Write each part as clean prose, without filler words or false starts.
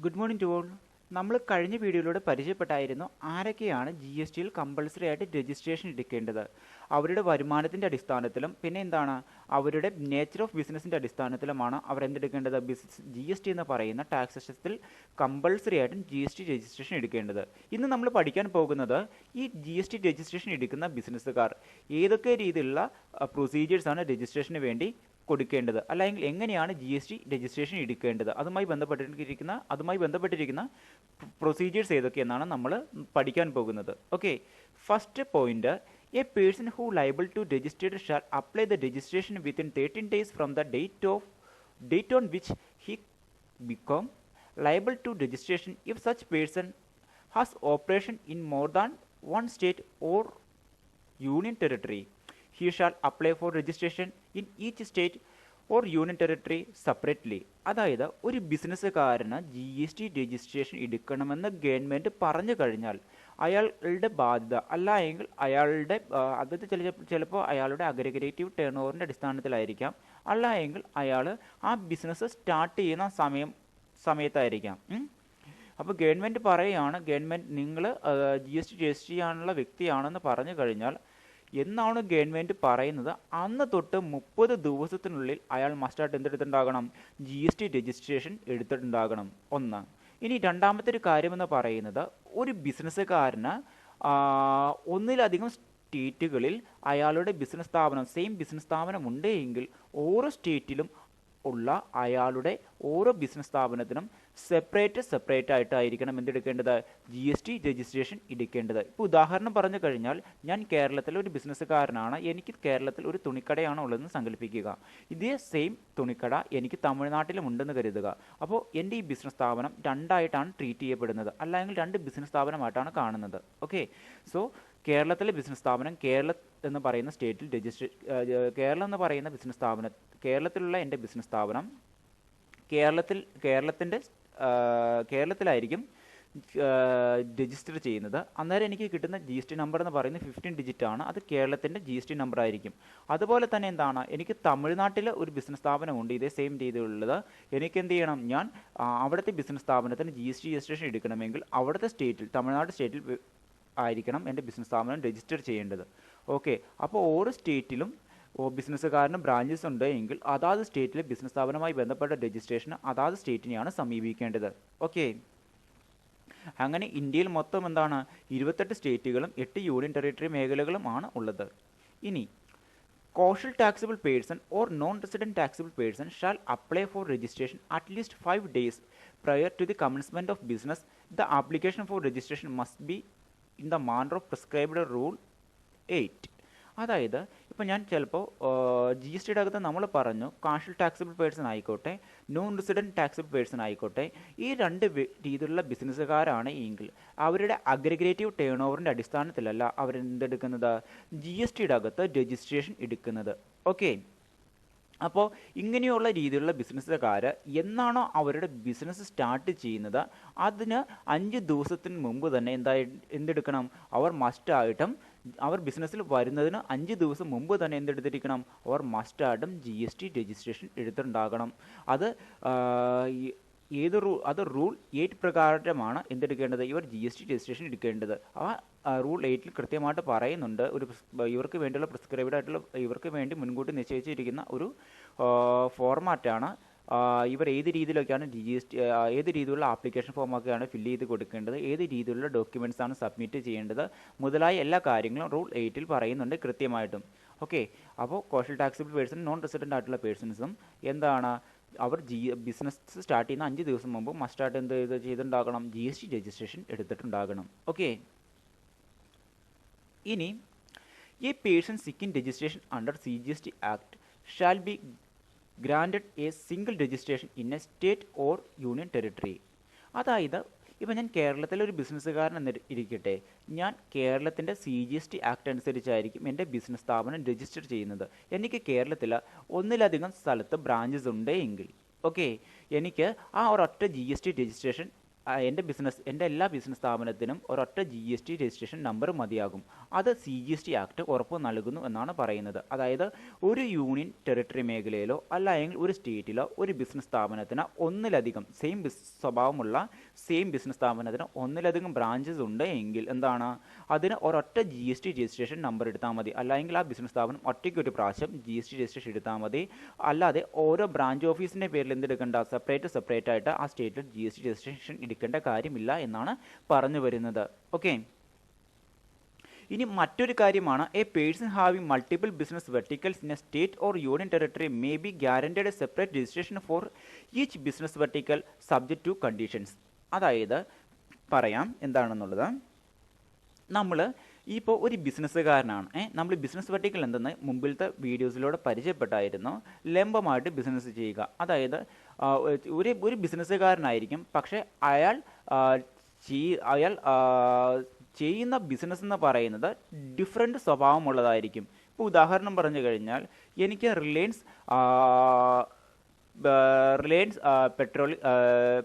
Good morning to all. നമ്മൾ കഴിഞ്ഞ വീഡിയോയിലൂടെ പരിചയപ്പെട്ടായിരുന്നു ആരൊക്കെയാണ് ജി എസ് ടിയിൽ കമ്പൾസറി ആയിട്ട് രജിസ്ട്രേഷൻ എടുക്കേണ്ടത്. അവരുടെ വരുമാനത്തിൻ്റെ അടിസ്ഥാനത്തിലും പിന്നെ എന്താണ് അവരുടെ നേച്ചർ ഓഫ് ബിസിനസ്സിൻ്റെ അടിസ്ഥാനത്തിലുമാണ് അവർ എന്തെടുക്കേണ്ടത്. ജി എസ് ടി എന്ന് പറയുന്ന ടാക്സേഷനിൽ കമ്പൾസറി ആയിട്ടും ജി എസ് ടി രജിസ്ട്രേഷൻ എടുക്കേണ്ടത്. ഇന്ന് നമ്മൾ പഠിക്കാൻ പോകുന്നത് ഈ ജി എസ് ടി രജിസ്ട്രേഷൻ എടുക്കുന്ന ബിസിനസ്സുകാർ ഏതൊക്കെ രീതിയിലുള്ള പ്രൊസീജിയേഴ്സാണ് രജിസ്ട്രേഷന് വേണ്ടി കൊടുക്കേണ്ടത്, അല്ലെങ്കിൽ എങ്ങനെയാണ് ജി എസ് ടി രജിസ്ട്രേഷൻ എടുക്കേണ്ടത്, അതുമായി ബന്ധപ്പെട്ടിരിക്കുന്ന പ്രൊസീജിയേഴ്സ് ഏതൊക്കെയെന്നാണ് നമ്മൾ പഠിക്കാൻ പോകുന്നത്. Okay, first point, a person who liable to registered shall apply the registration within 13 days from the date on which he become liable to registration if such person has operation in more than one state or union territory. He shall apply for registration in each state or union territory separately. അതായത് ഒരു ബിസിനസ്സുകാരന് G S T registration എടുക്കണമെന്ന് government പറഞ്ഞു കഴിഞ്ഞാൽ അയാളുടെ ബാധ്യത അല്ല എങ്കിൽ അയാളുടെ അത് ചിലപ്പോൾ അയാളുടെ അഗ്രഗേറ്റീവ് ടേൺ ഓവറിൻ്റെ അടിസ്ഥാനത്തിലായിരിക്കാം, അല്ല എങ്കിൽ അയാൾ ആ ബിസിനസ് സ്റ്റാർട്ട് ചെയ്യുന്ന സമയത്തായിരിക്കാം. അപ്പോൾ ഗവൺമെൻറ് പറയുകയാണ്, നിങ്ങൾ ജി എസ് ടി രജിസ്റ്റർ ചെയ്യാനുള്ള വ്യക്തിയാണെന്ന് പറഞ്ഞു കഴിഞ്ഞാൽ എന്നാണ് ഗവൺമെൻറ് പറയുന്നത് അന്ന് തൊട്ട് 30 ദിവസത്തിനുള്ളിൽ അയാൾ മസ്റ്റായിട്ട് എന്തെടുത്തിട്ടുണ്ടാകണം, ജി എസ് ടി രജിസ്ട്രേഷൻ എടുത്തിട്ടുണ്ടാകണം. ഒന്ന്. ഇനി രണ്ടാമത്തെ ഒരു കാര്യമെന്ന് പറയുന്നത്, ഒരു ബിസിനസ്സുകാരന് ഒന്നിലധികം സ്റ്റേറ്റുകളിൽ അയാളുടെ സെയിം ബിസിനസ് സ്ഥാപനം ഉണ്ടെങ്കിൽ ഓരോ സ്റ്റേറ്റിലും ഉള്ള അയാളുടെ ഓരോ ബിസിനസ് സ്ഥാപനത്തിനും സെപ്പറേറ്റ് ആയിട്ടായിരിക്കണം എന്തെടുക്കേണ്ടത്, ജി എസ് ടി രജിസ്ട്രേഷൻ എടുക്കേണ്ടത്. ഇപ്പോൾ ഉദാഹരണം പറഞ്ഞു കഴിഞ്ഞാൽ, ഞാൻ കേരളത്തിലെ ഒരു ബിസിനസ്സുകാരനാണ്, എനിക്ക് കേരളത്തിൽ ഒരു തുണിക്കടയാണ് ഉള്ളതെന്ന് സങ്കല്പിക്കുക. ഇതേ സെയിം തുണിക്കട എനിക്ക് തമിഴ്നാട്ടിലും ഉണ്ടെന്ന് കരുതുക. അപ്പോൾ എൻ്റെ ഈ ബിസിനസ് സ്ഥാപനം രണ്ടായിട്ടാണ് ട്രീറ്റ് ചെയ്യപ്പെടുന്നത്, അല്ലെങ്കിൽ രണ്ട് ബിസിനസ് സ്ഥാപനമായിട്ടാണ് കാണുന്നത്. ഓക്കെ, സോ കേരളത്തിലെ ബിസിനസ് സ്ഥാപനം കേരളം എന്ന് പറയുന്ന സ്റ്റേറ്റിൽ കേരളം എന്ന് പറയുന്ന ബിസിനസ് സ്ഥാപനം, കേരളത്തിലുള്ള എൻ്റെ ബിസിനസ് സ്ഥാപനം കേരളത്തിലായിരിക്കും രജിസ്റ്റർ ചെയ്യുന്നത്. അന്നേരം എനിക്ക് കിട്ടുന്ന ജി എസ് ടി നമ്പർ എന്ന് പറയുന്നത് 15 ഡിജിറ്റ് ആണ്. അത് കേരളത്തിൻ്റെ ജി എസ് ടി നമ്പർ ആയിരിക്കും. അതുപോലെ തന്നെ എന്താണ്, എനിക്ക് തമിഴ്നാട്ടിൽ ഒരു ബിസിനസ് സ്ഥാപനമുണ്ട് ഇതേ സെയിം രീതിയിലുള്ളത്. എനിക്ക് എന്ത് ചെയ്യണം, ഞാൻ അവിടുത്തെ ബിസിനസ് സ്ഥാപനത്തിന് ജി എസ് ടി രജിസ്ട്രേഷൻ എടുക്കണമെങ്കിൽ അവിടുത്തെ തമിഴ്നാട് സ്റ്റേറ്റിൽ ആയിരിക്കണം എൻ്റെ ബിസിനസ് സ്ഥാപനം രജിസ്റ്റർ ചെയ്യേണ്ടത്. ഓക്കെ, അപ്പോൾ ഓരോ സ്റ്റേറ്റിലും ബിസിനസ്സുകാരന് ബ്രാഞ്ചസ് ഉണ്ട് എങ്കിൽ അതാത് സ്റ്റേറ്റിലെ ബിസിനസ് സ്ഥാപനവുമായി ബന്ധപ്പെട്ട രജിസ്ട്രേഷൻ അതാത് സ്റ്റേറ്റിനെയാണ് സമീപിക്കേണ്ടത്. ഓക്കെ, അങ്ങനെ ഇന്ത്യയിൽ മൊത്തം എന്താണ് 28 സ്റ്റേറ്റുകളും 8 യൂണിയൻ ടെറിട്ടറി മേഖലകളും ആണ് ഉള്ളത്. ഇനി casual taxable person or non resident taxable person shall apply for registration at least 5 days prior to the commencement of business. The application for registration must be in the manner of prescribed rule 8. അതായത് ഇപ്പോൾ ഞാൻ ചിലപ്പോൾ G S ടിയുടെ അകത്ത് നമ്മൾ പറഞ്ഞു കാഷ്യൽ taxable person ആയിക്കോട്ടെ non resident taxable person ആയിക്കോട്ടെ, ഈ രണ്ട് രീതിയിലുള്ള ബിസിനസ്സുകാരാണ് എങ്കിൽ അവരുടെ അഗ്രഗേറ്റീവ് ടേൺ ഓവറിൻ്റെ അടിസ്ഥാനത്തിലല്ല അവരെന്തെടുക്കുന്നത്, ജി എസ് ടിയുടെ അകത്ത് രജിസ്ട്രേഷൻ എടുക്കുന്നത്. ഓക്കെ, അപ്പോൾ ഇങ്ങനെയുള്ള രീതിയിലുള്ള ബിസിനസ്സുകാർ എന്നാണോ അവരുടെ ബിസിനസ് സ്റ്റാർട്ട് ചെയ്യുന്നത് അതിന് 5 ദിവസത്തിന് മുമ്പ് തന്നെ എന്തെടുക്കണം, അവർ മസ്റ്റായിട്ടും അവർ ബിസിനസ്സിൽ വരുന്നതിന് 5 ദിവസം മുമ്പ് തന്നെ എന്തെടുത്തിരിക്കണം, അവർ മസ്റ്റായിട്ടും ജി എസ് ടി രജിസ്ട്രേഷൻ എടുത്തിട്ടുണ്ടാകണം. അത് റൂൾ 8 പ്രകാരമാണ് എന്തെടുക്കേണ്ടത്, ഇവർ ജി എസ് ടി രജിസ്ട്രേഷൻ എടുക്കേണ്ടത്. ആ റൂൾ 8 കൃത്യമായിട്ട് പറയുന്നുണ്ട്, ഇവർക്ക് വേണ്ടിയുള്ള പ്രിസ്ക്രൈബ്ഡ് ആയിട്ടുള്ള ഇവർക്ക് വേണ്ടി മുൻകൂട്ടി നിശ്ചയിച്ചിരിക്കുന്ന ഒരു ഫോർമാറ്റാണ്. ഇവർ ഏത് രീതിയിലൊക്കെയാണ് ഏത് രീതിയിലുള്ള ആപ്ലിക്കേഷൻ ഫോമൊക്കെയാണ് ഫില്ല് ചെയ്ത് കൊടുക്കേണ്ടത്, ഏത് രീതിയിലുള്ള ഡോക്യുമെൻറ്റ്സ് ആണ് സബ്മിറ്റ് ചെയ്യേണ്ടത് മുതലായ എല്ലാ കാര്യങ്ങളും റൂൾ 8 പറയുന്നുണ്ട് കൃത്യമായിട്ടും. ഓക്കെ, അപ്പോൾ കോഷ്യൽ ടാക്സിബിൾ പേഴ്സൺ നോൺ റെസിഡൻ്റ് ആയിട്ടുള്ള പേഴ്സൺസും എന്താണ്, അവർ ബിസിനസ് സ്റ്റാർട്ട് ചെയ്യുന്ന 5 ദിവസം മുമ്പ് മസ്റ്റായിട്ട് ചെയ്തിട്ടുണ്ടാകണം, ജി എസ് ടി രജിസ്ട്രേഷൻ എടുത്തിട്ടുണ്ടാകണം. ഓക്കെ, ഇനി a person seeking registration under C G S T act shall be granted a single registration in a state or union territory. അതായത് ഇപ്പോൾ ഞാൻ കേരളത്തിലെ ഒരു ബിസിനസ്സുകാരൻ ഇരിക്കട്ടെ, ഞാൻ കേരളത്തിൻ്റെ C G S T act അനുസരിച്ചായിരിക്കും എൻ്റെ ബിസിനസ് സ്ഥാപനം രജിസ്റ്റർ ചെയ്യുന്നത്. എനിക്ക് കേരളത്തിൽ ഒന്നിലധികം സ്ഥലത്ത് ബ്രാഞ്ചസ് ഉണ്ട് എങ്കിൽ ഓക്കെ, എനിക്ക് ആ ഒരൊറ്റ ജി എസ് ടി രജിസ്ട്രേഷൻ എൻ്റെ എല്ലാ ബിസിനസ് സ്ഥാപനത്തിനും ഒരൊറ്റ GST രജിസ്ട്രേഷൻ നമ്പർ മതിയാകും. അത് CGST ആക്ട് ഉറപ്പ് നൽകുന്നു എന്നാണ് പറയുന്നത്. അതായത് ഒരു യൂണിയൻ ടെറിട്ടറി മേഖലയിലോ അല്ലെങ്കിൽ ഒരു സ്റ്റേറ്റിലോ ഒരു ബിസിനസ് സ്ഥാപനത്തിന് ഒന്നിലധികം സ്വഭാവമുള്ള ബിസിനസ് സ്ഥാപനത്തിന് ഒന്നിലധികം ബ്രാഞ്ചസ് ഉണ്ട് എങ്കിൽ എന്താണ്, അതിന് ഒരൊറ്റ GST രജിസ്ട്രേഷൻ നമ്പർ എടുത്താൽ മതി. അല്ലെങ്കിൽ ആ ബിസിനസ് സ്ഥാപനം ഒറ്റയ്ക്ക് ഒരു പ്രാവശ്യം GST രജിസ്ട്രേഷൻ എടുത്താൽ മതി. അല്ലാതെ ഓരോ ബ്രാഞ്ച് ഓഫീസിൻ്റെ പേരിൽ എന്തെടുക്കേണ്ട, സെപ്പറേറ്റ് ആയിട്ട് ആ സ്റ്റേറ്റിൽ GST രജിസ്ട്രേഷൻ എടുക്കേണ്ട കാര്യമില്ല എന്നാണ് പറഞ്ഞു വരുന്നത്. ഓക്കെ, ഇനി മറ്റൊരു കാര്യമാണ്, a person having multiple business verticals in a state or union territory may be guaranteed A separate registration for each business vertical subject to conditions. അതായത് പറയാം എന്താണെന്നുള്ളത്. നമ്മൾ ഇപ്പോൾ ഒരു ബിസിനസ്സുകാരനാണ്, നമ്മൾ ബിസിനസ് വെർട്ടിക്കൽ എന്തെന്ന് മുമ്പിലത്തെ വീഡിയോസിലൂടെ പരിചയപ്പെട്ടായിരുന്നു. ലംബമായിട്ട് ബിസിനസ് ചെയ്യുക. അതായത് ഒരു ബിസിനസ്സുകാരനായിരിക്കും, പക്ഷേ അയാൾ ചെയ്യുന്ന ബിസിനസ് എന്ന് പറയുന്നത് ഡിഫറെൻറ്റ് സ്വഭാവമുള്ളതായിരിക്കും. ഇപ്പോൾ ഉദാഹരണം പറഞ്ഞു കഴിഞ്ഞാൽ, എനിക്ക് റിലയൻസ്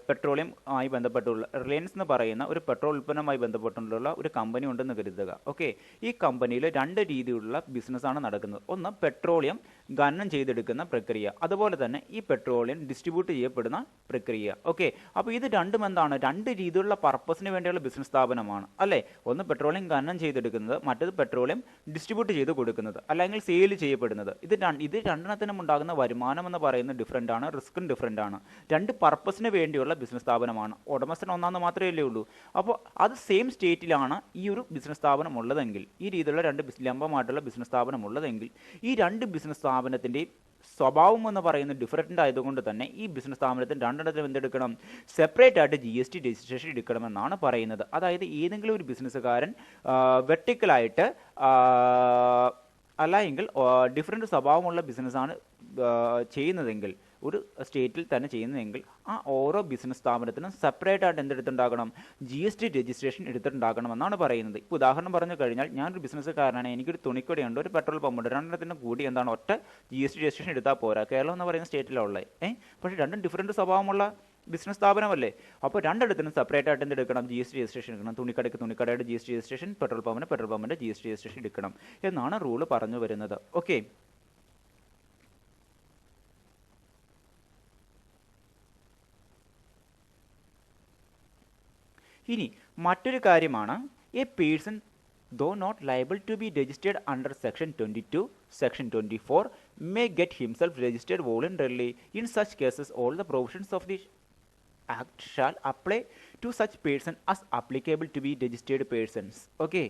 പെട്രോളിയം ആയി ബന്ധപ്പെട്ടുള്ള റിലയൻസ് എന്ന് പറയുന്ന ഒരു പെട്രോൾ ഉൽപ്പന്നവുമായി ബന്ധപ്പെട്ടുള്ള ഒരു കമ്പനി ഉണ്ടെന്ന് കരുതുക. ഓക്കെ, ഈ കമ്പനിയിൽ രണ്ട് രീതിയിലുള്ള ബിസിനസ്സാണ് നടക്കുന്നത്. ഒന്ന് പെട്രോളിയം ഖനനം ചെയ്തെടുക്കുന്ന പ്രക്രിയ, അതുപോലെ തന്നെ ഈ പെട്രോളിയം ഡിസ്ട്രിബ്യൂട്ട് ചെയ്യപ്പെടുന്ന പ്രക്രിയ. ഓക്കെ, അപ്പോൾ ഇത് രണ്ടും എന്താണ്, രണ്ട് രീതിയിലുള്ള പർപ്പസിന് വേണ്ടിയുള്ള ബിസിനസ് സ്ഥാപനമാണ് അല്ലേ. ഒന്ന് പെട്രോളിയം ഖനനം ചെയ്തെടുക്കുന്നത്, മറ്റേത് പെട്രോളിയം ഡിസ്ട്രിബ്യൂട്ട് ചെയ്ത് കൊടുക്കുന്നത് അല്ലെങ്കിൽ സെയിൽ ചെയ്യപ്പെടുന്നത്. ഇത് രണ്ടെണ്ണത്തിനും ഉണ്ടാകുന്ന വരുമാനം എന്ന് പറയുന്നത് ഡിഫറൻ്റ് ആണ്, റിസ്ക്കും ഡിഫറൻ്റ് ആണ്. രണ്ട് പർപ്പസിന് വേണ്ടിയുള്ള ബിസിനസ് സ്ഥാപനമാണ്. ഉടമസ്ഥൻ ഒന്നാന്ന് മാത്രമേ ഉള്ളൂ. അപ്പോൾ അത് സെയിം സ്റ്റേറ്റിലാണ് ഈ ഒരു ബിസിനസ് സ്ഥാപനം ഉള്ളതെങ്കിൽ, ഈ രീതിയിലുള്ള രണ്ട് ലംബമായിട്ടുള്ള ബിസിനസ് സ്ഥാപനം ഉള്ളതെങ്കിൽ, ഈ രണ്ട് ബിസിനസ് സ്ഥാപനത്തിൻ്റെയും സ്വഭാവം എന്ന് പറയുന്നത് ഡിഫറൻ്റ് ആയതുകൊണ്ട് തന്നെ ഈ ബിസിനസ് സ്ഥാപനത്തിന് രണ്ടെണ്ണത്തിനും എന്തെടുക്കണം, സെപ്പറേറ്റ് ആയിട്ട് GST രജിസ്ട്രേഷൻ എടുക്കണമെന്നാണ് പറയുന്നത്. അതായത് ഏതെങ്കിലും ഒരു ബിസിനസ്സുകാരൻ വെർട്ടിക്കലായിട്ട് അല്ലെങ്കിൽ ഡിഫറെൻറ്റ് സ്വഭാവമുള്ള ബിസിനസ്സാണ് ചെയ്യുന്നതെങ്കിൽ, ഒരു സ്റ്റേറ്റിൽ തന്നെ ചെയ്യുന്നതെങ്കിൽ, ആ ഓരോ ബിസിനസ് സ്ഥാപനത്തിനും സെപ്പറേറ്റ് ആയിട്ട് എന്തെടുത്തുണ്ടാകണം, GST രജിസ്ട്രേഷൻ എടുത്തിട്ടുണ്ടാകണമെന്നാണ് പറയുന്നത്. ഇപ്പോൾ ഉദാഹരണം പറഞ്ഞു കഴിഞ്ഞാൽ, ഞാനൊരു ബിസിനസ്സുകാരനാണ്, എനിക്കൊരു തുണിക്കടയുണ്ട്, ഒരു പെട്രോൾ പമ്പുണ്ട്. രണ്ടെണ്ണത്തിനും കൂടി എന്താണ്, ഒറ്റ GST രജിസ്ട്രേഷൻ എടുത്താൽ പോരാ. കേരളം എന്ന് പറയുന്ന സ്റ്റേറ്റിലുള്ളത്. പക്ഷേ രണ്ടും ഡിഫറൻറ്റ് സ്വഭാവമുള്ള ബിസിനസ് സ്ഥാപനമല്ലേ. അപ്പോൾ രണ്ടിടത്തിനും സെപ്പറേറ്റ് ആയിട്ട് എന്തെടുക്കണം, GST രജിസ്ട്രേഷൻ എടുക്കണം. തുണിക്കടയുടെ GST രജിസ്ട്രേഷൻ, പെട്രോൾ പമ്പിൻ്റെ GST രജിസ്ട്രേഷൻ എടുക്കണം എന്നാണ് റൂള് പറഞ്ഞു വരുന്നത്. ഓക്കെ, ഇനി മറ്റൊരു കാര്യമാണ്, a person though not liable to be registered under section 22, section 24 may get himself registered voluntarily. In such cases all the provisions of the act shall apply to such person as applicable to be registered persons. Okay,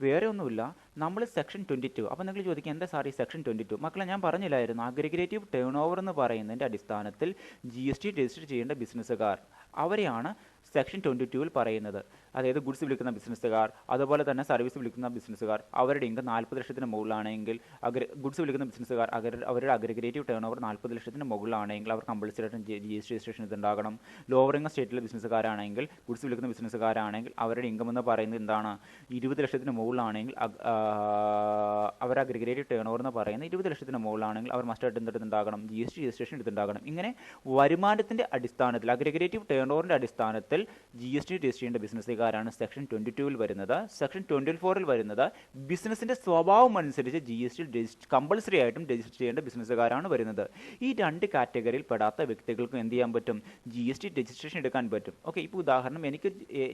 വേറെ ഒന്നുമില്ല, നമ്മൾ section 22. അപ്പോൾ നിങ്ങൾ ചോദിക്കുക, എന്താ sir ഈ section 22? മക്കളെ, ഞാൻ പറഞ്ഞില്ലായിരുന്നു, അഗ്രിഗേറ്റീവ് ടേൺ ഓവർ എന്ന് പറയുന്നതിൻ്റെ അടിസ്ഥാനത്തിൽ GST രജിസ്റ്റർ ചെയ്യേണ്ട ബിസിനസ്സുകാർ, അവരെയാണ് സെക്ഷൻ 22 പറയുന്നത്. അതായത് ഗുഡ്സ് വിൽക്കുന്ന ബിസിനസ്സുകാർ, അതുപോലെ തന്നെ സർവീസ് വിൽക്കുന്ന ബിസിനസ്സുകാർ, അവരുടെ ഇൻകം 40 ലക്ഷത്തിന് മുകളിലാണെങ്കിൽ, ഗുഡ്സ് വിൽക്കുന്ന ബിസിനസ്സുകാർ അവരുടെ അഗ്രിഗേറ്റീവ് ടേൺ ഓവർ 40 ലക്ഷത്തിന് മുകളിലാണെങ്കിൽ അവർ കമ്പൾസറി ആയിട്ടും GST രജിസ്ട്രേഷൻ ഇതുണ്ടാകണം. ലോവർ ഇൻകം സ്റ്റേറ്റിലെ ബിസിനസ്സുകാരാണെങ്കിൽ, ഗുഡ്സ് വിൽക്കുന്ന ബിസിനസ്സുകാരാണെങ്കിൽ അവരുടെ ഇൻകം എന്ന് പറയുന്നത് എന്താണ്, 20 ലക്ഷത്തിന് മുകളിലാണെങ്കിൽ, അവർ അഗ്രിഗേറ്റീവ് ടേൺ ഓവർ എന്ന് പറയുന്നത് 20 ലക്ഷത്തിന് മുകളിലാണെങ്കിൽ അവർ മസ്റ്റായിട്ട് എന്തെടുത്തുണ്ടാകണം, GST രജിസ്ട്രേഷൻ എടുത്തുണ്ടാകണം. ഇങ്ങനെ വരുമാനത്തിൻ്റെ അടിസ്ഥാനത്തിൽ, അഗ്രിഗേറ്റീവ് ടേൺ ഓവറിൻ്റെ അടിസ്ഥാനത്തിൽ GST രജിസ്റ്റർ ചെയ്യേണ്ട ബിസിനസ്സുകാരാണ് സെക്ഷൻ 22 വരുന്നത്. സെക്ഷൻ 24 വരുന്നത് ബിസിനസിൻ്റെ സ്വഭാവം അനുസരിച്ച് GST കമ്പൾസറി ആയിട്ടും രജിസ്റ്റർ ചെയ്യേണ്ട ബിസിനസ്സുകാരാണ് വരുന്നത്. ഈ രണ്ട് കാറ്റഗറിയിൽ പെടാത്ത വ്യക്തികൾക്ക് എന്ത് ചെയ്യാൻ പറ്റും, GST രജിസ്ട്രേഷൻ എടുക്കാൻ പറ്റും. ഓക്കെ, ഇപ്പോൾ ഉദാഹരണം,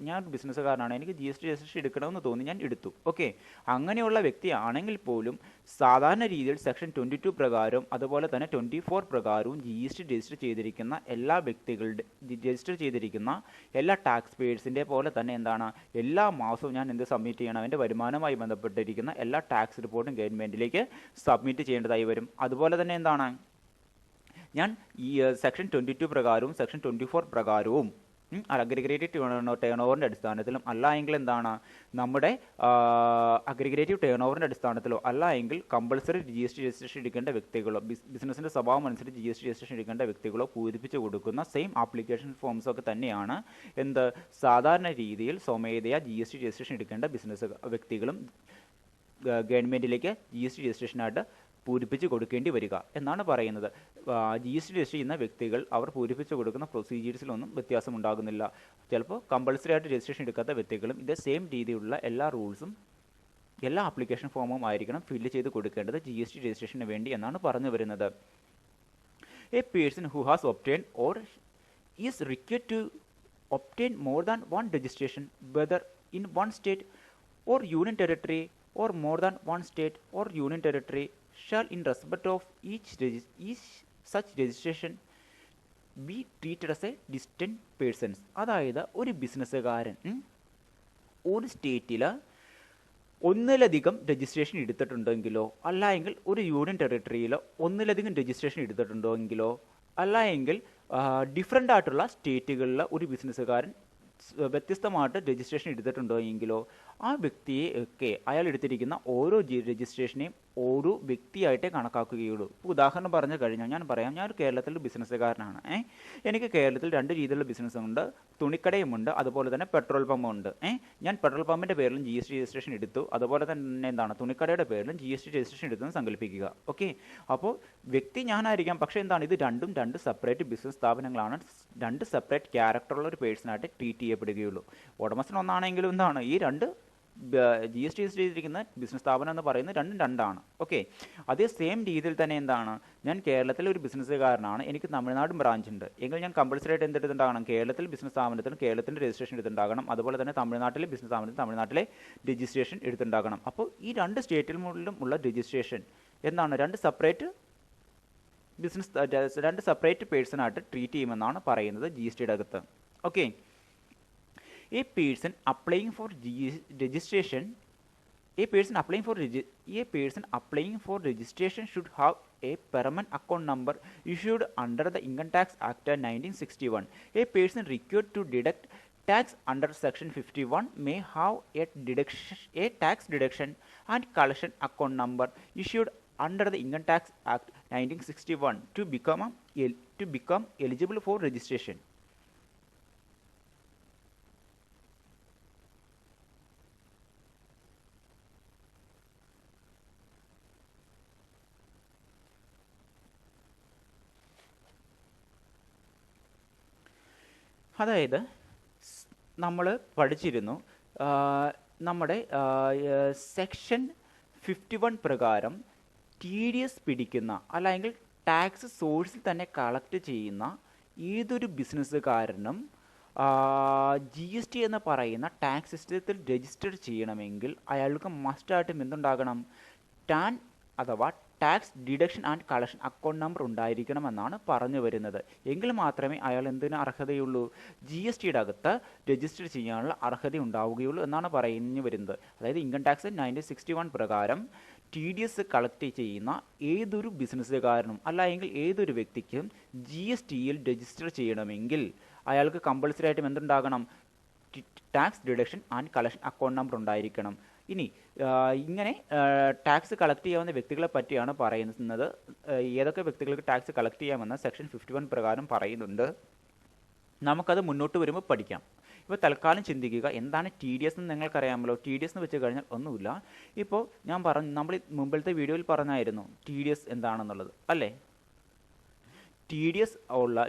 ഞാൻ ബിസിനസ്സുകാരനാണ്, എനിക്ക് GST രജിസ്ട്രേഷൻ എടുക്കണമെന്ന് തോന്നി, ഞാൻ എടുത്തു. ഓക്കെ, അങ്ങനെയുള്ള വ്യക്തിയാണെങ്കിൽ പോലും സാധാരണ രീതിയിൽ സെക്ഷൻ 22 പ്രകാരവും അതുപോലെ തന്നെ 24 പ്രകാരവും GST രജിസ്റ്റർ ചെയ്തിരിക്കുന്ന എല്ലാ വ്യക്തികളുടെ എല്ലാ ടാക്സ് പേയേഴ്സിൻ്റെ പോലെ തന്നെ എന്താണ്, എല്ലാ മാസവും ഞാൻ എന്ത് സബ്മിറ്റ് ചെയ്യണം, എൻ്റെ വരുമാനവുമായി ബന്ധപ്പെട്ടിരിക്കുന്ന എല്ലാ ടാക്സ് റിപ്പോർട്ടും ഗവൺമെൻറ്റിലേക്ക് സബ്മിറ്റ് ചെയ്യേണ്ടതായി വരും. അതുപോലെ തന്നെ എന്താണ്, ഞാൻ ഈ സെക്ഷൻ 22 പ്രകാരവും സെക്ഷൻ 24 പ്രകാരവും അഗ്രിഗേറ്റീവ് ടേൺ ഓവറിൻ്റെ അടിസ്ഥാനത്തിലും അല്ല എങ്കിൽ എന്താണ്, നമ്മുടെ അഗ്രിഗേറ്റീവ് ടേൺ ഓവറിൻ്റെ അടിസ്ഥാനത്തിലോ അല്ല എങ്കിൽ കമ്പൾസറി GST രജിസ്ട്രേഷൻ എടുക്കേണ്ട വ്യക്തികളോ, ബിസിനസിൻ്റെ സ്വഭാവം അനുസരിച്ച് GST രജിസ്ട്രേഷൻ എടുക്കേണ്ട വ്യക്തികളോ പൂരിപ്പിച്ച് കൊടുക്കുന്ന സെയിം ആപ്ലിക്കേഷൻ ഫോംസ് ഒക്കെ തന്നെയാണ് സാധാരണ രീതിയിൽ സ്വമേധയാ GST രജിസ്ട്രേഷൻ എടുക്കേണ്ട വ്യക്തികളും ഗവൺമെൻറ്റിലേക്ക് GST രജിസ്ട്രേഷനായിട്ട് പൂരിപ്പിച്ച് കൊടുക്കേണ്ടി വരിക എന്നാണ് പറയുന്നത്. GST രജിസ്റ്റർ ചെയ്യുന്ന വ്യക്തികൾ അവർ പൂരിപ്പിച്ച് കൊടുക്കുന്ന പ്രൊസീജിയേഴ്സിലൊന്നും വ്യത്യാസമുണ്ടാകുന്നില്ല. ചിലപ്പോൾ കമ്പൾസറി ആയിട്ട് രജിസ്ട്രേഷൻ എടുക്കാത്ത വ്യക്തികളും ഇതേ സെയിം രീതിയിലുള്ള എല്ലാ റൂൾസും എല്ലാ ആപ്ലിക്കേഷൻ ഫോമും ആയിരിക്കണം ഫില്ല് ചെയ്ത് കൊടുക്കേണ്ടത് GST രജിസ്ട്രേഷന് വേണ്ടി എന്നാണ് പറഞ്ഞു വരുന്നത്. A person who has obtain or is required to obtain more than one registration, whether in one state or union territory or more than one state or union territory, shall in respect of each such registration be treated as a distinct persons. അതായത് ഒരു ബിസിനസ്സുകാരൻ ഒരു സ്റ്റേറ്റിൽ ഒന്നിലധികം registration എടുത്തിട്ടുണ്ടെങ്കിലോ അല്ല എങ്കിൽ ഒരു union ടെറിട്ടറിയിലോ ഒന്നിലധികം registration എടുത്തിട്ടുണ്ടെങ്കിലോ അല്ല എങ്കിൽ ഡിഫറൻ്റ് ആയിട്ടുള്ള സ്റ്റേറ്റുകളിൽ ഒരു ബിസിനസ്സുകാരൻ വ്യത്യസ്തമായിട്ട് രജിസ്ട്രേഷൻ എടുത്തിട്ടുണ്ടോ എങ്കിലോ ആ വ്യക്തിയെ ഒക്കെ അയാൾ എടുത്തിരിക്കുന്ന ഓരോ രജിസ്ട്രേഷനെയും ഓരോ വ്യക്തിയായിട്ടേ കണക്കാക്കുകയുള്ളൂ. ഉദാഹരണം പറഞ്ഞു കഴിഞ്ഞാൽ ഞാൻ പറയാം, ഞാൻ ഒരു കേരളത്തിലെ ബിസിനസ്സുകാരനാണ്. എനിക്ക് കേരളത്തിൽ 2 രീതിയിലുള്ള ബിസിനസ്സുണ്ട്, തുണിക്കടയുമുണ്ട്, അതുപോലെ തന്നെ പെട്രോൾ പമ്പുണ്ട്. ഞാൻ പെട്രോൾ പമ്പിൻ്റെ പേരിലും GST രജിസ്ട്രേഷൻ എടുത്തു, അതുപോലെ തന്നെ എന്താണ് തുണിക്കടയുടെ പേരിലും GST രജിസ്ട്രേഷൻ എടുത്തെന്ന് സങ്കല്പിക്കുക. ഓക്കെ, അപ്പോൾ വ്യക്തി ഞാനായിരിക്കാം, പക്ഷേ എന്താണ് ഇത് രണ്ടും 2 സെപ്പറേറ്റ് ബിസിനസ് സ്ഥാപനങ്ങളാണ്, 2 സെപ്പറേറ്റ് ക്യാരക്ടറുള്ള ഒരു പേഴ്സണായിട്ട് ട്രീറ്റ് ചെയ്യപ്പെടുകയുള്ളൂ. ഉടമസ്ഥൻ ഒന്നാണെങ്കിലും എന്താണ് ഈ 2 GST രജിസ്റ്റർ ചെയ്തിരിക്കുന്ന ബിസിനസ് സ്ഥാപനം എന്ന് പറയുന്നത് 2 ഓക്കെ. അതേ സെയിം രീതിയിൽ തന്നെ എന്താണ് ഞാൻ കേരളത്തിലെ ഒരു ബിസിനസ്സുകാരനാണ്, എനിക്ക് തമിഴ്നാടും ബ്രാഞ്ച് ഉണ്ട് എങ്കിൽ ഞാൻ കമ്പൾസറി ആയിട്ട് എന്തെടുത്തുണ്ടാകണം, കേരളത്തിൽ ബിസിനസ് സ്ഥാപനത്തിന് കേരളത്തിൻ്റെ രജിസ്ട്രേഷൻ എടുത്തുണ്ടാകണം, അതുപോലെ തന്നെ തമിഴ്നാട്ടിലെ ബിസിനസ് സ്ഥാപനത്തിന് തമിഴ്നാട്ടിലെ രജിസ്ട്രേഷൻ എടുത്തുണ്ടാകണം. അപ്പോൾ ഈ 2 സ്റ്റേറ്റിലും ഉള്ള രജിസ്ട്രേഷൻ എന്താണ് 2 സെപ്പറേറ്റ് ബിസിനസ് 2 സെപ്പറേറ്റ് പേഴ്സണായിട്ട് ട്രീറ്റ് ചെയ്യുമെന്നാണ് പറയുന്നത് GSTയുടെ അകത്ത്. Okay, a person applying for registration should have a permanent account number issued under the Income Tax Act 1961. A person required to deduct tax under Section 51 may have a tax deduction and collection account number issued under the Income Tax Act 1961 to become eligible for registration. അതായത് നമ്മൾ പഠിച്ചിരുന്നു നമ്മുടെ section 51 പ്രകാരം TDS പിടിക്കുന്ന അല്ലെങ്കിൽ tax സോഴ്സിൽ തന്നെ collect ചെയ്യുന്ന ഏതൊരു ബിസിനസ്സുകാരനും GST എന്ന് പറയുന്ന ടാക്സ് സിസ്റ്റത്തിൽ രജിസ്റ്റർ ചെയ്യണമെങ്കിൽ അയാൾക്ക് മസ്റ്റായിട്ടും എന്തുണ്ടാകണം, ടാൻ അഥവാ tax deduction and collection account number ഉണ്ടായിരിക്കണമെന്നാണ് പറഞ്ഞു വരുന്നത്. എങ്കിൽ മാത്രമേ അയാൾ എന്തിന് അർഹതയുള്ളൂ, GSTയുടെ അകത്ത് രജിസ്റ്റർ ചെയ്യാനുള്ള അർഹത ഉണ്ടാവുകയുള്ളൂ എന്നാണ് പറഞ്ഞു വരുന്നത്. അതായത് ഇൻകം ടാക്സ് 1961 പ്രകാരം TDS കളക്ട് ചെയ്യുന്ന ഏതൊരു ബിസിനസ്സുകാരനും അല്ല എങ്കിൽ ഏതൊരു വ്യക്തിക്കും GSTയിൽ രജിസ്റ്റർ ചെയ്യണമെങ്കിൽ അയാൾക്ക് കമ്പൾസറി ആയിട്ടും എന്തുണ്ടാകണം, tax deduction and collection account number ഉണ്ടായിരിക്കണം. ഇനി ഇങ്ങനെ ടാക്സ് കളക്ട് ചെയ്യാവുന്ന വ്യക്തികളെ പറ്റിയാണ് പറയുന്നത്. ഏതൊക്കെ വ്യക്തികൾക്ക് ടാക്സ് കളക്ട് ചെയ്യാമെന്ന് സെക്ഷൻ 51 പ്രകാരം പറയുന്നുണ്ട്. നമുക്കത് മുന്നോട്ട് വരുമ്പോൾ പഠിക്കാം. ഇപ്പോൾ തൽക്കാലം ചിന്തിക്കുക, എന്താണ് TDS എന്ന് നിങ്ങൾക്കറിയാമല്ലോ. TDS എന്ന് വെച്ച് കഴിഞ്ഞാൽ ഒന്നുമില്ല, ഇപ്പോൾ ഞാൻ നമ്മൾ മുമ്പിലത്തെ വീഡിയോയിൽ പറഞ്ഞായിരുന്നു TDS എന്താണെന്നുള്ളത് അല്ലേ.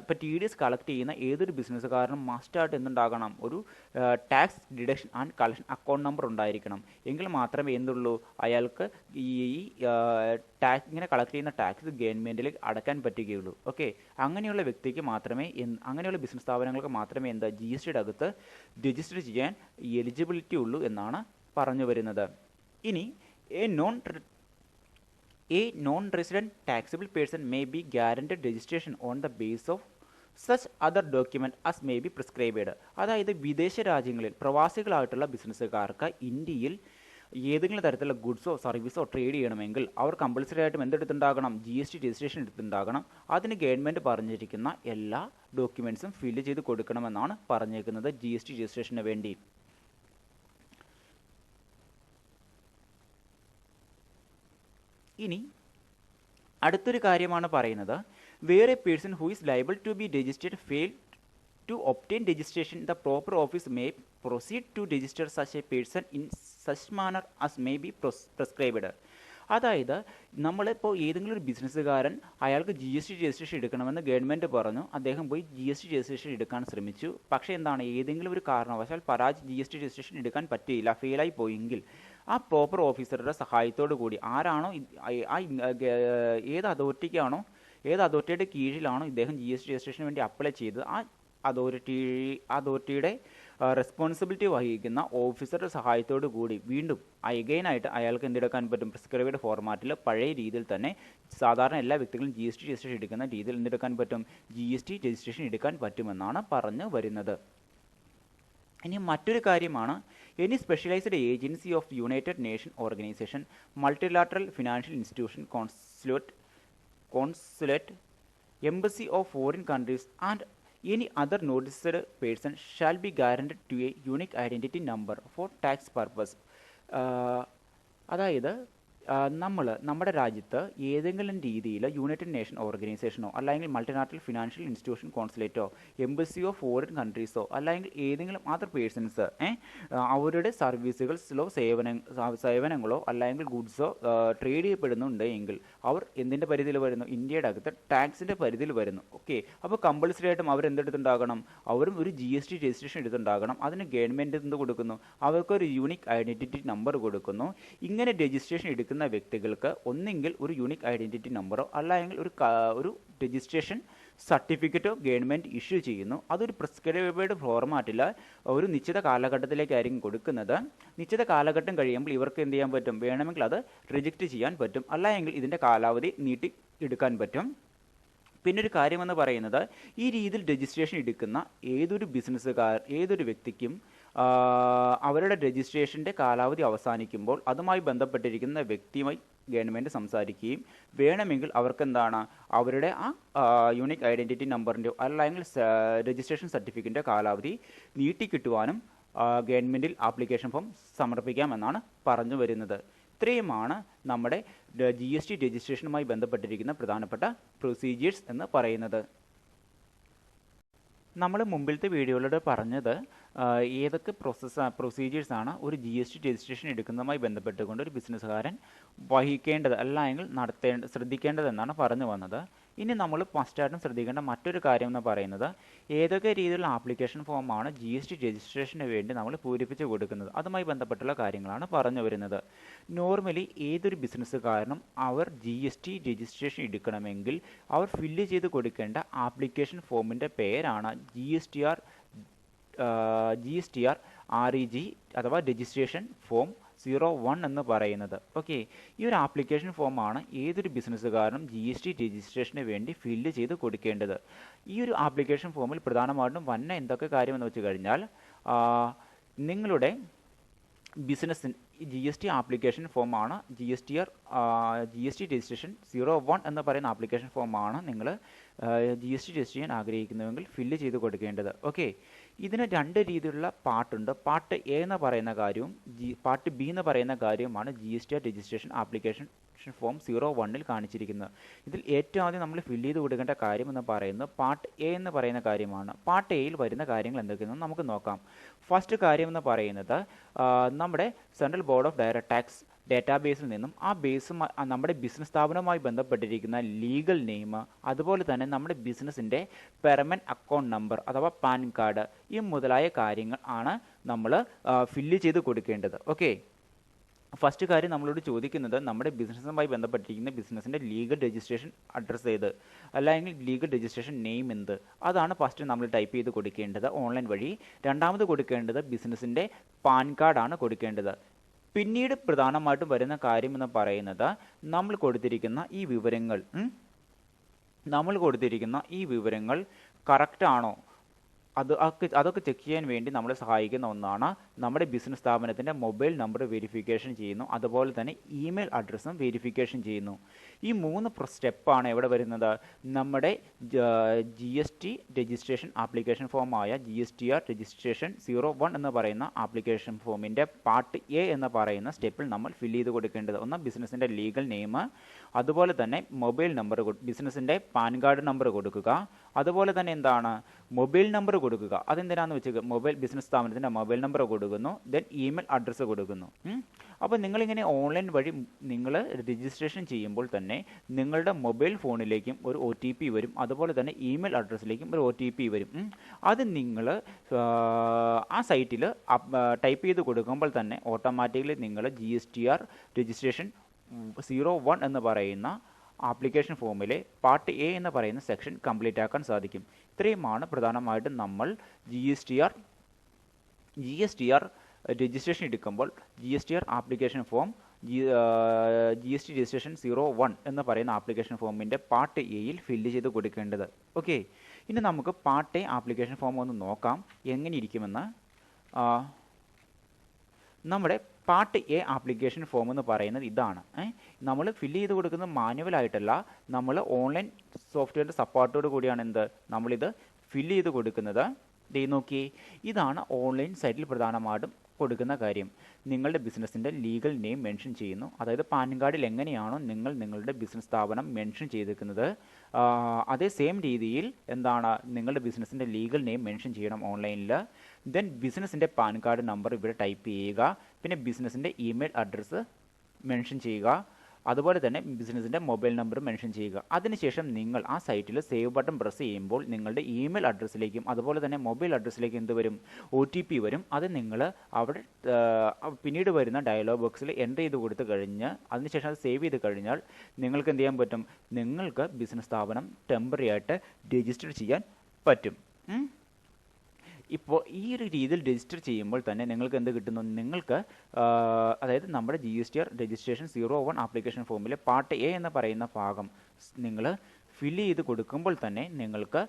ഇപ്പോൾ TDS കളക്ട് ചെയ്യുന്ന ഏതൊരു ബിസിനസ്സുകാരനും മസ്റ്റായിട്ട് എന്തുണ്ടാകണം, ഒരു tax deduction and collection account number ഉണ്ടായിരിക്കണം. എങ്കിൽ മാത്രമേ എന്തുള്ളൂ, അയാൾക്ക് ഈ ഇങ്ങനെ കളക്ട് ചെയ്യുന്ന ടാക്സ് ഗവൺമെൻറ്റിലേക്ക് അടയ്ക്കാൻ പറ്റുകയുള്ളൂ. ഓക്കെ, അങ്ങനെയുള്ള വ്യക്തിക്ക് മാത്രമേ അങ്ങനെയുള്ള ബിസിനസ് സ്ഥാപനങ്ങൾക്ക് മാത്രമേ GSTയുടെ അകത്ത് രജിസ്റ്റർ ചെയ്യാൻ എലിജിബിലിറ്റി ഉള്ളൂ എന്നാണ് പറഞ്ഞു വരുന്നത്. ഇനി A non-resident taxable person may be guaranteed registration on the basis of such other document as may be prescribed. അതായത് വിദേശ രാജ്യങ്ങളിൽ പ്രവാസികളായിട്ടുള്ള ബിസിനസ്സുകാർക്ക് ഇന്ത്യയിൽ ഏതെങ്കിലും തരത്തിലുള്ള ഗുഡ്സോ സർവീസോ ട്രേഡ് ചെയ്യണമെങ്കിൽ അവർ കമ്പൾസറി ആയിട്ടും എന്തെടുത്തുണ്ടാകണം, GST രജിസ്ട്രേഷൻ എടുത്തുണ്ടാകണം. അതിന് ഗവൺമെൻറ് പറഞ്ഞിരിക്കുന്ന എല്ലാ ഡോക്യുമെൻറ്റ്സും ഫില്ല് ചെയ്ത് കൊടുക്കണമെന്നാണ് പറഞ്ഞേക്കുന്നത് GST രജിസ്ട്രേഷന് വേണ്ടി. ഇനി അടുത്തൊരു കാര്യമാണ് പറയുന്നത്, where a person who is liable to be registered fail to obtain registration the proper office may proceed to register such a person in such manner as may be prescribed. അതായത് നമ്മളിപ്പോൾ ഏതെങ്കിലും ഒരു ബിസിനസ്സുകാരൻ അയാൾക്ക് GST രജിസ്ട്രേഷൻ എടുക്കണമെന്ന് government പറഞ്ഞു, അദ്ദേഹം പോയി GST registration എടുക്കാൻ ശ്രമിച്ചു. പക്ഷേ എന്താണ്, ഏതെങ്കിലും ഒരു കാരണവശാൽ GST രജിസ്ട്രേഷൻ എടുക്കാൻ പറ്റിയില്ല, ഫെയിലായി പോയെങ്കിൽ ആ പ്രോപ്പർ ഓഫീസറുടെ സഹായത്തോടു കൂടി ആരാണോ ഏത് അതോറിറ്റിക്കാണോ ഏത് അതോറിറ്റിയുടെ കീഴിലാണോ ഇദ്ദേഹം GST രജിസ്ട്രേഷന് വേണ്ടി അപ്ലൈ ചെയ്തത്, ആ അതോറിറ്റിയുടെ റെസ്പോൺസിബിലിറ്റി വഹിക്കുന്ന ഓഫീസറുടെ സഹായത്തോടു കൂടി വീണ്ടും അഗൈനായിട്ട് അയാൾക്ക് എന്തെടുക്കാൻ പറ്റും, പ്രിസ്ക്രൈബ്ഡ് ഫോർമാറ്റിൽ പഴയ രീതിയിൽ തന്നെ സാധാരണ എല്ലാ വ്യക്തികളും GST രജിസ്ട്രേഷൻ എടുക്കുന്ന രീതിയിൽ എന്തെടുക്കാൻ പറ്റും, GST രജിസ്ട്രേഷൻ എടുക്കാൻ പറ്റുമെന്നാണ് പറഞ്ഞു വരുന്നത്. ഇനി മറ്റൊരു കാര്യമാണ്, any specialised agency of United nation organisation, multilateral financial institution, consulate, embassy of foreign countries and any other noticed person shall be guaranteed to a unique identity number for tax purpose. അതായത് നമ്മുടെ രാജ്യത്ത് ഏതെങ്കിലും രീതിയിൽ United nation ഓർഗനൈസേഷനോ അല്ലെങ്കിൽ multinational financial institution കോൺസുലേറ്റോ എംബസിയോ foreign കൺട്രീസോ അല്ലെങ്കിൽ ഏതെങ്കിലും other persons അവരുടെ സർവീസുകളോ സേവനങ്ങളോ അല്ലെങ്കിൽ ഗുഡ്സോ ട്രേഡ് ചെയ്യപ്പെടുന്നുണ്ട് എങ്കിൽ അവർ എന്തിൻ്റെ പരിധിയിൽ വരുന്നു, ഇന്ത്യയുടെ അകത്ത് ടാക്സിൻ്റെ പരിധിയിൽ വരുന്നു. ഓക്കെ, അപ്പോൾ കമ്പൾസറി ആയിട്ടും അവർ എന്തെടുത്തുണ്ടാകണം, അവരും ഒരു GST രജിസ്ട്രേഷൻ എടുത്തുണ്ടാകണം. അതിന് ഗവൺമെൻറ് എന്ത് കൊടുക്കുന്നു, അവർക്കൊരു യൂണിക് ഐഡൻറ്റിറ്റി നമ്പർ കൊടുക്കുന്നു. ഇങ്ങനെ രജിസ്ട്രേഷൻ എടുക്കുന്ന വ്യക്തികൾക്ക് ഒന്നെങ്കിൽ ഒരു യൂണിക് ഐഡൻറ്റിറ്റി നമ്പറോ അല്ലെങ്കിൽ ഒരു രജിസ്ട്രേഷൻ സർട്ടിഫിക്കറ്റോ ഗവൺമെൻറ് ഇഷ്യൂ ചെയ്യുന്നു. അതൊരു പ്രിസ്ക്രൈബ്ഡ് ഫോർമാറ്റിൽ ഒരു നിശ്ചിത കാലഘട്ടത്തിലേക്കായിരിക്കും കൊടുക്കുന്നത്. നിശ്ചിത കാലഘട്ടം കഴിയുമ്പോൾ ഇവർക്ക് എന്ത് ചെയ്യാൻ പറ്റും, വേണമെങ്കിൽ അത് റിജക്റ്റ് ചെയ്യാൻ പറ്റും, അല്ലെങ്കിൽ ഇതിൻ്റെ കാലാവധി നീട്ടി എടുക്കാൻ പറ്റും. പിന്നൊരു കാര്യമെന്ന് പറയുന്നത്, ഈ രീതിയിൽ രജിസ്ട്രേഷൻ എടുക്കുന്ന ഏതൊരു വ്യക്തിക്കും അവരുടെ രജിസ്ട്രേഷൻ്റെ കാലാവധി അവസാനിക്കുമ്പോൾ അതുമായി ബന്ധപ്പെട്ടിരിക്കുന്ന വ്യക്തിയുമായി ഗവൺമെൻറ് സംസാരിക്കുകയും വേണമെങ്കിൽ അവർക്കെന്താണ് അവരുടെ ആ യൂണിക് ഐഡൻറ്റിറ്റി നമ്പറിൻ്റെയോ അല്ലെങ്കിൽ രജിസ്ട്രേഷൻ സർട്ടിഫിക്കറ്റിൻ്റെ കാലാവധി നീട്ടിക്കിട്ടുവാനും ഗവൺമെൻറ്റിൽ ആപ്ലിക്കേഷൻ ഫോം സമർപ്പിക്കാമെന്നാണ് പറഞ്ഞു വരുന്നത്. ഇത്രയുമാണ് നമ്മുടെ GST രജിസ്ട്രേഷനുമായി ബന്ധപ്പെട്ടിരിക്കുന്ന പ്രധാനപ്പെട്ട പ്രൊസീജിയേഴ്സ് എന്ന് പറയുന്നത്. നമ്മൾ മുമ്പിലത്തെ വീഡിയോയിലൂടെ പറഞ്ഞത് ഏതൊക്കെ പ്രൊസീജിയേഴ്സാണ് ഒരു GST രജിസ്ട്രേഷൻ എടുക്കുന്നതുമായി ബന്ധപ്പെട്ടുകൊണ്ട് ഒരു ബിസിനസ്സുകാരൻ വഹിക്കേണ്ടത് അല്ലെങ്കിൽ ശ്രദ്ധിക്കേണ്ടതെന്നാണ് പറഞ്ഞു വന്നത്. ഇനി നമ്മൾ ഫസ്റ്റായിട്ടും ശ്രദ്ധിക്കേണ്ട മറ്റൊരു കാര്യം എന്ന് പറയുന്നത്, ഏതൊക്കെ രീതിയിലുള്ള ആപ്ലിക്കേഷൻ ഫോമാണ് GST രജിസ്ട്രേഷന് വേണ്ടി നമ്മൾ പൂരിപ്പിച്ച് കൊടുക്കുന്നത്, അതുമായി ബന്ധപ്പെട്ടുള്ള കാര്യങ്ങളാണ് പറഞ്ഞു വരുന്നത്. നോർമലി ഏതൊരു ബിസിനസ്സുകാരനും അവർ GST രജിസ്ട്രേഷൻ എടുക്കണമെങ്കിൽ അവർ ഫില്ല് ചെയ്ത് കൊടുക്കേണ്ട ആപ്ലിക്കേഷൻ ഫോമിൻ്റെ പേരാണ് GSTR REG അഥവാ രജിസ്ട്രേഷൻ ഫോം 01 എന്ന് പറയുന്നത്. ഓക്കെ, ഈ ഒരു ആപ്ലിക്കേഷൻ ഫോമാണ് ഏതൊരു ബിസിനസ്സുകാരനും GST രജിസ്ട്രേഷന് വേണ്ടി ഫില്ല് ചെയ്ത് കൊടുക്കേണ്ടത്. ഈ ഒരു ആപ്ലിക്കേഷൻ ഫോമിൽ പ്രധാനമായിട്ടും വന്ന എന്തൊക്കെ കാര്യമെന്ന് വെച്ച് കഴിഞ്ഞാൽ, നിങ്ങളുടെ ബിസിനസ്സിന് GST ആപ്ലിക്കേഷൻ ഫോമാണ് GST രജിസ്ട്രേഷൻ 01 എന്ന് പറയുന്ന ആപ്ലിക്കേഷൻ ഫോമാണ് നിങ്ങൾ GST രജിസ്റ്റർ ചെയ്യാൻ ആഗ്രഹിക്കുന്നുവെങ്കിൽ ഫില്ല് ചെയ്ത് കൊടുക്കേണ്ടത്. ഓക്കെ, ഇതിന് രണ്ട് രീതിയിലുള്ള പാർട്ടുണ്ട്. പാർട്ട് എ എന്ന് പറയുന്ന കാര്യവും പാർട്ട് ബി എന്ന് പറയുന്ന കാര്യവുമാണ് GST രജിസ്ട്രേഷൻ ആപ്ലിക്കേഷൻ ഫോം 01-ൽ കാണിച്ചിരിക്കുന്നത്. ഇതിൽ ഏറ്റവും ആദ്യം നമ്മൾ ഫില്ല് ചെയ്ത് കൊടുക്കേണ്ട കാര്യം എന്ന് പറയുന്നത് പാർട്ട് എ എന്ന് പറയുന്ന കാര്യമാണ്. പാർട്ട് എയിൽ വരുന്ന കാര്യങ്ങൾ എന്തൊക്കെയെന്ന് നമുക്ക് നോക്കാം. ഫസ്റ്റ് കാര്യം എന്ന് പറയുന്നത്, നമ്മുടെ central board of direct tax ഡേറ്റാബേസിൽ നിന്നും നമ്മുടെ ബിസിനസ് സ്ഥാപനവുമായി ബന്ധപ്പെട്ടിരിക്കുന്ന ലീഗൽ നെയിം, അതുപോലെ തന്നെ നമ്മുടെ ബിസിനസ്സിൻ്റെ പെർമനന്റ് അക്കൗണ്ട് നമ്പർ അഥവാ പാൻ കാർഡ്, ഈ മുതലായ കാര്യങ്ങൾ ആണ് നമ്മൾ ഫില്ല് ചെയ്ത് കൊടുക്കേണ്ടത്. ഓക്കെ, ഫസ്റ്റ് കാര്യം നമ്മളോട് ചോദിക്കുന്നത് നമ്മുടെ ബിസിനസ്സുമായി ബന്ധപ്പെട്ടിരിക്കുന്ന ബിസിനസ്സിൻ്റെ ലീഗൽ രജിസ്ട്രേഷൻ അഡ്രസ്സ് ഏത്, അല്ലെങ്കിൽ ലീഗൽ രജിസ്ട്രേഷൻ നെയിം എന്ത്, അതാണ് ഫസ്റ്റ് നമ്മൾ ടൈപ്പ് ചെയ്ത് കൊടുക്കേണ്ടത് ഓൺലൈൻ വഴി. രണ്ടാമത് കൊടുക്കേണ്ടത് ബിസിനസ്സിൻ്റെ പാൻ കാർഡാണ് കൊടുക്കേണ്ടത്. പിന്നീട് പ്രധാനമായിട്ടും വരുന്ന കാര്യം എന്ന് പറയുന്നത്, നമ്മൾ കൊടുത്തിരിക്കുന്ന ഈ വിവരങ്ങൾ കറക്റ്റ് ആണോ, അതൊക്കെ ചെക്ക് ചെയ്യാൻ വേണ്ടി നമ്മളെ സഹായിക്കുന്ന ഒന്നാണ് നമ്മുടെ ബിസിനസ് സ്ഥാപനത്തിൻ്റെ മൊബൈൽ നമ്പർ വെരിഫിക്കേഷൻ ചെയ്യുന്നു, അതുപോലെ തന്നെ ഇമെയിൽ അഡ്രസ്സും വെരിഫിക്കേഷൻ ചെയ്യുന്നു. ഈ 3 സ്റ്റെപ്പാണ് എവിടെ വരുന്നത്, നമ്മുടെ GST രജിസ്ട്രേഷൻ ആപ്ലിക്കേഷൻ ഫോമായ GSTR രജിസ്ട്രേഷൻ 01 എന്ന് പറയുന്ന ആപ്ലിക്കേഷൻ ഫോമിൻ്റെ പാർട്ട് എ എന്ന് പറയുന്ന സ്റ്റെപ്പിൽ നമ്മൾ ഫില്ല് ചെയ്ത് കൊടുക്കേണ്ടത്. ഒന്ന് ബിസിനസ്സിൻ്റെ ലീഗൽ നെയിം, അതുപോലെ തന്നെ മൊബൈൽ നമ്പർ, ബിസിനസ്സിൻ്റെ പാൻ കാർഡ് നമ്പർ കൊടുക്കുക, അതുപോലെ തന്നെ എന്താണ് മൊബൈൽ നമ്പർ കൊടുക്കുക. അതെന്തിനാണെന്ന് വെച്ചാൽ മൊബൈൽ ബിസിനസ് സ്ഥാപനത്തിൻ്റെ മൊബൈൽ നമ്പർ കൊടുക്കുന്നു, ദെൻ ഇമെയിൽ അഡ്രസ്സ് കൊടുക്കുന്നു. അപ്പോൾ നിങ്ങളിങ്ങനെ ഓൺലൈൻ വഴി നിങ്ങൾ രജിസ്ട്രേഷൻ ചെയ്യുമ്പോൾ തന്നെ നിങ്ങളുടെ മൊബൈൽ ഫോണിലേക്കും ഒരു OTP വരും, അതുപോലെ തന്നെ ഇമെയിൽ അഡ്രസ്സിലേക്കും ഒരു OTP വരും. അത് നിങ്ങൾ ആ സൈറ്റിൽ ടൈപ്പ് ചെയ്ത് കൊടുക്കുമ്പോൾ തന്നെ ഓട്ടോമാറ്റിക്കലി നിങ്ങൾ GSTR രജിസ്ട്രേഷൻ 01 എന്ന് പറയുന്ന ആപ്ലിക്കേഷൻ ഫോമിലെ പാർട്ട് എ എന്ന് പറയുന്ന സെക്ഷൻ കംപ്ലീറ്റ് ആക്കാൻ സാധിക്കും. ഇത്രയുമാണ് പ്രധാനമായിട്ടും നമ്മൾ GSTR രജിസ്ട്രേഷൻ എടുക്കുമ്പോൾ GSTR application form GST registration 01 എന്ന് പറയുന്ന ആപ്ലിക്കേഷൻ ഫോമിൻ്റെ പാർട്ട് എയിൽ ഫില്ല് ചെയ്ത് കൊടുക്കേണ്ടത്. ഓക്കെ, ഇനി നമുക്ക് പാർട്ട് എ ആപ്ലിക്കേഷൻ ഫോം ഒന്ന് നോക്കാം എങ്ങനെ ഇരിക്കുമെന്ന്. നമ്മുടെ പാർട്ട് എ ആപ്ലിക്കേഷൻ ഫോം എന്ന് പറയുന്നത് ഇതാണ്. നമ്മൾ ഫില്ല് ചെയ്ത് കൊടുക്കുന്നത് മാനുവലായിട്ടല്ല, നമ്മൾ ഓൺലൈൻ സോഫ്റ്റ്വെയറിൻ്റെ സപ്പോർട്ടോട് കൂടിയാണ് നമ്മളിത് ഫില്ല് ചെയ്ത് കൊടുക്കുന്നത്. നോക്കി, ഇതാണ് ഓൺലൈൻ സൈറ്റിൽ പ്രധാനമായിട്ടും കൊടുക്കുന്ന കാര്യം. നിങ്ങളുടെ ബിസിനസ്സിൻ്റെ ലീഗൽ നെയിം മെൻഷൻ ചെയ്യുന്നു. അതായത് പാൻ കാർഡിൽ എങ്ങനെയാണോ നിങ്ങളുടെ ബിസിനസ് സ്ഥാപനം മെൻഷൻ ചെയ്തിരിക്കുന്നത് അതേ സെയിം രീതിയിൽ നിങ്ങളുടെ ബിസിനസ്സിൻ്റെ ലീഗൽ നെയിം മെൻഷൻ ചെയ്യണം ഓൺലൈനിൽ. ദെൻ ബിസിനസ്സിൻ്റെ പാൻ കാർഡ് നമ്പർ ഇവിടെ ടൈപ്പ് ചെയ്യുക, പിന്നെ ബിസിനസ്സിൻ്റെ ഇമെയിൽ അഡ്രസ്സ് മെൻഷൻ ചെയ്യുക, അതുപോലെ തന്നെ ബിസിനസ്സിൻ്റെ മൊബൈൽ നമ്പർ മെൻഷൻ ചെയ്യുക. അതിനുശേഷം നിങ്ങൾ ആ സൈറ്റിൽ സേവ് ബട്ടൺ പ്രസ് ചെയ്യുമ്പോൾ നിങ്ങളുടെ ഇമെയിൽ അഡ്രസ്സിലേക്കും അതുപോലെ തന്നെ മൊബൈൽ അഡ്രസ്സിലേക്കും എന്ത് വരും, OTP വരും. അത് നിങ്ങൾ അവിടെ പിന്നീട് വരുന്ന ഡയലോഗ് ബോക്സിൽ എൻ്റർ ചെയ്ത് കൊടുത്തു കഴിഞ്ഞ് അതിനുശേഷം അത് സേവ് ചെയ്ത് കഴിഞ്ഞാൽ നിങ്ങൾക്ക് എന്ത് ചെയ്യാൻ പറ്റും, നിങ്ങൾക്ക് ബിസിനസ് സ്ഥാപനം ടെമ്പററി ആയിട്ട് രജിസ്റ്റർ ചെയ്യാൻ പറ്റും. ഇപ്പോൾ ഈ ഒരു രീതിയിൽ രജിസ്റ്റർ ചെയ്യുമ്പോൾ തന്നെ നിങ്ങൾക്ക് എന്ത് കിട്ടുന്നു, നിങ്ങൾക്ക് അതായത് നമ്മുടെ GSTR രജിസ്ട്രേഷൻ 01 ആപ്ലിക്കേഷൻ ഫോമിലെ പാർട്ട് എ എന്ന് പറയുന്ന ഭാഗം നിങ്ങൾ ഫില്ല് ചെയ്ത് കൊടുക്കുമ്പോൾ തന്നെ നിങ്ങൾക്ക്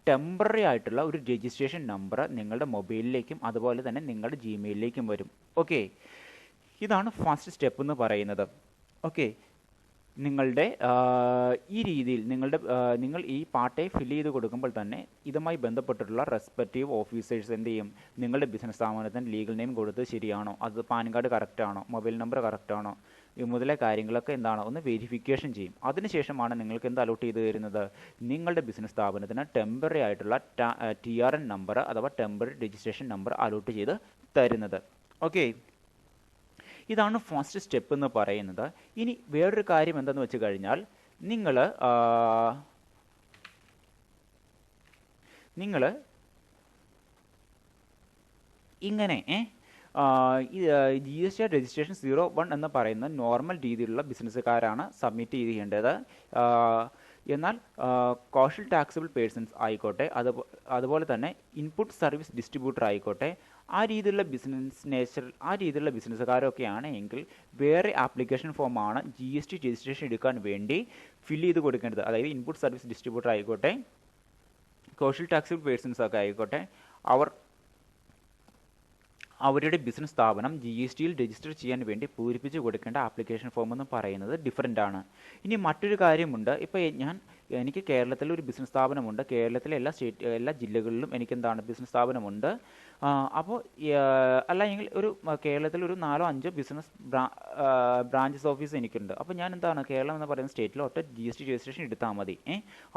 ടെമ്പററി ആയിട്ടുള്ള ഒരു രജിസ്ട്രേഷൻ നമ്പർ നിങ്ങളുടെ മൊബൈലിലേക്കും അതുപോലെ തന്നെ നിങ്ങളുടെ ജിമെയിലിലേക്കും വരും. ഓക്കെ, ഇതാണ് ഫസ്റ്റ് സ്റ്റെപ്പ് എന്ന് പറയുന്നത്. ഓക്കെ, നിങ്ങളുടെ ഈ രീതിയിൽ നിങ്ങൾ ഈ പാർട്ട് എ ഫില്ല് ചെയ്ത് കൊടുക്കുമ്പോൾ തന്നെ ഇതുമായി ബന്ധപ്പെട്ടിട്ടുള്ള റെസ്പെക്റ്റീവ് ഓഫീസേഴ്സ് എന്ത് ചെയ്യും, നിങ്ങളുടെ ബിസിനസ് സ്ഥാപനത്തിന് ലീഗൽ നെയിം കൊടുത്തത് ശരിയാണോ, അത് പാൻ കാർഡ് കറക്റ്റാണോ, മൊബൈൽ നമ്പർ കറക്റ്റാണോ, ഈ മുതലേ കാര്യങ്ങളൊക്കെ ഒന്ന് വെരിഫിക്കേഷൻ ചെയ്യും. അതിനുശേഷമാണ് നിങ്ങൾക്ക് എന്ത് അലോട്ട് ചെയ്ത് തരുന്നത്, നിങ്ങളുടെ ബിസിനസ് സ്ഥാപനത്തിന് ടെമ്പററി ആയിട്ടുള്ള TRN നമ്പർ അഥവാ ടെമ്പററി രജിസ്ട്രേഷൻ നമ്പർ അലോട്ട് ചെയ്ത് തരുന്നത്. ഓക്കെ, ഇതാണ് ഫസ്റ്റ് സ്റ്റെപ്പ് എന്ന് പറയുന്നത്. ഇനി വേറൊരു കാര്യം എന്തെന്ന് വെച്ച് കഴിഞ്ഞാൽ നിങ്ങൾ ഇങ്ങനെ GSTR രജിസ്ട്രേഷൻ 01 എന്ന് പറയുന്ന നോർമൽ രീതിയിലുള്ള ബിസിനസ്സുകാരാണ് സബ്മിറ്റ് ചെയ്യേണ്ടത്. എന്നാൽ കോഷ്യൽ ടാക്സബിൾ പേഴ്സൺസ് ആയിക്കോട്ടെ, അതുപോലെ തന്നെ ഇൻപുട്ട് സർവീസ് ഡിസ്ട്രിബ്യൂട്ടർ ആയിക്കോട്ടെ, ആ രീതിയിലുള്ള ബിസിനസ്സുകാരൊക്കെയാണ് എങ്കിൽ വേറെ ആപ്ലിക്കേഷൻ ഫോമാണ് GST രജിസ്ട്രേഷൻ എടുക്കാൻ വേണ്ടി ഫില്ല് ചെയ്ത് കൊടുക്കേണ്ടത്. അതായത് ഇൻപുട്ട് സർവീസ് ഡിസ്ട്രിബ്യൂട്ടർ ആയിക്കോട്ടെ, കോഷ്യൽ ടാക്സബിൾ പേഴ്സൺസ് ഒക്കെ ആയിക്കോട്ടെ, അവരുടെ ബിസിനസ് സ്ഥാപനം GSTയിൽ രജിസ്റ്റർ ചെയ്യാൻ വേണ്ടി പൂരിപ്പിച്ച് കൊടുക്കേണ്ട ആപ്ലിക്കേഷൻ ഫോം എന്ന് പറയുന്നത് ഡിഫറൻ്റ് ആണ്. ഇനി മറ്റൊരു കാര്യമുണ്ട്. ഇപ്പോൾ എനിക്ക് കേരളത്തിൽ ഒരു ബിസിനസ് സ്ഥാപനമുണ്ട്. കേരളത്തിലെ എല്ലാ ജില്ലകളിലും ബിസിനസ് സ്ഥാപനമുണ്ട്. അപ്പോൾ അല്ലെങ്കിൽ കേരളത്തിൽ ഒരു 4-5 ബിസിനസ് ബ്രാഞ്ചസ് ഓഫീസ് എനിക്കുണ്ട്. അപ്പോൾ ഞാൻ കേരളം എന്ന് പറയുന്ന സ്റ്റേറ്റിൽ ഒറ്റ GST രജിസ്ട്രേഷൻ എടുത്താൽ മതി.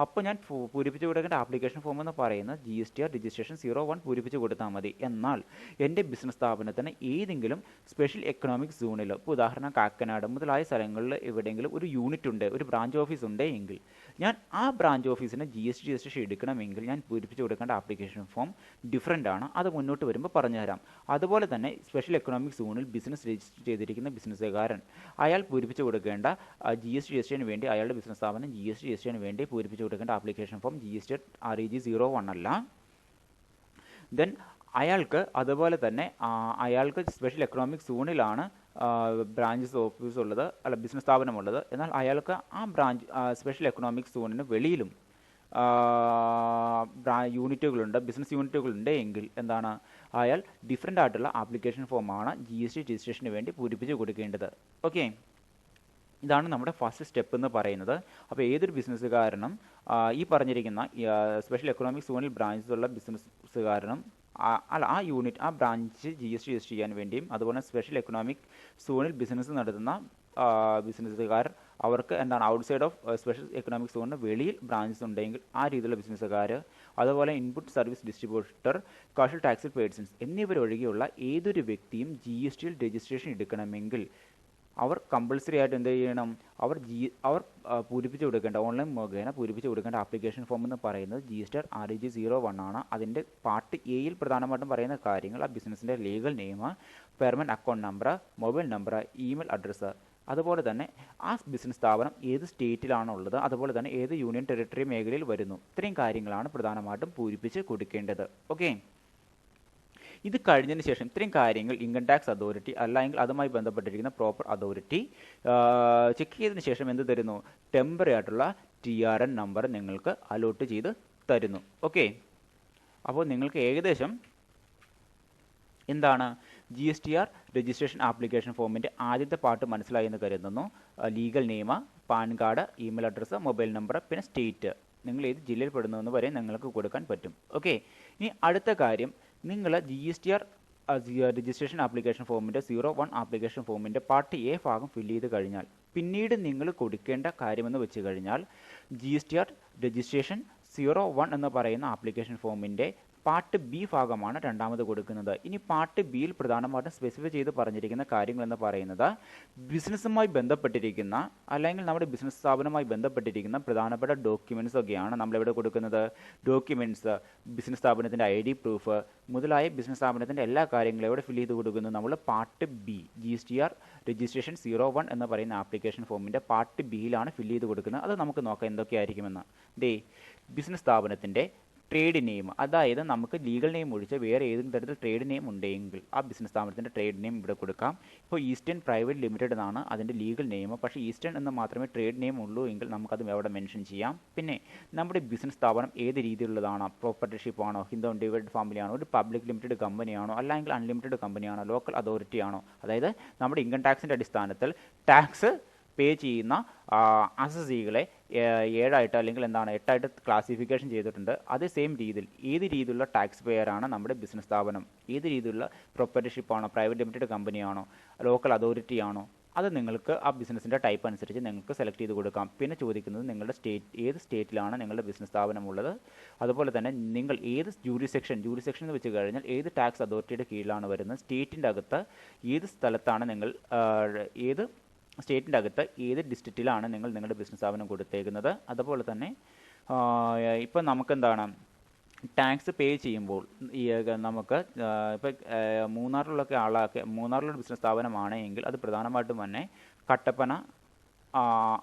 അപ്പോൾ ഞാൻ പൂരിപ്പിച്ച് കൊടുക്കേണ്ട ആപ്ലിക്കേഷൻ ഫോം എന്ന് പറയുന്നത് GSTR രജിസ്ട്രേഷൻ 01 പൂരിപ്പിച്ച് കൊടുത്താൽ മതി. എന്നാൽ എൻ്റെ ബിസിനസ് സ്ഥാപനത്തിന് ഏതെങ്കിലും സ്പെഷ്യൽ എക്കണോമിക് സോണിൽ, ഇപ്പോൾ ഉദാഹരണം കാക്കനാട് മുതലായ സ്ഥലങ്ങളിൽ എവിടെയെങ്കിലും ഒരു യൂണിറ്റ് ഉണ്ട്, ഒരു ബ്രാഞ്ച് ഓഫീസ് ഉണ്ട് എങ്കിൽ ഞാൻ ആ ബ്രാഞ്ച് ഓഫീസിന് GST രജിസ്ട്രേഷൻ എടുക്കണമെങ്കിൽ ഞാൻ പൂരിപ്പിച്ച് കൊടുക്കേണ്ട ആപ്ലിക്കേഷൻ ഫോം ഡിഫറൻ്റ് ആണ്. അത് മുന്നോട്ട് വരുമ്പോൾ പറഞ്ഞുതരാം. അതുപോലെ തന്നെ സ്പെഷ്യൽ എക്കണോമിക് സോണിൽ ബിസിനസ് രജിസ്റ്റർ ചെയ്തിരിക്കുന്ന ബിസിനസ്സുകാരൻ അയാൾ പൂരിപ്പിച്ച് കൊടുക്കേണ്ട GST രജിസ്ട്രേഷന് വേണ്ടി അയാളുടെ ബിസിനസ് സ്ഥാപനം GST രജിസ്ട്രേഷന് വേണ്ടി പൂരിപ്പിച്ച് കൊടുക്കേണ്ട ആപ്ലിക്കേഷൻ ഫോം GST REG 01 അല്ല. ദെൻ അയാൾക്ക് അതുപോലെ തന്നെ അയാൾക്ക് സ്പെഷ്യൽ എക്കണോമിക് സോണിലാണ് ബ്രാഞ്ചസ് ഓഫീസ് ഉള്ളത്, അല്ല ബിസിനസ് സ്ഥാപനമുള്ളത്. എന്നാൽ അയാൾക്ക് ആ ബ്രാഞ്ച് സ്പെഷ്യൽ എക്കണോമിക് സോണിന് വെളിയിലും യൂണിറ്റുകളുണ്ട്, ബിസിനസ് യൂണിറ്റുകളുണ്ട് എങ്കിൽ അയാൾ ഡിഫറൻ്റ് ആയിട്ടുള്ള ആപ്ലിക്കേഷൻ ഫോമാണ് GST രജിസ്ട്രേഷന് വേണ്ടി പൂരിപ്പിച്ച് കൊടുക്കേണ്ടത്. ഓക്കെ, ഇതാണ് നമ്മുടെ ഫസ്റ്റ് സ്റ്റെപ്പ് എന്ന് പറയുന്നത്. അപ്പോൾ ഏതൊരു ബിസിനസ്സുകാരനും ഈ പറഞ്ഞിരിക്കുന്ന സ്പെഷ്യൽ എക്കണോമിക് സോണിൽ ബ്രാഞ്ചസ് ഉള്ള ബിസിനസ്സുകാരനും ആ യൂണിറ്റ് ആ ബ്രാഞ്ച് GST രജിസ്റ്റർ ചെയ്യാൻ വേണ്ടിയും അതുപോലെ സ്പെഷ്യൽ എക്കണോമിക് സോണിൽ ബിസിനസ് നടത്തുന്ന ബിസിനസ്സുകാർ അവർക്ക് എന്താണ് ഔട്ട്സൈഡ് ഓഫ് സ്പെഷ്യൽ എക്കണോമിക് സോണിന് വെളിയിൽ ബ്രാഞ്ചസ് ഉണ്ടെങ്കിൽ ആ രീതിയിലുള്ള ബിസിനസ്സുകാർ, അതുപോലെ input service distributor, casual taxi persons എന്നിവരൊഴികെയുള്ള ഏതൊരു വ്യക്തിയും GSTയിൽ രജിസ്ട്രേഷൻ എടുക്കണമെങ്കിൽ അവർ കമ്പൾസറി ആയിട്ട് എന്ത് ചെയ്യണം, അവർ പൂരിപ്പിച്ച് കൊടുക്കേണ്ട, ഓൺലൈൻ മുഖേന പൂരിപ്പിച്ച് കൊടുക്കേണ്ട ആപ്ലിക്കേഷൻ ഫോം എന്ന് പറയുന്നത് GSTR-REG01 ആണ്. അതിൻ്റെ പാർട്ട് എയിൽ പ്രധാനമായിട്ടും പറയുന്ന കാര്യങ്ങൾ ആ ബിസിനസ്സിൻ്റെ legal name, permanent account number, mobile number, email address, അതുപോലെ തന്നെ ആ ബിസിനസ് സ്ഥാപനം ഏത് സ്റ്റേറ്റിലാണോ ഉള്ളത്, അതുപോലെ തന്നെ ഏത് യൂണിയൻ ടെറിട്ടറി മേഖലയിൽ വരുന്നു, ഇത്രയും കാര്യങ്ങളാണ് പ്രധാനമായിട്ടും പൂരിപ്പിച്ച് കൊടുക്കേണ്ടത്. ഓക്കെ, ഇത് കഴിഞ്ഞതിന് ശേഷം ഇത്രയും കാര്യങ്ങൾ ഇൻകം ടാക്സ് അതോറിറ്റി അല്ലെങ്കിൽ അതുമായി ബന്ധപ്പെട്ടിരിക്കുന്ന പ്രോപ്പർ അതോറിറ്റി ചെക്ക് ചെയ്തതിന് ശേഷം എന്ത് തരുന്നു, ടെമ്പററി ആയിട്ടുള്ള TRN നമ്പർ നിങ്ങൾക്ക് അലോട്ട് ചെയ്ത് തരുന്നു. ഓക്കെ, അപ്പോൾ നിങ്ങൾക്ക് ഏകദേശം എന്താണ് GSTR രജിസ്ട്രേഷൻ ആപ്ലിക്കേഷൻ ഫോമിൻ്റെ ആദ്യത്തെ പാർട്ട് മനസ്സിലായി എന്ന് കരുതുന്നു. Legal name, pan card, email address, mobile number, പിന്നെ സ്റ്റേറ്റ്, നിങ്ങൾ ഏത് ജില്ലയിൽ പെടുന്നതെന്ന് വരെ നിങ്ങൾക്ക് കൊടുക്കാൻ പറ്റും. ഓക്കെ, ഇനി അടുത്ത കാര്യം, നിങ്ങൾ GSTR രജിസ്ട്രേഷൻ ആപ്ലിക്കേഷൻ ഫോമിൻ്റെ 01 ആപ്ലിക്കേഷൻ ഫോമിൻ്റെ പാർട്ട് എ ഭാഗം ഫില്ല് ചെയ്ത് കഴിഞ്ഞാൽ പിന്നീട് നിങ്ങൾ കൊടുക്കേണ്ട കാര്യമെന്ന് വെച്ച് കഴിഞ്ഞാൽ GSTR രജിസ്ട്രേഷൻ 01 എന്ന് പറയുന്ന ആപ്ലിക്കേഷൻ ഫോമിൻ്റെ പാർട്ട് ബി ഭാഗമാണ് രണ്ടാമത് കൊടുക്കുന്നത്. ഇനി പാർട്ട് ബിയിൽ പ്രധാനമായിട്ടും സ്പെസിഫൈ ചെയ്ത് പറഞ്ഞിരിക്കുന്ന കാര്യങ്ങൾ എന്ന് പറയുന്നത് ബിസിനസ്സുമായി ബന്ധപ്പെട്ടിരിക്കുന്ന അല്ലെങ്കിൽ നമ്മുടെ ബിസിനസ് സ്ഥാപനവുമായി ബന്ധപ്പെട്ടിരിക്കുന്ന പ്രധാനപ്പെട്ട ഡോക്യുമെൻറ്റ്സ് ഒക്കെയാണ് നമ്മളിവിടെ കൊടുക്കുന്നത്. ഡോക്യുമെൻറ്റ്സ്, ബിസിനസ് സ്ഥാപനത്തിൻ്റെ ID പ്രൂഫ് മുതലായ ബിസിനസ് സ്ഥാപനത്തിൻ്റെ എല്ലാ കാര്യങ്ങളും ഇവിടെ ഫില്ല് ചെയ്ത് കൊടുക്കുന്നു. നമ്മൾ പാർട്ട് ബി GSTR രജിസ്ട്രേഷൻ 01 എന്ന് പറയുന്ന ആപ്ലിക്കേഷൻ ഫോമിൻ്റെ പാർട്ട് ബിയിലാണ് ഫില്ല് ചെയ്ത് കൊടുക്കുന്നത്. അത് നമുക്ക് നോക്കാം എന്തൊക്കെയായിരിക്കുമെന്ന്. ബിസിനസ് സ്ഥാപനത്തിൻ്റെ ട്രേഡ് നെയിം, അതായത് നമുക്ക് ലീഗൽ നെയിം ഒഴിച്ച് വേറെ ഏതെങ്കിലും തരത്തിൽ ട്രേഡ് നെയിം ഉണ്ടെങ്കിൽ ആ ബിസിനസ് സ്ഥാപനത്തിൻ്റെ ട്രേഡ് നെയിം ഇവിടെ കൊടുക്കാം. ഇപ്പോൾ ഈസ്റ്റേൺ പ്രൈവറ്റ് ലിമിറ്റഡ് എന്നാണ് അതിൻ്റെ ലീഗൽ നെയിം, പക്ഷേ ഈസ്റ്റേൺ എന്ന് മാത്രമേ ട്രേഡ് നെയിം ഉള്ളൂ എങ്കിൽ നമുക്കത് അവിടെ മെൻഷൻ ചെയ്യാം. പിന്നെ നമ്മുടെ ബിസിനസ് സ്ഥാപനം ഏത് രീതിയിലുള്ളതാണ്, പ്രോപ്പർട്ടിഷിപ്പ് ആണോ, ഹിന്ദു ഡിവൈഡ് ഫാമിലി ആണോ, ഒരു പബ്ലിക് ലിമിറ്റഡ് കമ്പനിയാണോ, അല്ലെങ്കിൽ അൺലിമിറ്റഡ് കമ്പനിയാണോ, ലോക്കൽ അതോറിറ്റി ആണോ, അതായത് നമ്മുടെ ഇൻകം ടാക്സിൻ്റെ അടിസ്ഥാനത്തിൽ ടാക്സ് പേ ചെയ്യുന്ന അസസികളെ 7 അല്ലെങ്കിൽ 8 ക്ലാസിഫിക്കേഷൻ ചെയ്തിട്ടുണ്ട്. അതേ സെയിം രീതിയിൽ ഏത് രീതിയിലുള്ള ടാക്സ് പെയറാണ് നമ്മുടെ ബിസിനസ് സ്ഥാപനം, ഏത് രീതിയിലുള്ള പ്രോപ്പർട്ടിഷിപ്പ് ആണോ, പ്രൈവറ്റ് ലിമിറ്റഡ് കമ്പനിയാണോ, ലോക്കൽ അതോറിറ്റി ആണോ, അത് നിങ്ങൾക്ക് ആ ബിസിനസ്സിൻ്റെ ടൈപ്പ് അനുസരിച്ച് നിങ്ങൾക്ക് സെലക്ട് ചെയ്ത് കൊടുക്കാം. പിന്നെ ചോദിക്കുന്നത് നിങ്ങളുടെ ഏത് സ്റ്റേറ്റിലാണ് നിങ്ങളുടെ ബിസിനസ് സ്ഥാപനം ഉള്ളത്, അതുപോലെ തന്നെ നിങ്ങൾ ഏത് ജൂറിസെക്ഷൻ എന്ന് വെച്ച് കഴിഞ്ഞാൽ ഏത് ടാക്സ് അതോറിറ്റിയുടെ കീഴിലാണ് വരുന്നത്, സ്റ്റേറ്റിൻ്റെ അകത്ത് ഏത് സ്ഥലത്താണ് നിങ്ങൾ, ഏത് സ്റ്റേറ്റിൻ്റെ അകത്ത് ഏത് ഡിസ്ട്രിക്റ്റിലാണ് നിങ്ങൾ നിങ്ങളുടെ ബിസിനസ് സ്ഥാപനം കൊടുത്തേക്കുന്നത്. അതുപോലെ തന്നെ ഇപ്പം നമുക്കെന്താണ് ടാക്സ് പേ ചെയ്യുമ്പോൾ നമുക്ക് ഇപ്പോൾ മൂന്നാറിലുള്ള ബിസിനസ് സ്ഥാപനമാണെങ്കിൽ അത് പ്രധാനമായിട്ടും തന്നെ കട്ടപ്പന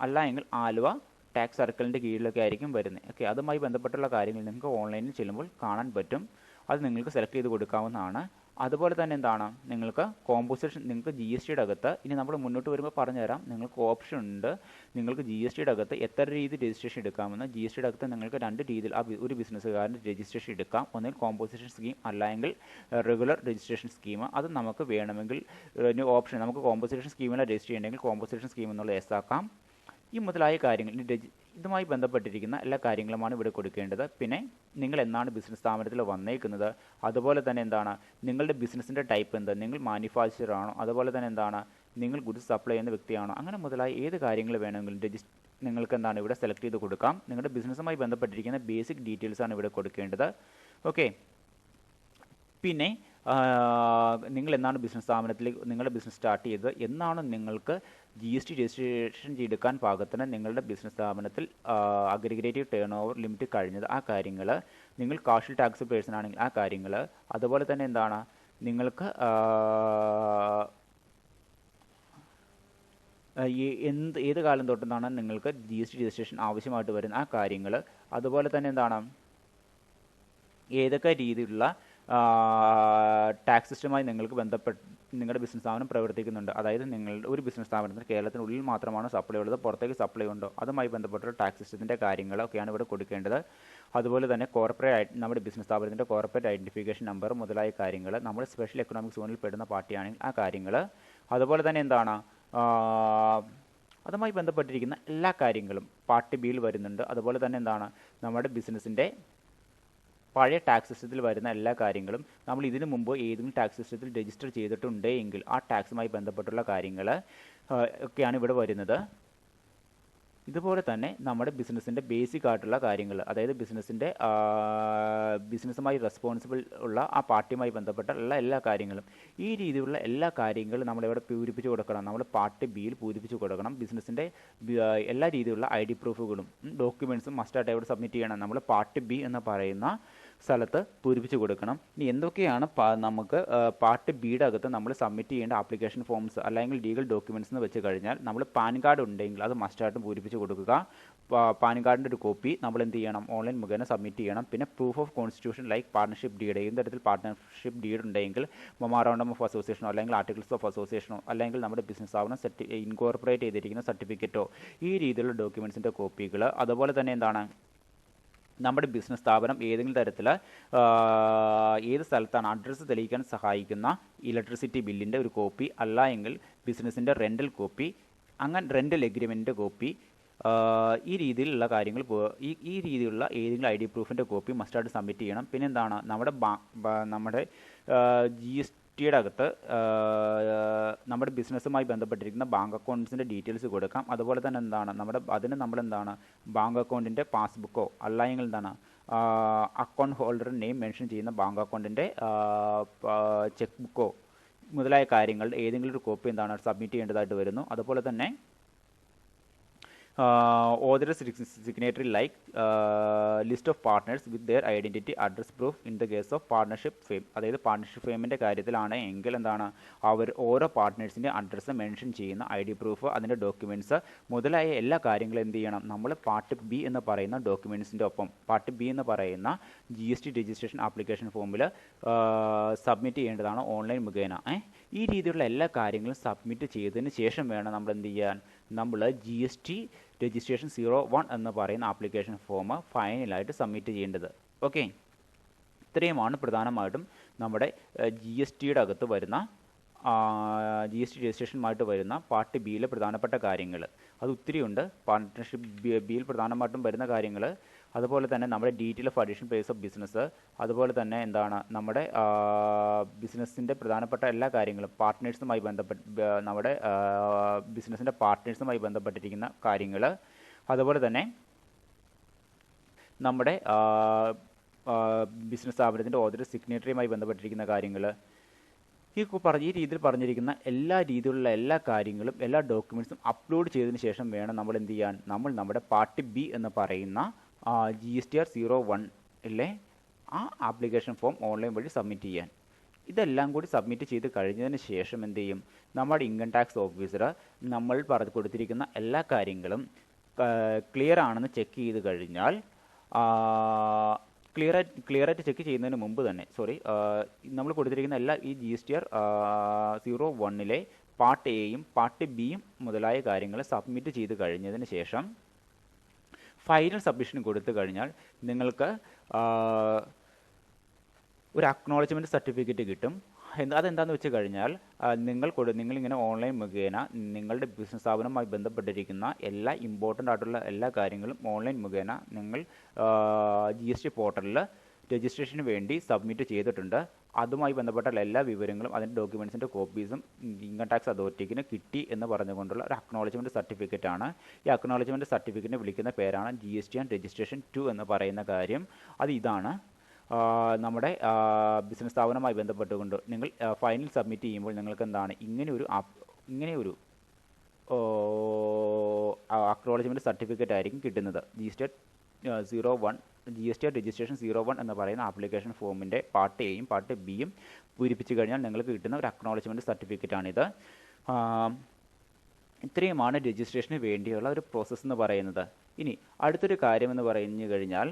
അല്ല എങ്കിൽ ആലുവ ടാക്സ് സർക്കിളിൻ്റെ കീഴിലൊക്കെ ആയിരിക്കും വരുന്നത്. ഓക്കെ, അതുമായി ബന്ധപ്പെട്ടുള്ള കാര്യങ്ങൾ നിങ്ങൾക്ക് ഓൺലൈനിൽ ചെല്ലുമ്പോൾ കാണാൻ പറ്റും. അത് നിങ്ങൾക്ക് സെലക്ട് ചെയ്ത് കൊടുക്കാവുന്നതാണ്. അതുപോലെ തന്നെ എന്താണ്, നിങ്ങൾക്ക് കോമ്പോസിഷൻ, നിങ്ങൾക്ക് GSTയുടെ അകത്ത് ഇനി നമ്മൾ മുന്നോട്ട് വരുമ്പോൾ പറഞ്ഞുതരാം, നിങ്ങൾക്ക് ഓപ്ഷൻ ഉണ്ട്. നിങ്ങൾക്ക് GSTയുടെ അകത്ത് എത്ര രീതി രജിസ്ട്രേഷൻ എടുക്കാമെന്ന്. GSTയുടെ അകത്ത് നിങ്ങൾക്ക് 2 രീതിയിൽ ഒരു ബിസിനസ്സുകാരൻ്റെ രജിസ്ട്രേഷൻ എടുക്കാം. ഒന്നിൽ കോമ്പോസിഷൻ സ്കീം അല്ലെങ്കിൽ റെഗുലർ രജിസ്ട്രേഷൻ സ്കീം. അത് നമുക്ക് വേണമെങ്കിൽ ഓപ്ഷൻ, നമുക്ക് കോമ്പോസിഷൻ സ്കീമിൽ രജിസ്റ്റർ ചെയ്യണമെങ്കിൽ കോമ്പോസിഷൻ സ്കീം എന്നുള്ളത് യെസ് ആക്കാം. ഈ മുതലായ കാര്യങ്ങൾ ഇതുമായി ബന്ധപ്പെട്ടിരിക്കുന്ന എല്ലാ കാര്യങ്ങളുമാണ് ഇവിടെ കൊടുക്കേണ്ടത്. പിന്നെ നിങ്ങൾ എന്നാണ് ബിസിനസ് സ്ഥാപനത്തിൽ വന്നേക്കുന്നത്, അതുപോലെ തന്നെ എന്താണ് നിങ്ങളുടെ ബിസിനസ്സിൻ്റെ ടൈപ്പ് എന്ത്, നിങ്ങൾ മാനുഫാക്ചർ ആണോ, അതുപോലെ തന്നെ എന്താണ് നിങ്ങൾ ഗുഡ്സ് സപ്ലൈ ചെയ്യുന്ന വ്യക്തിയാണോ, അങ്ങനെ മുതലായ ഏത് കാര്യങ്ങൾ വേണമെങ്കിലും നിങ്ങൾക്ക് എന്താണ് ഇവിടെ സെലക്ട് ചെയ്ത് കൊടുക്കാം. നിങ്ങളുടെ ബിസിനസ്സുമായി ബന്ധപ്പെട്ടിരിക്കുന്ന ബേസിക് ഡീറ്റെയിൽസാണ് ഇവിടെ കൊടുക്കേണ്ടത്. ഓക്കെ, പിന്നെ നിങ്ങൾ എന്നാണ് ബിസിനസ് സ്ഥാപനത്തിൽ നിങ്ങളുടെ ബിസിനസ് സ്റ്റാർട്ട് ചെയ്തത്, എന്നാണ് നിങ്ങൾക്ക് GST രജിസ്ട്രേഷൻ ചെയ്തെടുക്കാൻ പാകത്തിന് നിങ്ങളുടെ ബിസിനസ് സ്ഥാപനത്തിൽ അഗ്രിഗേറ്റീവ് ടേൺ ഓവർ ലിമിറ്റ് കഴിഞ്ഞത്, ആ കാര്യങ്ങൾ, നിങ്ങൾ കാഷ്വൽ ടാക്സ് പേഴ്സൺ ആണെങ്കിൽ ആ കാര്യങ്ങൾ, അതുപോലെ തന്നെ എന്താണ് നിങ്ങൾക്ക് ഏത് കാലം തൊട്ടെന്നാണ് നിങ്ങൾക്ക് GST രജിസ്ട്രേഷൻ ആവശ്യമായിട്ട് വരുന്ന ആ കാര്യങ്ങൾ, അതുപോലെ തന്നെ എന്താണ് ഏതൊക്കെ രീതിയിലുള്ള ടാക്സ് സിസ്റ്റമായി നിങ്ങൾക്ക് ബന്ധപ്പെട്ട് നിങ്ങളുടെ ബിസിനസ് സ്ഥാപനം പ്രവർത്തിക്കുന്നുണ്ട്. അതായത് നിങ്ങളുടെ ഒരു ബിസിനസ് സ്ഥാപനത്തിന് കേരളത്തിനുള്ളിൽ മാത്രമാണ് സപ്ലൈ ഉള്ളത്, പുറത്തേക്ക് സപ്ലൈ ഉണ്ടോ, അതുമായി ബന്ധപ്പെട്ടുള്ള ടാക്സ് സിസ്റ്റത്തിൻ്റെ കാര്യങ്ങളൊക്കെയാണ് ഇവിടെ കൊടുക്കേണ്ടത്. അതുപോലെ തന്നെ നമ്മുടെ ബിസിനസ് സ്ഥാപനത്തിൻ്റെ കോർപ്പറേറ്റ് ഐഡൻറ്റിഫിക്കേഷൻ നമ്പർ മുതലായ കാര്യങ്ങൾ, നമ്മൾ സ്പെഷ്യൽ എക്കണോമിക് സോണിൽ പെടുന്ന പാർട്ടിയാണെങ്കിൽ ആ കാര്യങ്ങൾ, അതുപോലെ തന്നെ എന്താണ് അതുമായി ബന്ധപ്പെട്ടിരിക്കുന്ന എല്ലാ കാര്യങ്ങളും പാർട്ട് ബിയിൽ വരുന്നുണ്ട്. അതുപോലെ തന്നെ എന്താണ് നമ്മുടെ ബിസിനസ്സിൻ്റെ പഴയ ടാക്സ് സിസ്റ്റത്തിൽ വരുന്ന എല്ലാ കാര്യങ്ങളും, നമ്മൾ ഇതിനു മുമ്പ് ഏതെങ്കിലും ടാക്സ് സിസ്റ്റത്തിൽ രജിസ്റ്റർ ചെയ്തിട്ടുണ്ട് എങ്കിൽ ആ ടാക്സുമായി ബന്ധപ്പെട്ടുള്ള കാര്യങ്ങൾ ഒക്കെയാണ് ഇവിടെ വരുന്നത്. ഇതുപോലെ തന്നെ നമ്മുടെ ബിസിനസ്സിൻ്റെ ബേസിക് ആയിട്ടുള്ള കാര്യങ്ങൾ, അതായത് ബിസിനസ്സുമായി റെസ്പോൺസിബിൾ ഉള്ള ആ പാർട്ടിയുമായി ബന്ധപ്പെട്ട എല്ലാ കാര്യങ്ങളും, ഈ രീതിയിലുള്ള എല്ലാ കാര്യങ്ങളും നമ്മളിവിടെ പൂരിപ്പിച്ച് കൊടുക്കണം. നമ്മൾ പാർട്ട് ബിയിൽ പൂരിപ്പിച്ച് കൊടുക്കണം. ബിസിനസ്സിൻ്റെ എല്ലാ രീതിയിലുള്ള ID പ്രൂഫുകളും ഡോക്യുമെൻറ്റ്സും മസ്റ്റായിട്ട് ഇവിടെ സബ്മിറ്റ് ചെയ്യണം. നമ്മൾ പാർട്ട് ബി എന്ന് പറയുന്ന സ്ഥലത്ത് പൂരിപ്പിച്ച് കൊടുക്കണം. ഇനി എന്തൊക്കെയാണ് നമുക്ക് പാർട്ട് ബിയുടെ അകത്ത് നമ്മൾ സബ്മിറ്റ് ചെയ്യേണ്ട ആപ്ലിക്കേഷൻ ഫോംസ് അല്ലെങ്കിൽ ലീഗൽ ഡോക്യുമെൻറ്റ്സ് എന്ന് വെച്ച് കഴിഞ്ഞാൽ, നമ്മൾ പാൻ കാർഡ് ഉണ്ടെങ്കിൽ അത് മസ്റ്റായിട്ടും പൂരിപ്പിച്ച് കൊടുക്കുക. പാൻ കാർഡിൻ്റെ ഒരു കോപ്പി നമ്മൾ എന്ത് ചെയ്യണം, ഓൺലൈൻ മുഖേന സബ്മിറ്റ് ചെയ്യണം. പിന്നെ proof of constitution like partnership deed, ഏത് തരത്തിൽ പാർട്ണർഷിപ്പ് ഡീഡ് ഉണ്ടെങ്കിൽ മെമ്മോറാണ്ടം ഓഫ് അസോസിയേഷനോ അല്ലെങ്കിൽ ആർട്ടിക്കിൾസ് ഓഫ് അസോസിയേഷനോ അല്ലെങ്കിൽ നമ്മുടെ ബിസിനസ് സ്ഥാപനം ഇൻകോർപ്പറേറ്റ് ചെയ്തിരിക്കുന്ന സർട്ടിഫിക്കറ്റോ, ഈ രീതിയിലുള്ള ഡോക്യുമെൻറ്റ്സിൻ്റെ കോപ്പികൾ. അതുപോലെ തന്നെ എന്താണ്, നമ്മുടെ ബിസിനസ് സ്ഥാപനം ഏതെങ്കിലും തരത്തിൽ ഏത് സ്ഥലത്താണ് അഡ്രസ്സ് തെളിയിക്കാൻ സഹായിക്കുന്ന ഇലക്ട്രിസിറ്റി ബില്ലിൻ്റെ ഒരു കോപ്പി, അല്ല എങ്കിൽ ബിസിനസ്സിൻ്റെ റെൻ്റൽ കോപ്പി, അങ്ങനെ റെൻ്റൽ എഗ്രിമെൻറ്റിൻ്റെ കോപ്പി, ഈ രീതിയിലുള്ള കാര്യങ്ങൾ ഈ രീതിയിലുള്ള ഏതെങ്കിലും ID പ്രൂഫിൻ്റെ കോപ്പി മസ്റ്റായിട്ട് സബ്മിറ്റ് ചെയ്യണം. പിന്നെ എന്താണ്, നമ്മുടെ GSTയുടെ അകത്ത് നമ്മുടെ ബിസിനസ്സുമായി ബന്ധപ്പെട്ടിരിക്കുന്ന ബാങ്ക് അക്കൗണ്ട്സിൻ്റെ ഡീറ്റെയിൽസ് കൊടുക്കാം. അതുപോലെ തന്നെ എന്താണ്, നമ്മളെന്താണ് ബാങ്ക് അക്കൗണ്ടിൻ്റെ പാസ്ബുക്കോ അല്ലെങ്കിൽ എന്താണ് അക്കൗണ്ട് ഹോൾഡർ നെയിം മെൻഷൻ ചെയ്യുന്ന ബാങ്ക് അക്കൗണ്ടിൻ്റെ ചെക്ക് ബുക്കോ മുതലായ കാര്യങ്ങളുടെ ഏതെങ്കിലും ഒരു കോപ്പി എന്താണ് സബ്മിറ്റ് ചെയ്യേണ്ടതായിട്ട് വരുന്നു. അതുപോലെ തന്നെ authorized signatory like list of partners with their identity address proof in the case of partnership firm. അതായത് പാർട്ണർഷിപ്പ് ഫേമിൻ്റെ കാര്യത്തിലാണ് എങ്കിൽ എന്താണ്, ഓരോ പാർട്ട്നേഴ്സിൻ്റെ അഡ്രസ്സ് മെൻഷൻ ചെയ്യുന്ന ID പ്രൂഫ്, അതിൻ്റെ ഡോക്യുമെൻറ്റ്സ് മുതലായ എല്ലാ കാര്യങ്ങളും എന്ത് ചെയ്യണം, നമ്മൾ പാർട്ട് ബി എന്ന് പറയുന്ന ഡോക്യുമെൻറ്റ്സിൻ്റെ ഒപ്പം പാർട്ട് ബി എന്ന് പറയുന്ന GST രജിസ്ട്രേഷൻ ആപ്ലിക്കേഷൻ ഫോമിൽ സബ്മിറ്റ് ചെയ്യേണ്ടതാണ് ഓൺലൈൻ മുഖേന. ഈ രീതിയിലുള്ള എല്ലാ കാര്യങ്ങളും സബ്മിറ്റ് ചെയ്തതിന് ശേഷം വേണം നമ്മൾ എന്ത് ചെയ്യാൻ, നമ്മൾ GST രജിസ്ട്രേഷൻ 01 എന്ന് പറയുന്ന ആപ്ലിക്കേഷൻ ഫോം ഫൈനലായിട്ട് സബ്മിറ്റ് ചെയ്യേണ്ടത്. ഓക്കെ, ഇത്രയുമാണ് പ്രധാനമായിട്ടും നമ്മുടെ GSTയുടെ അകത്ത് വരുന്ന GST രജിസ്ട്രേഷനുമായിട്ട് വരുന്ന പാർട്ട് ബിയിലെ പ്രധാനപ്പെട്ട കാര്യങ്ങൾ. അത് ഒത്തിരിയുണ്ട്. പാർട്ട്ണർഷിപ്പ് ബിയിൽ പ്രധാനമായിട്ടും വരുന്ന കാര്യങ്ങൾ, അതുപോലെ തന്നെ നമ്മുടെ detail of additional place of business, അതുപോലെ തന്നെ എന്താണ് നമ്മുടെ ബിസിനസ്സിൻ്റെ പ്രധാനപ്പെട്ട എല്ലാ കാര്യങ്ങളും പാർട്ട്നേഴ്സുമായി നമ്മുടെ ബിസിനസ്സിൻ്റെ പാർട്ട്നേഴ്സുമായി ബന്ധപ്പെട്ടിരിക്കുന്ന കാര്യങ്ങൾ, അതുപോലെ തന്നെ നമ്മുടെ ബിസിനസ് സ്ഥാപനത്തിൻ്റെ ഓതറൈസ്ഡ് സിഗ്നേറ്ററിയുമായി ബന്ധപ്പെട്ടിരിക്കുന്ന കാര്യങ്ങൾ, ഈ രീതിയിൽ പറഞ്ഞിരിക്കുന്ന എല്ലാ രീതിയിലുള്ള എല്ലാ കാര്യങ്ങളും എല്ലാ ഡോക്യുമെൻറ്റ്സും അപ്ലോഡ് ചെയ്തതിന് ശേഷം വേണം നമ്മൾ എന്ത് ചെയ്യാൻ, നമ്മുടെ പാർട്ട് ബി എന്ന് പറയുന്ന GSTR 01 ആ ആപ്ലിക്കേഷൻ ഫോം ഓൺലൈൻ വഴി സബ്മിറ്റ് ചെയ്യാൻ. ഇതെല്ലാം കൂടി സബ്മിറ്റ് ചെയ്ത് കഴിഞ്ഞതിന് ശേഷം എന്ത് ചെയ്യും, നമ്മുടെ ഇൻകം ടാക്സ് ഓഫീസർ നമ്മൾ കൊടുത്തിരിക്കുന്ന എല്ലാ കാര്യങ്ങളും ക്ലിയർ ആണെന്ന് ചെക്ക് ചെയ്ത് കഴിഞ്ഞാൽ, ക്ലിയറായിട്ട് ചെക്ക് ചെയ്യുന്നതിന് മുമ്പ് തന്നെ നമ്മൾ കൊടുത്തിരിക്കുന്ന എല്ലാ ഈ GSTR 01 പാർട്ട് എയും പാർട്ട് ബിയും മുതലായ കാര്യങ്ങൾ സബ്മിറ്റ് ചെയ്ത് കഴിഞ്ഞതിന് ശേഷം ഫൈനൽ സബ്മിഷൻ കൊടുത്തു കഴിഞ്ഞാൽ നിങ്ങൾക്ക് ഒരു അക്നോളജ്മെൻറ്റ് സർട്ടിഫിക്കറ്റ് കിട്ടും. അതെന്താണെന്ന് വെച്ച് കഴിഞ്ഞാൽ, നിങ്ങളിങ്ങനെ ഓൺലൈൻ മുഖേന നിങ്ങളുടെ ബിസിനസ് സ്ഥാപനവുമായി ബന്ധപ്പെട്ടിരിക്കുന്ന എല്ലാ ഇമ്പോർട്ടൻ്റ് ആയിട്ടുള്ള എല്ലാ കാര്യങ്ങളും ഓൺലൈൻ മുഖേന നിങ്ങൾ GST പോർട്ടലിൽ രജിസ്ട്രേഷന് വേണ്ടി സബ്മിറ്റ് ചെയ്തിട്ടുണ്ട്. അതുമായി ബന്ധപ്പെട്ട എല്ലാ വിവരങ്ങളും അതിൻ്റെ ഡോക്യുമെൻറ്റ്സിൻ്റെ കോപ്പീസും ഇൻകം ടാക്സ് അതോറിറ്റിക്ക് കിട്ടി എന്ന് പറഞ്ഞുകൊണ്ടുള്ള ഒരു അക്നോളജ്മെൻറ്റ് സർട്ടിഫിക്കറ്റ് ആണ്. ഈ അക്നോളജ്മെൻറ്റ് സർട്ടിഫിക്കറ്റിനെ വിളിക്കുന്ന പേരാണ് GST ആൻഡ് രജിസ്ട്രേഷൻ 2 എന്ന് പറയുന്ന കാര്യം. ഇതാണ് നമ്മുടെ ബിസിനസ് സ്ഥാപനവുമായി ബന്ധപ്പെട്ടുകൊണ്ട് നിങ്ങൾ ഫൈനൽ സബ്മിറ്റ് ചെയ്യുമ്പോൾ നിങ്ങൾക്ക് എന്താണ് ഇങ്ങനെയൊരു അക്നോളജ്മെൻറ്റ് സർട്ടിഫിക്കറ്റ് ആയിരിക്കും കിട്ടുന്നത്. GSTR രജിസ്ട്രേഷൻ 01 എന്ന് പറയുന്ന ആപ്ലിക്കേഷൻ ഫോമിൻ്റെ പാർട്ട് എയും പാർട്ട് ബിയും പൂരിപ്പിച്ച് കഴിഞ്ഞാൽ നിങ്ങൾക്ക് കിട്ടുന്ന ഒരു അക്നോളജ്മെൻറ്റ് സർട്ടിഫിക്കറ്റാണിത്. ഇത്രയുമാണ് രജിസ്ട്രേഷന് വേണ്ടിയുള്ള ഒരു പ്രോസസ്സ് എന്ന് പറയുന്നത്. ഇനി അടുത്തൊരു കാര്യമെന്ന് പറഞ്ഞു കഴിഞ്ഞാൽ,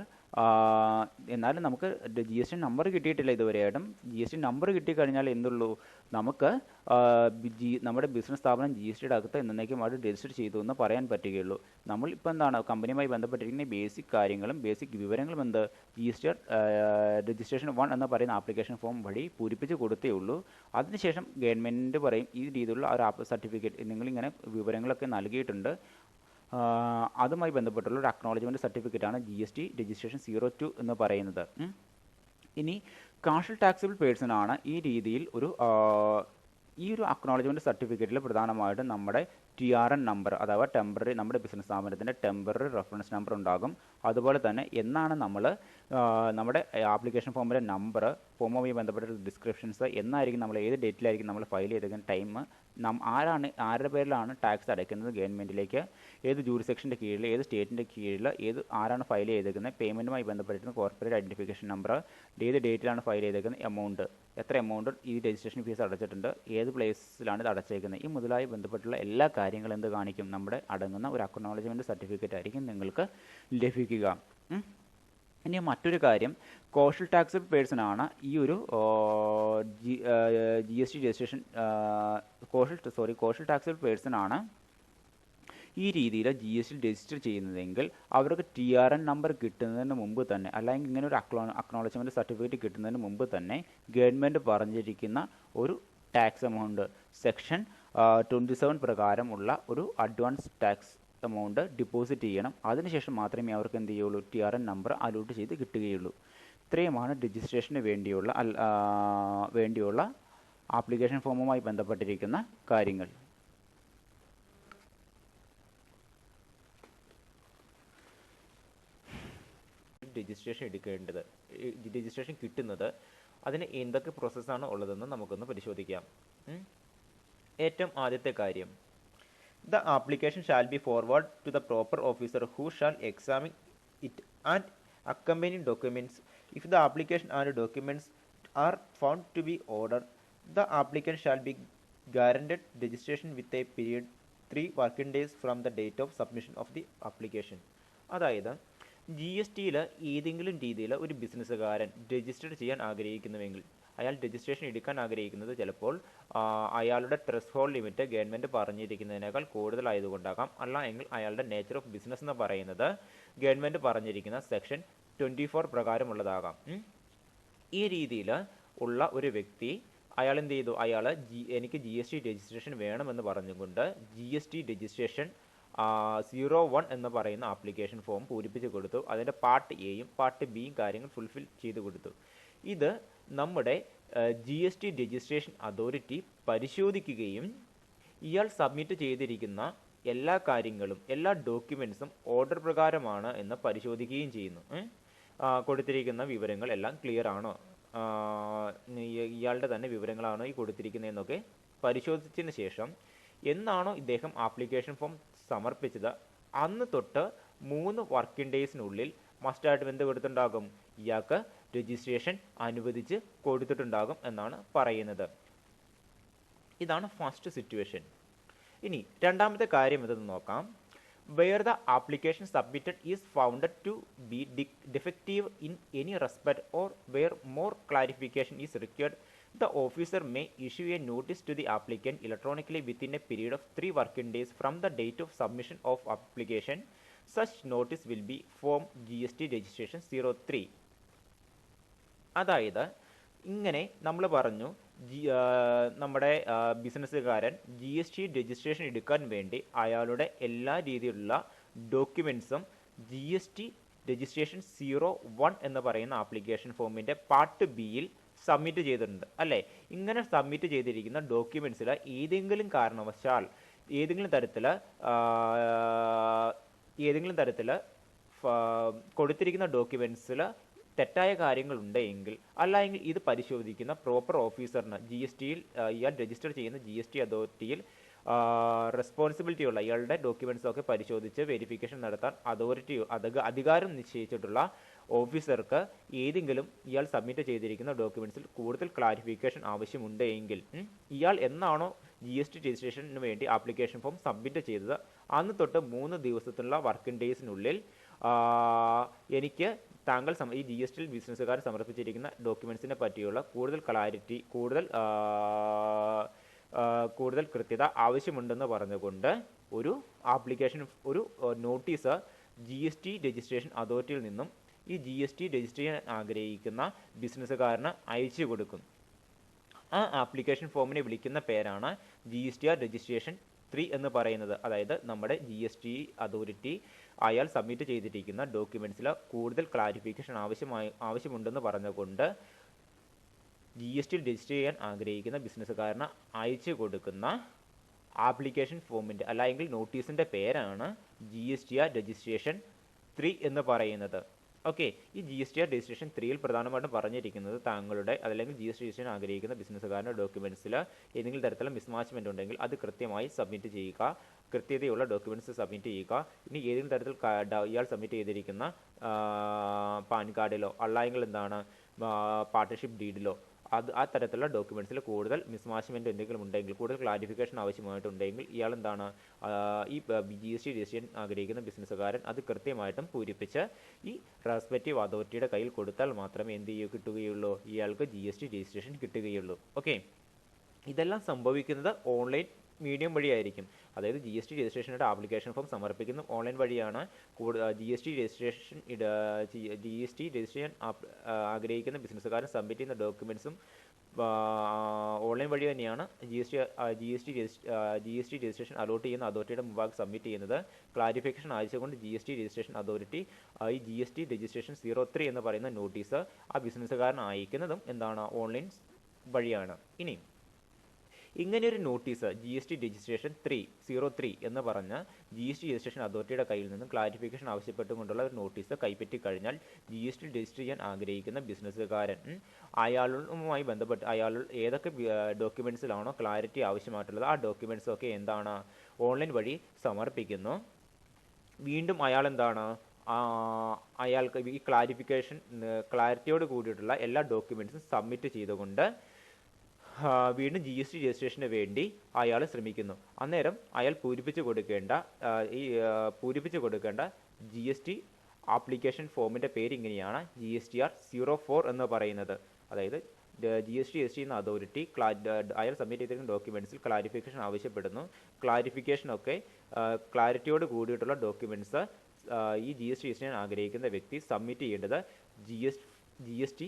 എന്നാലും നമുക്ക് GST നമ്പർ കിട്ടിയിട്ടില്ല ഇതുവരെയായിട്ടും. GST നമ്പർ കിട്ടിക്കഴിഞ്ഞാൽ എന്തുള്ളൂ, നമുക്ക് നമ്മുടെ ബിസിനസ് സ്ഥാപനം GSTയുടെ അകത്ത് എന്നേക്കുമായിട്ട് രജിസ്റ്റർ ചെയ്തു എന്ന് പറയാൻ പറ്റുകയുള്ളൂ. നമ്മളിപ്പോൾ എന്താണ് കമ്പനിയുമായി ബന്ധപ്പെട്ടിരിക്കുന്ന ബേസിക് കാര്യങ്ങളും ബേസിക് വിവരങ്ങളും GSTR രജിസ്ട്രേഷൻ 1 എന്ന് പറയുന്ന ആപ്ലിക്കേഷൻ ഫോം വഴി പൂരിപ്പിച്ച് കൊടുത്തേ ഉള്ളൂ. അതിനുശേഷം ഗവൺമെൻറ് പറയും ഈ രീതിയിലുള്ള ഒരു സർട്ടിഫിക്കറ്റ് നിങ്ങളിങ്ങനെ വിവരങ്ങളൊക്കെ നൽകിയിട്ടുണ്ട്, അതുമായി ബന്ധപ്പെട്ടുള്ള ഒരു അക്നോളജ്മെൻറ്റ് സർട്ടിഫിക്കറ്റാണ് GST രജിസ്ട്രേഷൻ 02 എന്ന് പറയുന്നത്. ഇനി കാഷ്വൽ ടാക്സബിൾ പേഴ്സൺ ആണ് ഈ രീതിയിൽ ഒരു ഈ ഒരു അക്നോളജ്മെൻറ്റ് സർട്ടിഫിക്കറ്റിൽ പ്രധാനമായിട്ടും നമ്മുടെ TRN നമ്പർ അഥവാ ടെമ്പററി നമ്മുടെ ബിസിനസ് സ്ഥാപനത്തിൻ്റെ ടെമ്പററി റെഫറൻസ് നമ്പർ ഉണ്ടാകും. അതുപോലെ തന്നെ എന്നാണ് നമ്മൾ നമ്മുടെ ആപ്ലിക്കേഷൻ ഫോമിൻ്റെ നമ്പർ, ഫോമുമായി ബന്ധപ്പെട്ട ഡിസ്ക്രിപ്ഷൻസ്, എന്നായിരിക്കും നമ്മൾ ഏത് ഡേറ്റിലായിരിക്കും നമ്മൾ ഫയൽ ചെയ്തിരിക്കുന്ന ടൈം, ആരുടെ പേരിലാണ് ടാക്സ് അടയ്ക്കുന്നത് ഗവൺമെൻറ്റിലേക്ക്, ഏത് ജൂറിസെക്ഷൻ്റെ കീഴിൽ, ഏത് സ്റ്റേറ്റിൻ്റെ കീഴിൽ, ആരാണ് ഫയൽ ചെയ്തേക്കുന്നത്, പേയ്മെൻറ്റുമായി ബന്ധപ്പെട്ടിരിക്കുന്ന കോർപ്പറേറ്റ് ഐഡൻറ്റിഫിക്കേഷൻ നമ്പർ, ഏത് ഡേറ്റിലാണ് ഫയൽ ചെയ്തേക്കുന്നത്, എമൗണ്ട്, എത്ര എമൗണ്ട് ഈ രജിസ്ട്രേഷൻ ഫീസ് അടച്ചിട്ടുണ്ട്, ഏത് പ്ലേസിലാണ് ഇത് അടച്ചേക്കുന്നത്, ഈ മുതലായി ബന്ധപ്പെട്ടുള്ള എല്ലാ കാര്യങ്ങളും എന്ത് കാണിക്കും, നമ്മുടെ അടങ്ങുന്ന ഒരു അക്നോളജ്മെൻറ്റ് സർട്ടിഫിക്കറ്റ് ആയിരിക്കും നിങ്ങൾക്ക് ലഭിക്കുക. ഇനി മറ്റൊരു കാര്യം, കോഷ്യൽ ടാക്സ് പേഴ്സൺ ആണ് ഈ ഒരു GST രജിസ്ട്രേഷൻ കോഷ്യൽ ടാക്സ് പേഴ്സൺ ആണ് ഈ രീതിയിൽ GST രജിസ്റ്റർ ചെയ്യുന്നതെങ്കിൽ അവർക്ക് TRN നമ്പർ കിട്ടുന്നതിന് മുമ്പ് തന്നെ, അല്ലെങ്കിൽ ഇങ്ങനെ ഒരു അക്നോളജ്മെൻറ്റ് സർട്ടിഫിക്കറ്റ് കിട്ടുന്നതിന് മുമ്പ് തന്നെ ഗവൺമെൻറ് പറഞ്ഞിരിക്കുന്ന ഒരു ടാക്സ് എമൗണ്ട് സെക്ഷൻ 27 പ്രകാരമുള്ള ഒരു അഡ്വാൻസ് ടാക്സ് എമൗണ്ട് ഡിപ്പോസിറ്റ് ചെയ്യണം. അതിനുശേഷം മാത്രമേ അവർക്ക് എന്ത് ചെയ്യുള്ളൂ, TRN നമ്പർ അലോട്ട് ചെയ്ത് കിട്ടുകയുള്ളൂ. ഇത്രയുമാണ് രജിസ്ട്രേഷന് വേണ്ടിയുള്ള ആപ്ലിക്കേഷൻ ഫോമുമായി ബന്ധപ്പെട്ടിരിക്കുന്ന കാര്യങ്ങൾ. രജിസ്ട്രേഷൻ കിട്ടുന്നത് അതിന് എന്തൊക്കെ പ്രോസസ്സാണ് ഉള്ളതെന്ന് നമുക്കൊന്ന് പരിശോധിക്കാം. ഏറ്റവും ആദ്യത്തെ കാര്യം, the application shall be forwarded to the proper officer who shall examine it and accompanying documents. If the application and documents are found to be ordered, the applicant shall be guaranteed registration with a period 3 working days from the date of submission of the application. അതായത് GSTയിൽ ഏതെങ്കിലും രീതിയിൽ ഒരു ബിസിനസ്സുകാരൻ register ചെയ്യാൻ ആഗ്രഹിക്കുന്നുവെങ്കിൽ, അയാൾ registration എടുക്കാൻ ആഗ്രഹിക്കുന്നത് ചിലപ്പോൾ അയാളുടെ ത്രെഷ്ഹോൾഡ് ലിമിറ്റ് ഗവൺമെൻറ് പറഞ്ഞിരിക്കുന്നതിനേക്കാൾ കൂടുതലായതുകൊണ്ടാകാം, അല്ല എങ്കിൽ അയാളുടെ നേച്ചർ ഓഫ് ബിസിനസ് എന്ന് പറയുന്നത് ഗവൺമെൻറ് പറഞ്ഞിരിക്കുന്ന സെക്ഷൻ 24 പ്രകാരമുള്ളതാകാം. ഈ രീതിയിൽ ഉള്ള ഒരു വ്യക്തി അയാൾ എന്ത് ചെയ്തു, എനിക്ക് GST രജിസ്ട്രേഷൻ വേണമെന്ന് പറഞ്ഞുകൊണ്ട് GST രജിസ്ട്രേഷൻ 01 എന്ന് പറയുന്ന ആപ്ലിക്കേഷൻ ഫോം പൂരിപ്പിച്ച് കൊടുത്തു. അതിൻ്റെ പാർട്ട് എയും പാർട്ട് ബിയും കാര്യങ്ങൾ ഫുൾഫിൽ ചെയ്ത് കൊടുത്തു. ഇത് നമ്മുടെ GST രജിസ്ട്രേഷൻ അതോറിറ്റി പരിശോധിക്കുകയും ഇയാൾ സബ്മിറ്റ് ചെയ്തിരിക്കുന്ന എല്ലാ കാര്യങ്ങളും, എല്ലാ ഡോക്യുമെൻറ്റ്സും ഓർഡർ പ്രകാരമാണ് എന്ന് പരിശോധിക്കുകയും ചെയ്യുന്നു. കൊടുത്തിരിക്കുന്ന വിവരങ്ങൾ എല്ലാം ക്ലിയർ ആണോ, ഇയാളുടെ തന്നെ വിവരങ്ങളാണോ ഈ കൊടുത്തിരിക്കുന്നതെന്നൊക്കെ പരിശോധിച്ചതിന് ശേഷം എന്നാണോ ഇദ്ദേഹം ആപ്ലിക്കേഷൻ ഫോം സമർപ്പിച്ചത് അന്ന് തൊട്ട് 3 വർക്കിംഗ് ഡേയ്സിനുള്ളിൽ മസ്റ്റായിട്ട് എന്ത് കൊടുത്തിട്ടുണ്ടാകും, ഇയാൾക്ക് രജിസ്ട്രേഷൻ അനുവദിച്ച് കൊടുത്തിട്ടുണ്ടാകും എന്നാണ് പറയുന്നത്. ഇതാണ് ഫസ്റ്റ് സിറ്റുവേഷൻ. ഇനി രണ്ടാമത്തെ കാര്യം എന്തെന്ന് നോക്കാം. where the application submitted is found to be defective in any respect or where more clarification is required, the officer may issue a notice to the applicant electronically within a period of 3 working days from the date of submission of application. Such notice will be form GST registration 03. അതായത് ഇങ്ങനെ നമ്മൾ പറഞ്ഞു, നമ്മുടെ ബിസിനസ്സുകാരൻ GST registration എടുക്കാൻ വേണ്ടി അയാളുടെ എല്ലാ രീതിയിലുള്ള ഡോക്യുമെൻറ്റ്സും GST രജിസ്ട്രേഷൻ 01 എന്ന് പറയുന്ന ആപ്ലിക്കേഷൻ ഫോമിൻ്റെ പാർട്ട് ബിയിൽ സബ്മിറ്റ് ചെയ്തിട്ടുണ്ട് അല്ലേ. ഇങ്ങനെ സബ്മിറ്റ് ചെയ്തിരിക്കുന്ന ഡോക്യുമെൻറ്റ്സിൽ ഏതെങ്കിലും കാരണവശാൽ ഏതെങ്കിലും തരത്തിൽ കൊടുത്തിരിക്കുന്ന ഡോക്യുമെൻറ്റ്സിൽ തെറ്റായ കാര്യങ്ങളുണ്ടെങ്കിൽ, അല്ലെങ്കിൽ ഇത് പരിശോധിക്കുന്ന പ്രോപ്പർ ഓഫീസറിന് GSTയിൽ ഇയാൾ രജിസ്റ്റർ ചെയ്യുന്ന GST അതോറിറ്റിയിൽ റെസ്പോൺസിബിലിറ്റി ഉള്ള ഇയാളുടെ ഡോക്യുമെൻറ്റ്സ് ഒക്കെ പരിശോധിച്ച് വെരിഫിക്കേഷൻ നടത്താൻ അധികാരം നിശ്ചയിച്ചിട്ടുള്ള ഓഫീസർക്ക് ഏതെങ്കിലും ഇയാൾ സബ്മിറ്റ് ചെയ്തിരിക്കുന്ന ഡോക്യുമെൻറ്റ്സിൽ കൂടുതൽ ക്ലാരിഫിക്കേഷൻ ആവശ്യമുണ്ടെങ്കിൽ, ഇയാൾ എന്നാണോ GST രജിസ്ട്രേഷന് വേണ്ടി ആപ്ലിക്കേഷൻ ഫോം സബ്മിറ്റ് ചെയ്തത് അന്ന് തൊട്ട് 3 ദിവസത്തിലുള്ള വർക്കിംഗ് ഡേയ്സിനുള്ളിൽ എനിക്ക് താങ്കൾ ഈ GST ബിസിനസ്സുകാർ സമർപ്പിച്ചിരിക്കുന്ന ഡോക്യുമെൻറ്റ്സിനെ പറ്റിയുള്ള കൂടുതൽ ക്ലാരിറ്റി, കൂടുതൽ കൃത്യത ആവശ്യമുണ്ടെന്ന് പറഞ്ഞുകൊണ്ട് ഒരു നോട്ടീസ് GST രജിസ്ട്രേഷൻ അതോറിറ്റിയിൽ നിന്നും ഈ GST രജിസ്റ്റർ ചെയ്യാൻ ആഗ്രഹിക്കുന്ന ബിസിനസ്സുകാരന് അയച്ചു കൊടുക്കും. ആ ആപ്ലിക്കേഷൻ ഫോമിനെ വിളിക്കുന്ന പേരാണ് GSTR രജിസ്ട്രേഷൻ 3 എന്ന് പറയുന്നത്. അതായത് നമ്മുടെ GST അതോറിറ്റി അയാൾ സബ്മിറ്റ് ചെയ്തിരിക്കുന്ന ഡോക്യുമെൻറ്റ്സിൽ കൂടുതൽ ക്ലാരിഫിക്കേഷൻ ആവശ്യമുണ്ടെന്ന് പറഞ്ഞുകൊണ്ട് ജി എസ് ടിയിൽ രജിസ്റ്റർ ചെയ്യാൻ ആഗ്രഹിക്കുന്ന ബിസിനസ്സുകാരന് അയച്ചു കൊടുക്കുന്ന ആപ്ലിക്കേഷൻ ഫോമിൻ്റെ അല്ലെങ്കിൽ നോട്ടീസിൻ്റെ പേരാണ് GSTR രജിസ്ട്രേഷൻ 3 എന്ന് പറയുന്നത്. ഓക്കെ, ഈ GSTR രജിസ്ട്രേഷൻ 3യിൽ പ്രധാനമായിട്ടും പറഞ്ഞിരിക്കുന്നത് താങ്കളുടെ അല്ലെങ്കിൽ GST രജിസ്ട്രേഷൻ ആഗ്രഹിക്കുന്ന ബിസിനസ്സുകാരുടെ ഡോക്യുമെൻറ്റ്സിൽ ഏതെങ്കിലും തരത്തിലുള്ള മിസ്മാച്ച്മെൻറ്റ് ഉണ്ടെങ്കിൽ അത് കൃത്യമായി സബ്മിറ്റ് ചെയ്യുക, കൃത്യതയുള്ള ഡോക്യുമെൻറ്റ്സ് സബ്മിറ്റ് ചെയ്യുക. ഇനി ഏതെങ്കിലും തരത്തിൽ ഇയാൾ സബ്മിറ്റ് ചെയ്തിരിക്കുന്ന പാൻ കാർഡിലോ അല്ലെങ്കിൽ എന്താണ് പാർട്ട്ണർഷിപ്പ് ഡീഡിലോ ആ തരത്തിലുള്ള ഡോക്യുമെൻറ്റ്സിൽ കൂടുതൽ മിസ്മാച്ച്മെൻറ്റ് എന്തെങ്കിലും ഉണ്ടെങ്കിൽ, കൂടുതൽ ക്ലാരിഫിക്കേഷൻ ആവശ്യമായിട്ടുണ്ടെങ്കിൽ ഇയാൾ എന്താണ് ഈ GST രജിസ്ട്രേഷൻ ആഗ്രഹിക്കുന്ന ബിസിനസ്സുകാരൻ അത് കൃത്യമായിട്ടും പൂരിപ്പിച്ച് ഈ റെസ്പെക്റ്റീവ് അതോറിറ്റിയുടെ കയ്യിൽ കൊടുത്താൽ മാത്രമേ എന്ത് കിട്ടുകയുള്ളൂ, ഇയാൾക്ക് GST രജിസ്ട്രേഷൻ കിട്ടുകയുള്ളൂ. ഓക്കെ, ഇതെല്ലാം സംഭവിക്കുന്നത് ഓൺലൈൻ മീഡിയം വഴിയായിരിക്കും. അതായത് GST രജിസ്ട്രേഷൻ്റെ ആപ്ലിക്കേഷൻ ഫോം സമർപ്പിക്കുന്ന ഓൺലൈൻ വഴിയാണ്. GST രജിസ്ട്രേഷൻ ആഗ്രഹിക്കുന്ന ബിസിനസ്സുകാരൻ സബ്മിറ്റ് ചെയ്യുന്ന ഡോക്യുമെൻറ്റ്സും ഓൺലൈൻ വഴി തന്നെയാണ് GST രജിസ്ട്രേഷൻ അലോട്ട് ചെയ്യുന്ന അതോറിറ്റിയുടെ മുമ്പാകെ സബ്മിറ്റ് ചെയ്യുന്നത്. ക്ലാരിഫിക്കേഷൻ അയച്ചുകൊണ്ട് GST രജിസ്ട്രേഷൻ അതോറിറ്റി ഈ GST രജിസ്ട്രേഷൻ 03 എന്ന് പറയുന്ന നോട്ടീസ് ആ ബിസിനസ്സുകാരൻ അയക്കുന്നതും എന്താണ് ഓൺലൈൻ വഴിയാണ്. ഇനി ഇങ്ങനെയൊരു നോട്ടീസ് GST രജിസ്ട്രേഷൻ 03 എന്ന് പറഞ്ഞ GST രജിസ്ട്രേഷൻ അതോറിറ്റിയുടെ കയ്യിൽ നിന്നും ക്ലാരിഫിക്കേഷൻ ആവശ്യപ്പെട്ടുകൊണ്ടുള്ള ഒരു നോട്ടീസ് കൈപ്പറ്റി കഴിഞ്ഞാൽ GST രജിസ്റ്റർ ചെയ്യാൻ ആഗ്രഹിക്കുന്ന ബിസിനസ്സുകാരൻ അയാളുമായി ബന്ധപ്പെട്ട് അയാൾ ഏതൊക്കെ ഡോക്യുമെൻറ്റ്സിലാണോ ക്ലാരിറ്റി ആവശ്യമായിട്ടുള്ളത് ആ ഡോക്യുമെൻറ്റ്സൊക്കെ എന്താണ് ഓൺലൈൻ വഴി സമർപ്പിക്കുന്നു. വീണ്ടും അയാൾ എന്താണ് അയാൾക്ക് ഈ ക്ലാരിറ്റിയോട് കൂടിയിട്ടുള്ള എല്ലാ ഡോക്യുമെൻറ്റ്സും സബ്മിറ്റ് ചെയ്തുകൊണ്ട് വീണ്ടും GST രജിസ്ട്രേഷന് വേണ്ടി അയാൾ ശ്രമിക്കുന്നു. അന്നേരം അയാൾ പൂരിപ്പിച്ച് കൊടുക്കേണ്ട GST ആപ്ലിക്കേഷൻ ഫോമിൻ്റെ പേര് ഇങ്ങനെയാണ് GSTR 04 എന്ന് പറയുന്നത്. അതായത് GST രജിസ്റ്റർ ചെയ്യുന്ന അതോറിറ്റി അയാൾ സബ്മിറ്റ് ചെയ്തിരിക്കുന്ന ഡോക്യുമെൻറ്റ്സിൽ ക്ലാരിഫിക്കേഷൻ ആവശ്യപ്പെടുന്നു. ക്ലാരിഫിക്കേഷനൊക്കെ ക്ലാരിറ്റിയോട് കൂടിയിട്ടുള്ള ഡോക്യുമെൻറ്റ്സ് ഈ GST രജിസ്റ്റർ ചെയ്യാൻ ആഗ്രഹിക്കുന്ന വ്യക്തി സബ്മിറ്റ് ചെയ്യേണ്ടത് GST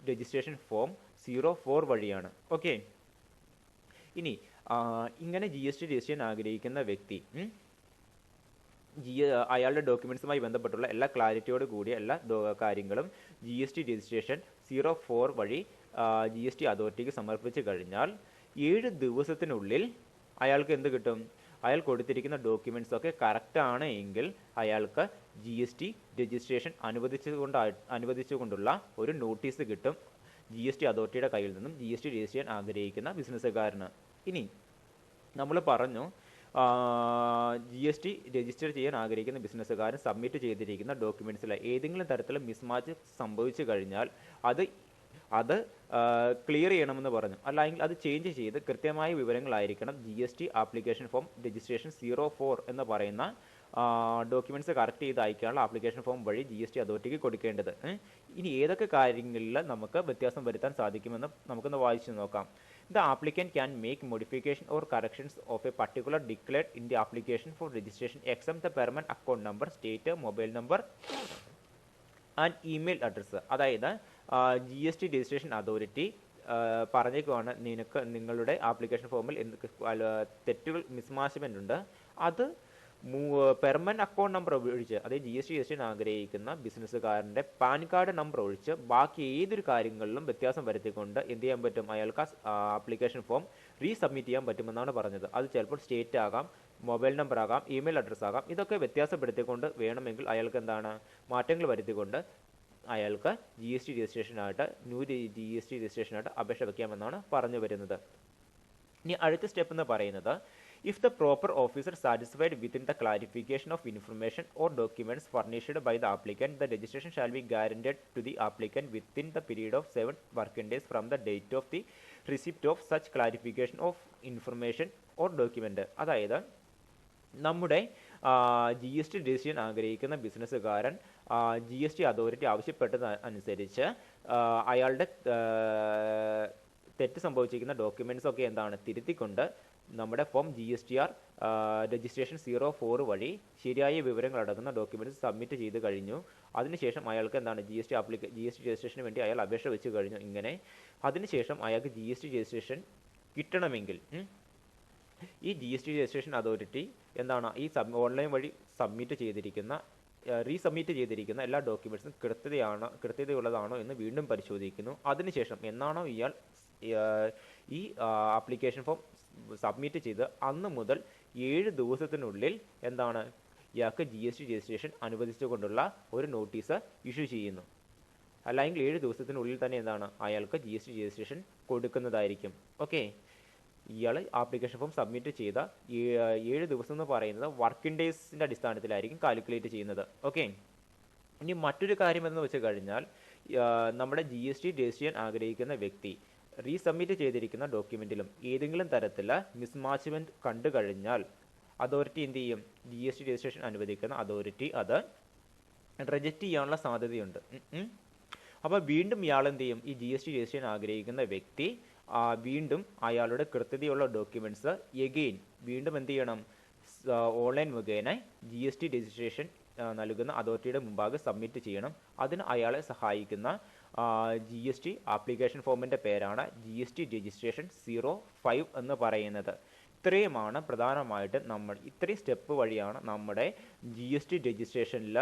രജിസ്ട്രേഷൻ ഫോം 04 വഴിയാണ്. ഓക്കെ, ഇനി ഇങ്ങനെ GST രജിസ്റ്റർ ചെയ്യാൻ ആഗ്രഹിക്കുന്ന വ്യക്തി അയാളുടെ ഡോക്യുമെൻറ്റ്സുമായി ബന്ധപ്പെട്ടുള്ള എല്ലാ ക്ലാരിറ്റിയോട് കൂടിയ എല്ലാ കാര്യങ്ങളും GST രജിസ്ട്രേഷൻ 04 വഴി GST അതോറിറ്റിക്ക് സമർപ്പിച്ച് കഴിഞ്ഞാൽ 7 ദിവസത്തിനുള്ളിൽ അയാൾക്ക് എന്ത് കിട്ടും? അയാൾ കൊടുത്തിരിക്കുന്ന ഡോക്യുമെൻറ്റ്സ് ഒക്കെ കറക്റ്റാണ് എങ്കിൽ അയാൾക്ക് GST രജിസ്ട്രേഷൻ അനുവദിച്ചുകൊണ്ടുള്ള ഒരു നോട്ടീസ് കിട്ടും GST അതോറിറ്റിയുടെ കയ്യിൽ നിന്നും GST രജിസ്റ്റർ ചെയ്യാൻ ആഗ്രഹിക്കുന്ന ബിസിനസ്സുകാരന്. ഇനി നമ്മൾ പറഞ്ഞു GST രജിസ്റ്റർ ചെയ്യാൻ ആഗ്രഹിക്കുന്ന ബിസിനസ്സുകാരൻ സബ്മിറ്റ് ചെയ്തിരിക്കുന്ന ഡോക്യുമെൻറ്റ്സിൽ ഏതെങ്കിലും തരത്തിൽ മിസ്മാച്ച് സംഭവിച്ചു കഴിഞ്ഞാൽ അത് ക്ലിയർ ചെയ്യണമെന്ന് പറഞ്ഞു. അല്ലെങ്കിൽ അത് ചേഞ്ച് ചെയ്ത് കൃത്യമായ വിവരങ്ങളായിരിക്കണം GST ആപ്ലിക്കേഷൻ ഫോം രജിസ്ട്രേഷൻ 04 എന്ന് പറയുന്ന ഡോക്യുമെൻറ്റ്സ് കറക്റ്റ് ചെയ്ത് അയക്കാനുള്ള ആപ്ലിക്കേഷൻ ഫോം വഴി GST അതോറിറ്റിക്ക് കൊടുക്കേണ്ടത്. ഇനി ഏതൊക്കെ കാര്യങ്ങളിൽ നമുക്ക് വ്യത്യാസം വരുത്താൻ സാധിക്കുമെന്ന് നമുക്കൊന്ന് വായിച്ചു നോക്കാം. The applicant can make modification or corrections of a particular declared in the application for registration except the permanent account number, state, mobile number and email address. അതായത് GST രജിസ്ട്രേഷൻ അതോറിറ്റി പറഞ്ഞേക്കുവാണ് നിങ്ങളുടെ ആപ്ലിക്കേഷൻ ഫോമിൽ തെറ്റുകൾ മിസ്മാച്ച്മെൻ്റ് ഉണ്ട്, അത് permanent account number ഒഴിച്ച്, അതായത് GST registration ആഗ്രഹിക്കുന്ന ബിസിനസ്സുകാരൻ്റെ pan card number ഒഴിച്ച് ബാക്കി ഏതൊരു കാര്യങ്ങളിലും വ്യത്യാസം വരുത്തിക്കൊണ്ട് എന്ത് ചെയ്യാൻ പറ്റും? അയാൾക്ക് ആപ്ലിക്കേഷൻ ഫോം റീസബ്മിറ്റ് ചെയ്യാൻ പറ്റുമെന്നാണ് പറഞ്ഞത്. അത് ചിലപ്പോൾ സ്റ്റേറ്റ് ആകാം, മൊബൈൽ നമ്പർ ആകാം, ഇമെയിൽ അഡ്രസ്സ് ആകാം. ഇതൊക്കെ വ്യത്യാസപ്പെടുത്തിക്കൊണ്ട് വേണമെങ്കിൽ അയാൾക്ക് എന്താണ് മാറ്റങ്ങൾ വരുത്തിക്കൊണ്ട് അയാൾക്ക് GST രജിസ്ട്രേഷനായിട്ട് GST രജിസ്ട്രേഷനായിട്ട് അപേക്ഷ വയ്ക്കാമെന്നാണ് പറഞ്ഞു വരുന്നത്. ഇനി അടുത്ത സ്റ്റെപ്പ് എന്ന് പറയുന്നത്, if the proper officer satisfied within the clarification of information or documents furnished by the applicant, the registration shall be guaranteed to the applicant within the period of 7 working days from the date of the receipt of such clarification of information or document. അതായത് നമ്മുടെ GST register ചെയ്യാൻ ആഗ്രഹിക്കുന്ന ബിസിനസ്സുകാരൻ GST authority ആവശ്യപ്പെട്ടത് അനുസരിച്ച് അയാളുടെ തെറ്റ് സംഭവിച്ചിരിക്കുന്ന documents ഒക്കെ എന്താണ് തിരുത്തിക്കൊണ്ട് നമ്മുടെ ഫോം GSTR രജിസ്ട്രേഷൻ 04 വഴി ശരിയായ വിവരങ്ങൾ അടങ്ങുന്ന ഡോക്യുമെൻറ്റ്സ് സബ്മിറ്റ് ചെയ്ത് കഴിഞ്ഞു. അതിനുശേഷം അയാൾക്ക് എന്താണ് GST രജിസ്ട്രേഷന് വേണ്ടി അയാൾ അപേക്ഷ വെച്ച് കഴിഞ്ഞു. ഇങ്ങനെ അതിനുശേഷം അയാൾക്ക് GST രജിസ്ട്രേഷൻ കിട്ടണമെങ്കിൽ ഈ GST രജിസ്ട്രേഷൻ അതോറിറ്റി എന്താണ് ഈ ഓൺലൈൻ വഴി റീസബ്മിറ്റ് ചെയ്തിരിക്കുന്ന എല്ലാ ഡോക്യുമെൻറ്റ്സും കൃത്യതയുള്ളതാണോ എന്ന് വീണ്ടും പരിശോധിക്കുന്നു. അതിനുശേഷം എന്നാണോ ഇയാൾ ഈ ആപ്ലിക്കേഷൻ ഫോം സബ്മിറ്റ് ചെയ്ത് അന്ന് മുതൽ 7 ദിവസത്തിനുള്ളിൽ എന്താണ് ഇയാൾക്ക് GST രജിസ്ട്രേഷൻ അനുവദിച്ചുകൊണ്ടുള്ള ഒരു നോട്ടീസ് ഇഷ്യൂ ചെയ്യുന്നു. അല്ലെങ്കിൽ 7 ദിവസത്തിനുള്ളിൽ തന്നെ എന്താണ് അയാൾക്ക് GST രജിസ്ട്രേഷൻ കൊടുക്കുന്നതായിരിക്കും. ഓക്കെ, ഇയാൾ ആപ്ലിക്കേഷൻ ഫോം സബ്മിറ്റ് ചെയ്ത 7 ദിവസം എന്ന് പറയുന്നത് വർക്കിംഗ് ഡേയ്സിൻ്റെ അടിസ്ഥാനത്തിലായിരിക്കും കാൽക്കുലേറ്റ് ചെയ്യുന്നത്. ഓക്കെ, ഇനി മറ്റൊരു കാര്യം എന്ന് വെച്ച് കഴിഞ്ഞാൽ നമ്മുടെ GST രജിസ്റ്റർ ചെയ്യാൻ ആഗ്രഹിക്കുന്ന വ്യക്തി റീസബ്മിറ്റ് ചെയ്തിരിക്കുന്ന ഡോക്യുമെൻറ്റിലും ഏതെങ്കിലും തരത്തിൽ മിസ്മാച്ച്മെൻറ്റ് കണ്ടു കഴിഞ്ഞാൽ അതോറിറ്റി എന്ത് ചെയ്യും? GST രജിസ്ട്രേഷൻ അനുവദിക്കുന്ന അതോറിറ്റി അത് റിജക്റ്റ് ചെയ്യാനുള്ള സാധ്യതയുണ്ട്. അപ്പോൾ വീണ്ടും ഇയാൾ എന്ത് ചെയ്യും? ഈ GST രജിസ്റ്റർ ചെയ്യാൻ ആഗ്രഹിക്കുന്ന വ്യക്തി വീണ്ടും അയാളുടെ കൃത്യതയുള്ള ഡോക്യുമെൻറ്റ്സ് എഗെയിൻ വീണ്ടും എന്ത് ചെയ്യണം? ഓൺലൈൻ മുഖേന GST രജിസ്ട്രേഷൻ നൽകുന്ന അതോറിറ്റിയുടെ മുമ്പാകെ സബ്മിറ്റ് ചെയ്യണം. അതിന് അയാളെ സഹായിക്കുന്ന GST ആപ്ലിക്കേഷൻ ഫോമിൻ്റെ പേരാണ് GST രജിസ്ട്രേഷൻ 05 എന്ന് പറയുന്നത്. ഇത്രയുമാണ് പ്രധാനമായിട്ട് ഇത്രയും സ്റ്റെപ്പ് വഴിയാണ് നമ്മുടെ GST രജിസ്ട്രേഷനിൽ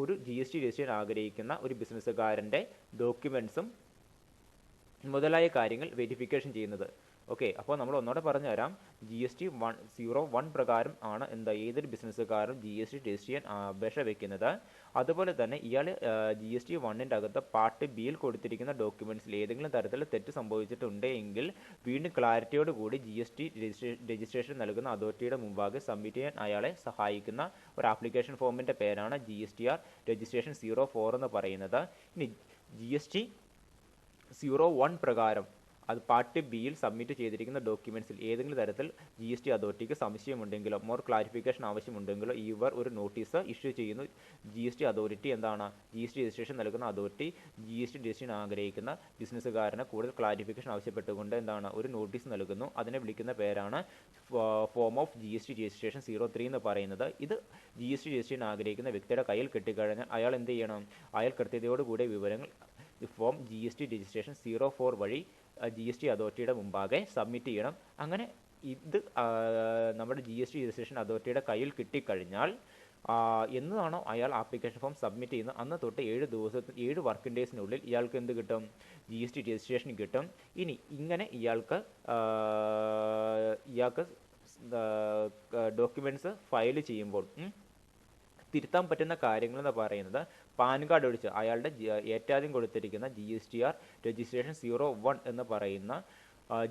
ഒരു GST രജിസ്ട്രേഷൻ ആഗ്രഹിക്കുന്ന ഒരു ബിസിനസ്സുകാരൻ്റെ ഡോക്യുമെൻറ്റ്സും മുതലായ കാര്യങ്ങൾ വെരിഫിക്കേഷൻ ചെയ്യുന്നത്. ഓക്കെ, അപ്പോൾ നമ്മൾ ഒന്നുകൂടെ പറഞ്ഞു തരാം. GST 101 പ്രകാരം ആണ് ഏതൊരു ബിസിനസ്സുകാരും GST രജിസ്റ്റർ ചെയ്യാൻ അപേക്ഷ വയ്ക്കുന്നത്. അതുപോലെ തന്നെ ഇയാൾ GST 1ൻ്റെ അകത്ത് പാർട്ട് ബിയിൽ കൊടുത്തിരിക്കുന്ന ഡോക്യുമെൻറ്റ്സിൽ ഏതെങ്കിലും തരത്തിൽ തെറ്റ് സംഭവിച്ചിട്ടുണ്ടെങ്കിൽ വീണ്ടും ക്ലാരിറ്റിയോട് കൂടി GST രജിസ്ട്രേഷൻ നൽകുന്ന അതോറിറ്റിയുടെ മുമ്പാകെ സബ്മിറ്റ് ചെയ്യാൻ അയാളെ സഹായിക്കുന്ന ഒരു ആപ്ലിക്കേഷൻ ഫോമിൻ്റെ പേരാണ് GSTR രജിസ്ട്രേഷൻ 04 എന്ന് പറയുന്നത്. ഇനി GST 01 പ്രകാരം അത് പാർട്ട് ബിയിൽ സബ്മിറ്റ് ചെയ്തിരിക്കുന്ന ഡോക്യുമെൻറ്റ്സിൽ ഏതെങ്കിലും തരത്തിൽ GST അതോറിറ്റിക്ക് സംശയമുണ്ടെങ്കിലോ മോർ ക്ലാരിഫിക്കേഷൻ ആവശ്യമുണ്ടെങ്കിലോ ഇവർ ഒരു നോട്ടീസ് ഇഷ്യൂ ചെയ്യുന്നു. GST അതോറിറ്റി എന്താണ്? GST രജിസ്ട്രേഷൻ നൽകുന്ന അതോറിറ്റി GST രജിസ്ട്രേഷൻ ആഗ്രഹിക്കുന്ന ബിസിനസ്സുകാരന് കൂടുതൽ ക്ലാരിഫിക്കേഷൻ ആവശ്യപ്പെട്ടുകൊണ്ട് എന്താണ് ഒരു നോട്ടീസ് നൽകുന്നു. അതിനെ വിളിക്കുന്ന പേരാണ് ഫോം ഓഫ് GST രജിസ്ട്രേഷൻ 03 എന്ന് പറയുന്നത്. ഇത് GST രജിസ്ട്രേഷൻ ആഗ്രഹിക്കുന്ന വ്യക്തിയുടെ കയ്യിൽ കിട്ടിക്കഴിഞ്ഞാൽ അയാൾ എന്ത് ചെയ്യണം? അയാൾ കൃത്യതയോടുകൂടിയ വിവരങ്ങൾ ഫോം GST രജിസ്ട്രേഷൻ 04 വഴി GST അതോറിറ്റിയുടെ മുമ്പാകെ സബ്മിറ്റ് ചെയ്യണം. അങ്ങനെ ഇത് നമ്മുടെ GST രജിസ്ട്രേഷൻ അതോറിറ്റിയുടെ കയ്യിൽ കിട്ടിക്കഴിഞ്ഞാൽ എന്നാണോ അയാൾ ആപ്ലിക്കേഷൻ ഫോം സബ്മിറ്റ് ചെയ്യുന്നത് അന്ന് തൊട്ട് 7 വർക്കിംഗ് ഡേയ്സിനുള്ളിൽ ഇയാൾക്ക് എന്ത് കിട്ടും? GST രജിസ്ട്രേഷൻ കിട്ടും. ഇനി ഇങ്ങനെ ഇയാൾക്ക് ഡോക്യുമെൻറ്റ്സ് ഫയൽ ചെയ്യുമ്പോൾ തിരുത്താൻ പറ്റുന്ന കാര്യങ്ങൾ എന്ന് പറയുന്നത് പാൻ കാർഡ് ഒഴിച്ച് അയാളുടെ ഏറ്റവും കൊടുത്തിരിക്കുന്ന GSTR രജിസ്ട്രേഷൻ 01 എന്ന് പറയുന്ന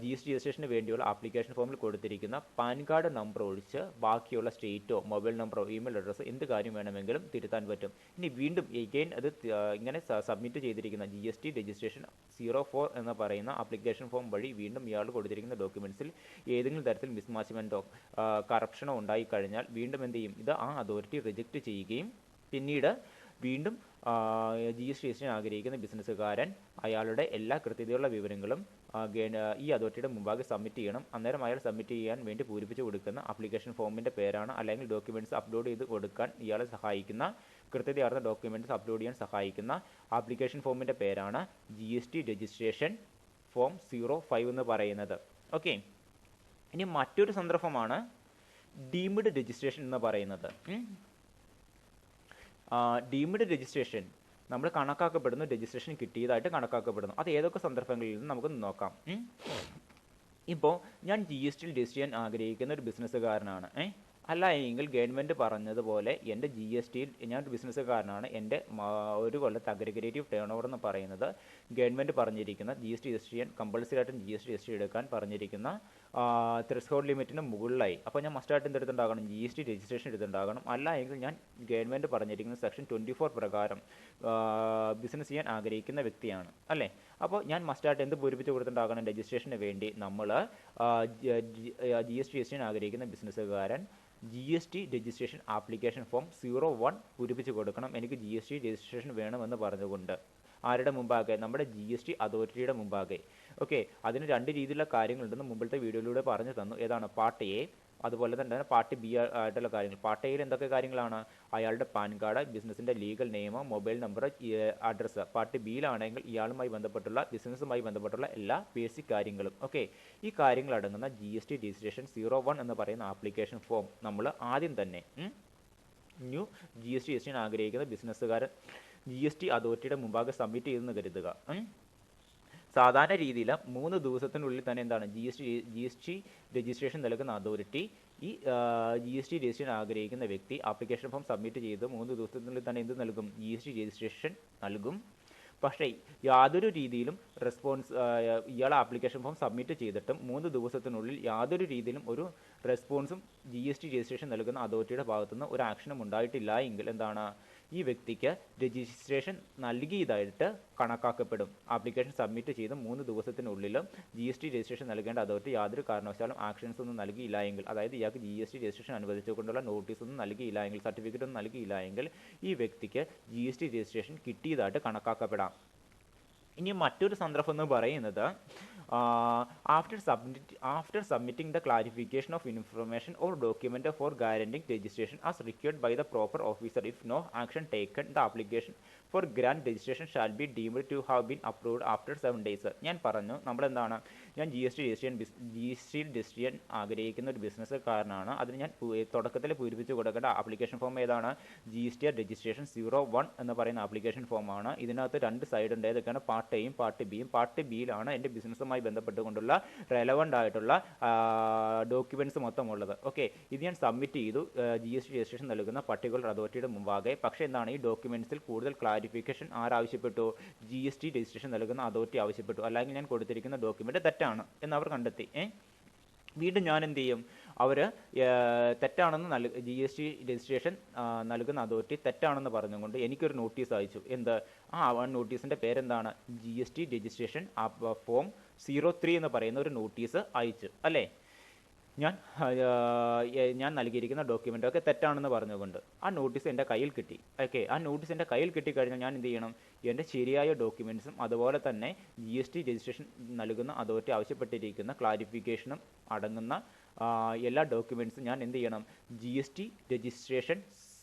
GST രജിസ്ട്രേഷന് വേണ്ടിയുള്ള ആപ്ലിക്കേഷൻ ഫോമിൽ കൊടുത്തിരിക്കുന്ന പാൻ കാർഡ് നമ്പർ ഒഴിച്ച് ബാക്കിയുള്ള സ്റ്റേറ്റോ മൊബൈൽ നമ്പറോ ഇമെയിൽ അഡ്രസ്സോ എന്ത് കാര്യം വേണമെങ്കിലും തിരുത്താൻ പറ്റും. ഇനി വീണ്ടും എഗെയിൻ അത് ഇങ്ങനെ സബ്മിറ്റ് ചെയ്തിരിക്കുന്ന GST രജിസ്ട്രേഷൻ 04 എന്ന് പറയുന്ന ആപ്ലിക്കേഷൻ ഫോം വഴി വീണ്ടും ഇയാൾ കൊടുത്തിരിക്കുന്ന ഡോക്യുമെൻറ്റ്സിൽ ഏതെങ്കിലും തരത്തിൽ മിസ്മാച്ച്മെൻറ്റോ കറപ്ഷനോ ഉണ്ടായിക്കഴിഞ്ഞാൽ വീണ്ടും എന്ത് ചെയ്യും? ഇത് ആ അതോറിറ്റി റിജക്റ്റ് ചെയ്യുകയും പിന്നീട് വീണ്ടും GST രജിസ്ട്രേഷൻ ആഗ്രഹിക്കുന്ന ബിസിനസ്സുകാരൻ അയാളുടെ എല്ലാ കൃത്യതയുള്ള വിവരങ്ങളും ഈ അതോറിറ്റിയുടെ മുമ്പാകെ സബ്മിറ്റ് ചെയ്യണം. അന്നേരം അയാൾ സബ്മിറ്റ് ചെയ്യാൻ വേണ്ടി പൂരിപ്പിച്ച് കൊടുക്കുന്ന ആപ്ലിക്കേഷൻ ഫോമിൻ്റെ പേരാണ് അല്ലെങ്കിൽ ഡോക്യുമെൻറ്റ്സ് അപ്ലോഡ് ചെയ്ത് കൊടുക്കാൻ ഇയാളെ സഹായിക്കുന്ന കൃത്യതയാർന്ന ഡോക്യുമെൻറ്റ്സ് അപ്ലോഡ് ചെയ്യാൻ സഹായിക്കുന്ന ആപ്ലിക്കേഷൻ ഫോമിൻ്റെ പേരാണ് GST രജിസ്ട്രേഷൻ ഫോം 05 എന്ന് പറയുന്നത്. ഓക്കെ, ഇനി മറ്റൊരു സന്ദർഭമാണ് ഡീംഡ് രജിസ്ട്രേഷൻ എന്ന് പറയുന്നത്. ഡീംഡ് രജിസ്ട്രേഷൻ നമ്മൾ കണക്കാക്കപ്പെടുന്നു, രജിസ്ട്രേഷൻ കിട്ടിയതായിട്ട് കണക്കാക്കപ്പെടുന്നു. അത് ഏതൊക്കെ സന്ദർഭങ്ങളിൽ നിന്ന് നമുക്ക് നോക്കാം. ഇപ്പോൾ ഞാൻ GST രജിസ്റ്റർ ചെയ്യാൻ ആഗ്രഹിക്കുന്ന ഒരു ബിസിനസ്സുകാരനാണ്. അല്ല എങ്കിൽ ഗവൺമെൻറ് പറഞ്ഞതുപോലെ എൻ്റെ GST ഞാൻ ഒരു ബിസിനസ്സുകാരനാണ്, എൻ്റെ ഒരു കൊല്ലത്തെ അഗ്രിഗേറ്റീവ് ടേൺ ഓവർ എന്ന് പറയുന്നത് ഗവൺമെൻറ് പറഞ്ഞിരിക്കുന്ന GST രജിസ്റ്റർ ചെയ്യാൻ കമ്പൾസറി ആയിട്ടും GST രജിസ്റ്റർ എടുക്കാൻ പറഞ്ഞിരിക്കുന്ന ത്രെഷോൾഡ് ലിമിറ്റിന് മുകളിലായി. അപ്പോൾ ഞാൻ മസ്റ്റായിട്ട് എന്തെടുത്തുണ്ടാകണം? GST registration എടുത്തുണ്ടാകണം. അല്ല എങ്കിൽ ഞാൻ ഗവൺമെൻറ് പറഞ്ഞിരിക്കുന്ന സെക്ഷൻ 24 പ്രകാരം ബിസിനസ് ചെയ്യാൻ ആഗ്രഹിക്കുന്ന വ്യക്തിയാണ് അല്ലേ. അപ്പോൾ ഞാൻ മസ്റ്റായിട്ട് എന്ത് പൂരിപ്പിച്ച് കൊടുത്തിട്ടുണ്ടാകണം? രജിസ്ട്രേഷന് വേണ്ടി നമ്മൾ GST രജിസ്ട്രേഷൻ ആഗ്രഹിക്കുന്ന ബിസിനസ്സുകാരൻ GST രജിസ്ട്രേഷൻ ആപ്ലിക്കേഷൻ ഫോം 01 പൂരിപ്പിച്ച് കൊടുക്കണം. എനിക്ക് GST രജിസ്ട്രേഷൻ വേണമെന്ന് പറഞ്ഞുകൊണ്ട് ആരുടെ മുമ്പാകെ? നമ്മുടെ GST അതോറിറ്റിയുടെ മുമ്പാകെ. ഓക്കെ, അതിന് 2 രീതിയിലുള്ള കാര്യങ്ങളുണ്ടെന്ന് മുമ്പിലത്തെ വീഡിയോയിലൂടെ പറഞ്ഞു തന്നു. ഏതാണ്? പാർട്ട് എ, അതുപോലെ തന്നെ പാർട്ട് ബി ആയിട്ടുള്ള കാര്യങ്ങൾ. പാർട്ട് എയിൽ എന്തൊക്കെ കാര്യങ്ങളാണ്? അയാളുടെ പാൻ കാർഡ്, ബിസിനസിൻ്റെ legal name, mobile number, address. Part ബിയിലാണെങ്കിൽ ഇയാളുമായി ബന്ധപ്പെട്ടുള്ള ബിസിനസ്സുമായി ബന്ധപ്പെട്ടുള്ള എല്ലാ ബേസിക് കാര്യങ്ങളും. ഓക്കെ, ഈ കാര്യങ്ങൾ അടങ്ങുന്ന GST രജിസ്ട്രേഷൻ 01 എന്ന് പറയുന്ന ആപ്ലിക്കേഷൻ ഫോം നമ്മൾ ആദ്യം തന്നെ ന്യൂ GST രജിസ്ട്രേഷൻ ആഗ്രഹിക്കുന്ന ബിസിനസ്സുകാരൻ GST അതോറിറ്റിയുടെ മുമ്പാകെ സബ്മിറ്റ് ചെയ്തെന്ന് കരുതുക. സാധാരണ രീതിയിൽ 3 ദിവസത്തിനുള്ളിൽ തന്നെ എന്താണ് ജി എസ് ടി രജിസ്ട്രേഷൻ നൽകുന്ന അതോറിറ്റി ഈ ജി എസ് ടി രജിസ്ട്രേഷൻ ആഗ്രഹിക്കുന്ന വ്യക്തി ആപ്ലിക്കേഷൻ ഫോം സബ്മിറ്റ് ചെയ്ത് 3 ദിവസത്തിനുള്ളിൽ തന്നെ എന്ത് നൽകും? ജി എസ് ടി രജിസ്ട്രേഷൻ നൽകും. പക്ഷേ യാതൊരു രീതിയിലും റെസ്പോൺസ് ഇയാൾ ആപ്ലിക്കേഷൻ ഫോം സബ്മിറ്റ് ചെയ്തിട്ടും 3 ദിവസത്തിനുള്ളിൽ യാതൊരു രീതിയിലും ഒരു റെസ്പോൺസും ജി എസ് ടി രജിസ്ട്രേഷൻ നൽകുന്ന അതോറിറ്റിയുടെ ഭാഗത്തുനിന്ന് ഒരു ആക്ഷനും ഉണ്ടായിട്ടില്ല എങ്കിൽ എന്താണ്? ഈ വ്യക്തിക്ക് രജിസ്ട്രേഷൻ നൽകിയതായിട്ട് കണക്കാക്കപ്പെടും. ആപ്ലിക്കേഷൻ സബ്മിറ്റ് ചെയ്ത് 3 ദിവസത്തിനുള്ളിലും ജി എസ് ടി രജിസ്ട്രേഷൻ നൽകേണ്ട അതോറിറ്റി യാതൊരു കാരണവശാലും ആക്ഷൻസ് ഒന്നും നൽകിയില്ല എങ്കിൽ, അതായത് ഇയാൾക്ക് ജി എസ് ടി രജിസ്ട്രേഷൻ അനുവദിച്ചുകൊണ്ടുള്ള നോട്ടീസ് ഒന്നും നൽകിയില്ല എങ്കിൽ, സർട്ടിഫിക്കറ്റ് ഒന്നും നൽകിയില്ല എങ്കിൽ ഈ വ്യക്തിക്ക് ജി എസ് ടി രജിസ്ട്രേഷൻ കിട്ടിയതായിട്ട് കണക്കാക്കപ്പെടാം. ഇനി മറ്റൊരു സന്ദർഭം എന്ന് പറയുന്നത് after submitting the clarification of information or document for guaranteeing registration as required by the proper officer, if no action taken, the application for grant registration shall be deemed to have been approved after 7 days. ഞാൻ പറഞ്ഞു, നമ്മളെന്താണ്, ഞാൻ G S T register ചെയ്യാൻ ആഗ്രഹിക്കുന്ന ഒരു ബിസിനസ്സുകാരനാണ്. അതിന് ഞാൻ തുടക്കത്തിൽ പൂരിപ്പിച്ച് കൊടുക്കേണ്ട ആപ്ലിക്കേഷൻ ഫോം ഏതാണ്? ജി എസ് ടി രജിസ്ട്രേഷൻ 01 എന്ന് പറയുന്ന ആപ്ലിക്കേഷൻ ഫോമാണ്. ഇതിനകത്ത് 2 സൈഡ് ഉണ്ട്. ഏതൊക്കെയാണ്? പാർട്ട് എയും പാർട്ട് ബിയും. പാർട്ട് ബിയിലാണ് എൻ്റെ ബിസിനസ്സുമായി ബന്ധപ്പെട്ടുകൊണ്ടുള്ള റെലവൻ്റ് ആയിട്ടുള്ള ഡോക്യുമെൻറ്റ്സ് മൊത്തം ഉള്ളത്. ഓക്കെ, ഇത് ഞാൻ സബ്മിറ്റ് ചെയ്തു ജി എസ് ടി രജിസ്ട്രേഷൻ നൽകുന്ന പർട്ടിക്കുലർ അതോറിറ്റിയുടെ മുമ്പാകെ. പക്ഷേ എന്താണ്, ഈ ഡോക്യുമെൻറ്റ്സിൽ കൂടുതൽ ക്ലാരിഫിക്കേഷൻ ആരാവശ്യപ്പെട്ടു? ജി എസ് ടി രജിസ്ട്രേഷൻ നൽകുന്ന അതോറിറ്റി ആവശ്യപ്പെട്ടു. അല്ലെങ്കിൽ ഞാൻ കൊടുത്തിരിക്കുന്ന ഡോക്യുമെൻ്റ് തെറ്റാണ് എന്നവർ കണ്ടെത്തി. വീണ്ടും ഞാൻ എന്ത് ചെയ്യും? അവർ തെറ്റാണെന്ന് ജി എസ് ടി രജിസ്ട്രേഷൻ നൽകുന്ന അതോറിറ്റി തെറ്റാണെന്ന് പറഞ്ഞുകൊണ്ട് എനിക്കൊരു നോട്ടീസ് അയച്ചു. എന്ത്? നോട്ടീസിൻ്റെ പേരെന്താണ്? G S T registration form 03 എന്ന് പറയുന്ന ഒരു നോട്ടീസ് അയച്ചു അല്ലേ? ഞാൻ നൽകിയിരിക്കുന്ന ഡോക്യുമെൻ്റൊക്കെ തെറ്റാണെന്ന് പറഞ്ഞുകൊണ്ട് ആ നോട്ടീസ് എൻ്റെ കയ്യിൽ കിട്ടി. ഓക്കെ, ആ നോട്ടീസ് എൻ്റെ കയ്യിൽ കിട്ടിക്കഴിഞ്ഞാൽ ഞാൻ എന്ത് ചെയ്യണം? എൻ്റെ ശരിയായ ഡോക്യുമെൻറ്റ്സും അതുപോലെ തന്നെ ജി എസ് ടി രജിസ്ട്രേഷൻ നൽകുന്ന അതോറിറ്റി ആവശ്യപ്പെട്ടിരിക്കുന്ന ക്ലാരിഫിക്കേഷനും അടങ്ങുന്ന എല്ലാ ഡോക്യുമെൻറ്റ്സും ഞാൻ എന്ത് ചെയ്യണം? ജി എസ് ടി രജിസ്ട്രേഷൻ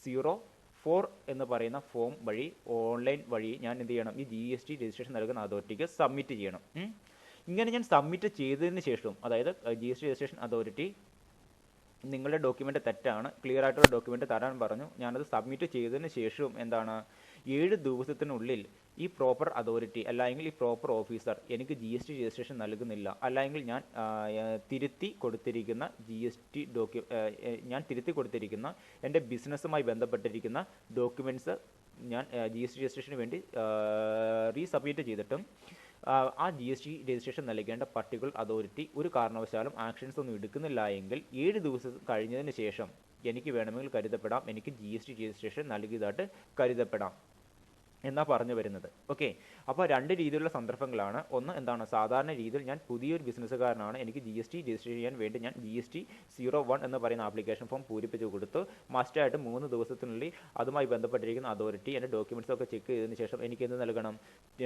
04 എന്ന് പറയുന്ന ഫോം വഴി, ഓൺലൈൻ വഴി ഞാൻ എന്ത് ചെയ്യണം? ഈ ജി എസ് ടി രജിസ്ട്രേഷൻ നൽകുന്ന അതോറിറ്റിക്ക് സബ്മിറ്റ് ചെയ്യണം. ഇങ്ങനെ ഞാൻ സബ്മിറ്റ് ചെയ്തതിന് ശേഷം, അതായത് G S T registration authority നിങ്ങളുടെ ഡോക്യുമെൻ്റ് തെറ്റാണ്, ക്ലിയർ ആയിട്ടുള്ള ഡോക്യുമെൻ്റ് തരാൻ പറഞ്ഞു. ഞാനത് സബ്മിറ്റ് ചെയ്തതിന് ശേഷവും എന്താണ്, 7 ദിവസത്തിനുള്ളിൽ ഈ പ്രോപ്പർ അതോറിറ്റി അല്ലെങ്കിൽ ഈ പ്രോപ്പർ ഓഫീസർ എനിക്ക് ജി എസ് ടി രജിസ്ട്രേഷൻ നൽകുന്നില്ല, അല്ലെങ്കിൽ ഞാൻ തിരുത്തി കൊടുത്തിരിക്കുന്ന എൻ്റെ ബിസിനസ്സുമായി ബന്ധപ്പെട്ടിരിക്കുന്ന ഡോക്യുമെൻറ്റ്സ് ഞാൻ ജി എസ് ടി രജിസ്ട്രേഷന് വേണ്ടി റീസബ്മിറ്റ് ചെയ്തിട്ടും ആ ജി എസ് ടി രജിസ്ട്രേഷൻ നൽകേണ്ട പർട്ടിക്കുലർ അതോറിറ്റി ഒരു കാരണവശാലും ആക്ഷൻസ് ഒന്നും എടുക്കുന്നില്ല എങ്കിൽ 7 ദിവസം കഴിഞ്ഞതിന് ശേഷം എനിക്ക് വേണമെങ്കിൽ കരുതപ്പെടാം, എനിക്ക് ജി എസ് ടി രജിസ്ട്രേഷൻ നൽകിയതായിട്ട് കരുതപ്പെടാം എന്നാണ് പറഞ്ഞു വരുന്നത്. ഓക്കെ, അപ്പോൾ 2 രീതിയിലുള്ള സന്ദർഭങ്ങളാണ്. ഒന്ന് എന്താണ്, സാധാരണ രീതിയിൽ ഞാൻ പുതിയൊരു ബിസിനസ്സുകാരനാണ്, എനിക്ക് ജി എസ് ടി രജിസ്റ്റർ ചെയ്യാൻ വേണ്ടി ഞാൻ ജി എസ് ടി 01 എന്ന് പറയുന്ന ആപ്ലിക്കേഷൻ ഫോം പൂരിപ്പിച്ച് കൊടുത്തു. മസ്റ്റായിട്ട് 3 ദിവസത്തിനുള്ളിൽ അതുമായി ബന്ധപ്പെട്ടിരിക്കുന്ന അതോറിറ്റി എൻ്റെ ഡോക്യുമെൻറ്റ്സ് ഒക്കെ ചെക്ക് ചെയ്തതിന് ശേഷം എനിക്ക് എന്ത് നൽകണം?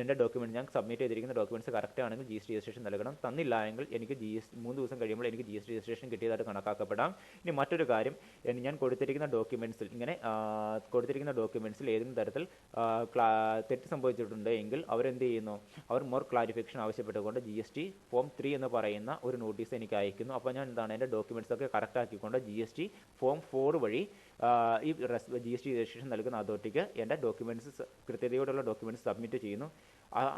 എൻ്റെ ഡോക്യുമെൻറ്റ്, ഞാൻ സബ്മിറ്റ് ചെയ്തിരിക്കുന്ന ഡോക്യുമെൻറ്റ്സ് കറക്റ്റ് ആണെങ്കിൽ ജി എസ് ടി രജിസ്ട്രേഷൻ നൽകണം. തന്നില്ല എങ്കിൽ എനിക്ക് 3 ദിവസം കഴിയുമ്പോൾ എനിക്ക് ജി എസ് ടി രജിസ്ട്രേഷൻ കിട്ടിയതായിട്ട് കണക്കാക്കപ്പെടാം. ഇനി മറ്റൊരു കാര്യം, ഞാൻ കൊടുത്തിരിക്കുന്ന ഡോക്യുമെൻറ്റ്സിൽ ഏതെങ്കിലും തരത്തിൽ തെറ്റ് സംഭവിച്ചിട്ടുണ്ട് എങ്കിൽ അവരെന്ത് ചെയ്യുന്നു? അവർ മോർ ക്ലാരിഫിക്കേഷൻ ആവശ്യപ്പെട്ടുകൊണ്ട് ജി എസ് ടി ഫോം 3 എന്ന് പറയുന്ന ഒരു നോട്ടീസ് എനിക്ക് അയക്കുന്നു. അപ്പോൾ ഞാൻ എന്താണ്, എൻ്റെ ഡോക്യുമെൻറ്റ്സ് ഒക്കെ കറക്റ്റ് ആക്കിക്കൊണ്ട് ജി എസ് ടി ഫോം 4 വഴി ഈ ജി എസ് ടി രജിസ്ട്രേഷൻ നൽകുന്ന അതോറിറ്റിക്ക് എൻ്റെ ഡോക്യുമെൻറ്റ്സ്, കൃത്യതയോടുള്ള ഡോക്യുമെൻറ്റ്സ് സബ്മിറ്റ് ചെയ്യുന്നു.